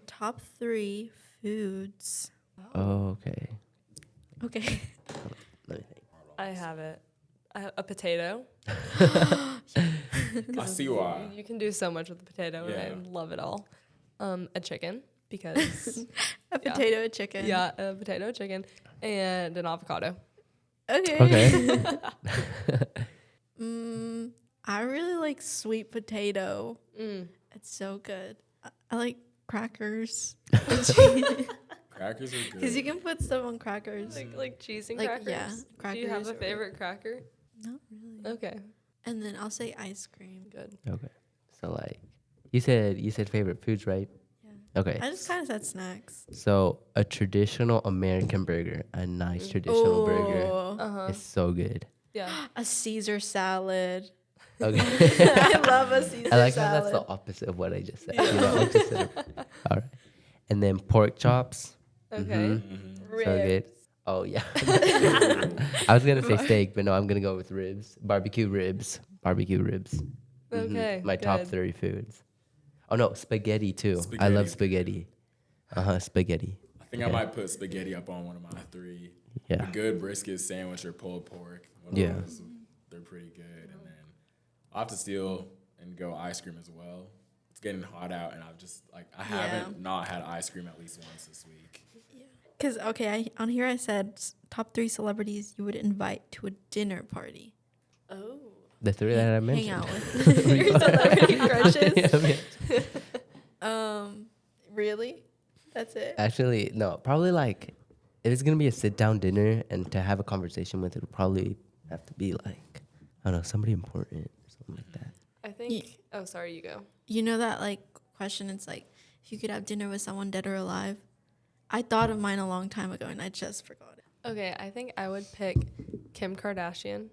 Top 3 foods. Oh, okay. Okay. Let me think. I have it. A potato. I see why. You can do so much with a potato, Yeah. and I love it all. A chicken because A potato, a chicken. yeah, a potato, chicken, and an avocado. Okay. Okay. I really like sweet potato. Mm. It's so good. I like crackers. Crackers are good. Because you can put stuff on crackers. Like cheese and Like, crackers. yeah, Do you have crackers a or- favorite cracker? Not really. Okay, And then I'll say ice cream. good. Okay. So like you said favorite foods, right? Yeah. Okay. I just kind of said snacks. So a traditional American burger, a nice traditional burger. Uh-huh. It's so good. Yeah. A Caesar salad. Okay. I love a Caesar I like how salad. that's the opposite of what I just said. You know, I just said all right. And then pork chops. Okay. Mm-hmm. So good. Oh yeah. I was gonna say steak, but no, I'm gonna go with ribs. Barbecue ribs. Barbecue ribs. Mhm. Okay. My top good. 3 foods. Oh no, spaghetti too. I love Spaghetti. spaghetti. Spaghetti. I think I might put spaghetti up on one of my 3. Yeah. A good brisket sandwich or pulled pork. One of Yeah. those, they're pretty good. And then I'll have to steal and go ice cream as well. It's getting hot out, and I haven't not had ice cream at least once this week. Because, okay, on here I said top 3 celebrities you would invite to a dinner party. Oh. The 3 that I Hang mentioned. out with your celebrity crushes. Yeah. Really? That's it? Actually, no. Probably like if it's gonna be a sit down dinner and to have a conversation with, it'll probably have to be like I don't know, somebody important or something like that. I think. Oh, sorry. You go. You know that like question? It's like if you could have dinner with someone dead or alive. I thought of mine a long time ago and I just forgot it. Okay. I think I would pick Kim Kardashian,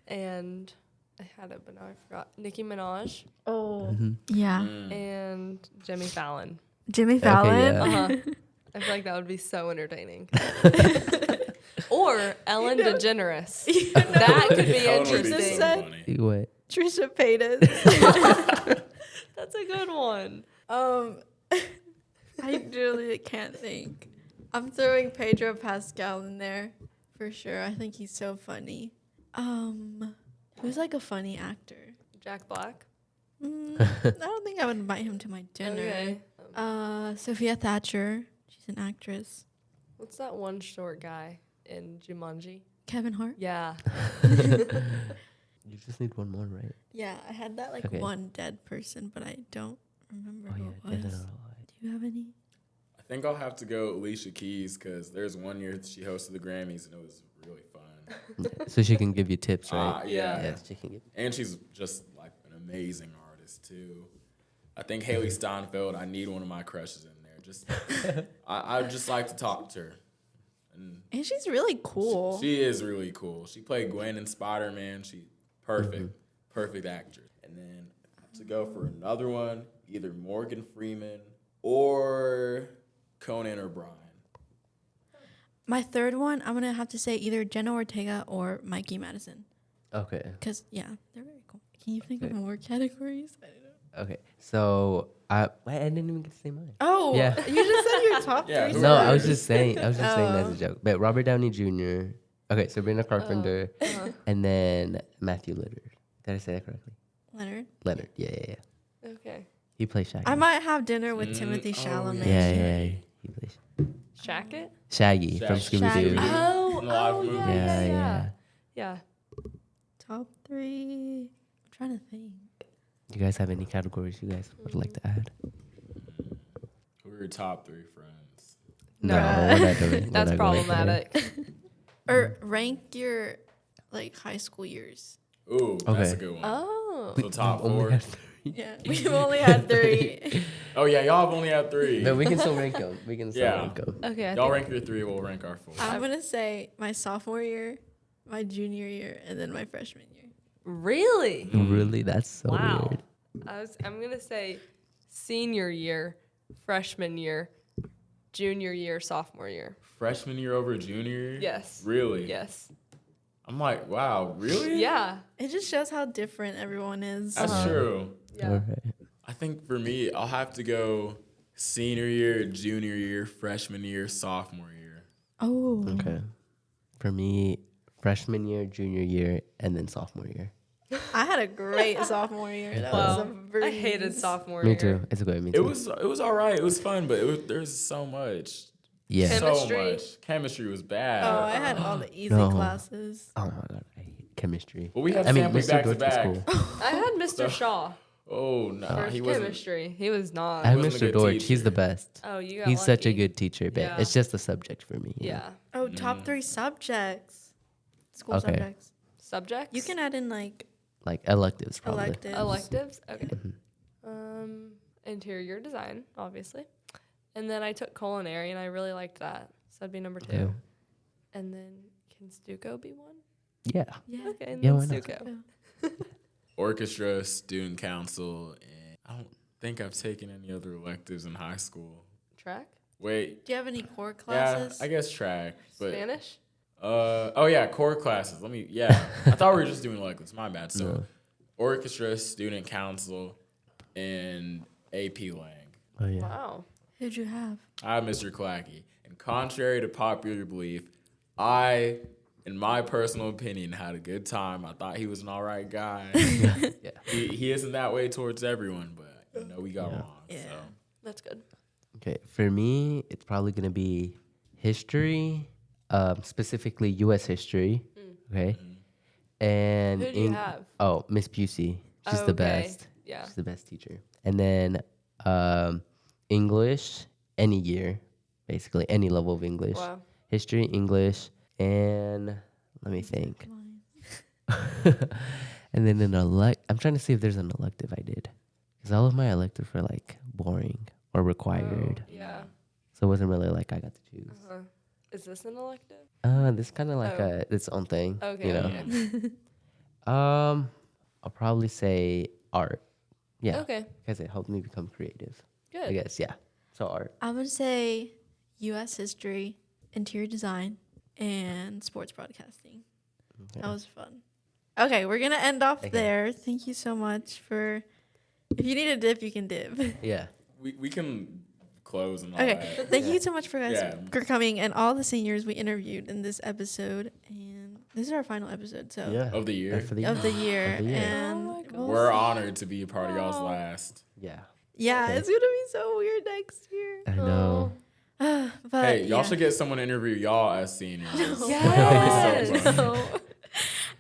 and I had it, but now I forgot. Nicki Minaj Oh, Mm-hmm. yeah. and Jimmy Fallon. Jimmy Fallon. yeah. I feel like that would be so entertaining. Or Ellen DeGeneres. That could be That one would be interesting. so said- funny. What? Trisha Paytas. That's a good one. I really can't think. I'm throwing Pedro Pascal in there for sure. I think he's so funny. Who's like a funny actor? Jack Black. I don't think I would invite him to my dinner. Okay. Sophia Thatcher. She's an actress. What's that one short guy in Jumanji? Kevin Hart. Yeah. You just need one more, right? Yeah, I had that like Okay. one dead person, but I don't remember who it Devin was. Lloyd. Do you have any? I think I'll have to go Alicia Keys because there's one year she hosted the Grammys and it was really fun. So she can give you tips, right? Yeah. Yes, she can give. And she's just like an amazing artist too. I think Haley Steinfeld, I need one of my crushes in there. Just I just like to talk to her. And she's really cool. She is really cool. She played Gwen in Spider-Man. She perfect actress. And then I have to go for another one, either Morgan Freeman or Conan O'Brien. My third one, I'm gonna have to say either Jenna Ortega or Mikey Madison, Okay. because yeah, they're very cool. Can you think of more categories? I don't know. Okay. So I didn't even get to say mine. Oh, Yeah. you just said your top Yeah, three. who No, are I was you? just saying. I was just saying that's Oh. a joke. But Robert Downey Jr. Okay, Sabrina Carpenter, and then Matthew Lillard. Did I say that correctly? Leonard. Leonard. Yeah. Okay. He plays Shaggy. I might have dinner with Timothy Chalamet. Yeah. He plays Shacket? Shaggy from Shaggy. Scooby Doo. Shaggy. Oh, In a lot of movies. Yeah. Yeah. Top three. I'm trying to think. You guys have any categories you guys would like to add? Who are your top three friends? No, No. we're not doing. we're That's not going there. problematic. Or rank your like high school years. Ooh, that's a Okay. good one. Oh. So top Only four. have three. Yeah, we've only had three. Oh yeah, y'all have only had three. No, we can still rank them. We can still Yeah. rank them. Okay. I Y'all think rank your three, we'll rank our four. I'm gonna say my sophomore year, my junior year, and then my freshman year. really? Really, that's so Wow. weird. I'm gonna say senior year, freshman year, junior year, sophomore year. Freshman year over junior year? Yes. Really? Yes. I'm like, wow, really? Yeah. It just shows how different everyone is. That's true. Yeah. Alright. I think for me, I'll have to go senior year, junior year, freshman year, sophomore year. Oh. Okay. For me, freshman year, junior year, and then sophomore year. I had a great sophomore year. That was a Wow. breeze. I hated sophomore Me year. too. It's good. Me too. It was all right. It was fun, but there's so much. Yeah. Chemistry. So much. Chemistry was bad. Oh, I had all the easy No. classes. Oh my god, I hate chemistry. But we had I mean, sampling Mr. back to Deutsch was back. cool. I had Mr. So- Shaw Oh, no. for He wasn't. chemistry. He was not. I have wasn't a Mr. good Deutsch. He's the teacher. best. Oh, you got He's such a lucky. good teacher, but Yeah. it's just a subject for me. you know? Yeah. Oh, top three subjects. School Okay. subjects. Subjects? You can add in like Like electives, probably. electives. Electives? Okay. Mhm. Interior design, obviously. And then I took culinary, and I really liked that. So that'd be number 2. Okay. And then can Stuco be one? Yeah. Yeah. Okay, and Yeah, then why not? Stuco. Orchestra, student council, and I don't think I've taken any other electives in high school. Track? Wait. Do you have any core Yeah, classes? I guess track. But Spanish? oh yeah, core classes. I thought we were just doing electives. My bad. So No. orchestra, student council, and AP Lang. Oh yeah. Wow. Who'd you have? I have Mr. Clacky. And contrary to popular belief, I, in my personal opinion, had a good time. I thought he was an all right guy. Yeah. He isn't that way towards everyone, but we got Yeah. wrong. Yeah. So. That's good. Okay. For me, it's probably gonna be history, specifically U.S. history. Okay. And Who do you have? Oh, Miss Busey. She's the Okay. best. Yeah. She's the best teacher. And then English, any year, basically any level of English. Wow. History, English, and let me think. And then I'm trying to see if there's an elective I did, because all of my electives were like boring or required, Yeah. so it wasn't really like I got to choose. Uh-huh. Is this an elective? This kind of like Oh. its own thing. Okay. You know. Okay. I'll probably say art. Yeah. Okay. Because it helped me become creative. I Good. guess. Yeah. So art. I'm gonna say U.S. history, interior design, and sports broadcasting. Okay. That was fun. Okay, we're gonna end off Okay. there. Thank you so much for. If you need a dip, you can dip. Yeah. We can close and all Okay, that. thank you so much for guys Yeah. for coming and all the seniors we interviewed in this episode. And this is our final episode, so Yeah. Of the year. For the of the year. Of the year. And Oh my God. we'll We're see. honored to be a part of y'all's last. Yeah. Yeah, Okay. it's gonna be so weird next year. I know. But Hey, y'all yeah. should get someone to interview y'all as seniors. Yes. That would be so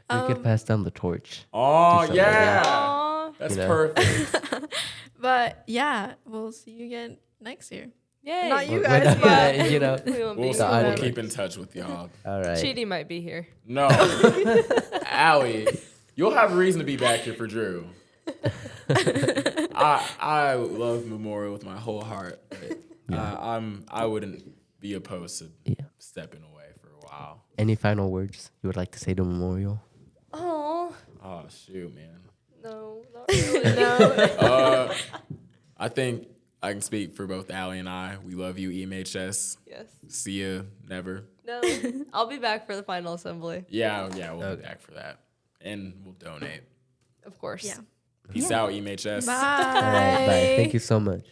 fun. We could pass down the torch. Oh, something, yeah. Aw. That's You know? perfect. But yeah, we'll see you again next year. Yay. Not you We're guys, not but gonna, you know. We won't We'll, be The we'll audience. keep in touch with y'all. All right. Chidi might be here. No. Allie, you'll have a reason to be back here for Drew. I love Memorial with my whole heart. But I wouldn't be opposed to stepping away for a while. Any final words you would like to say to Memorial? Oh, Oh shoot, man. no, not really. I think I can speak for both Allie and I. We love you, EMHS. Yes. See ya, never. No, I'll be back for the final assembly, Yeah, we'll be back for that, and we'll donate. of course. yeah. Peace out, EMHS. Bye. All right. Bye. Thank you so much.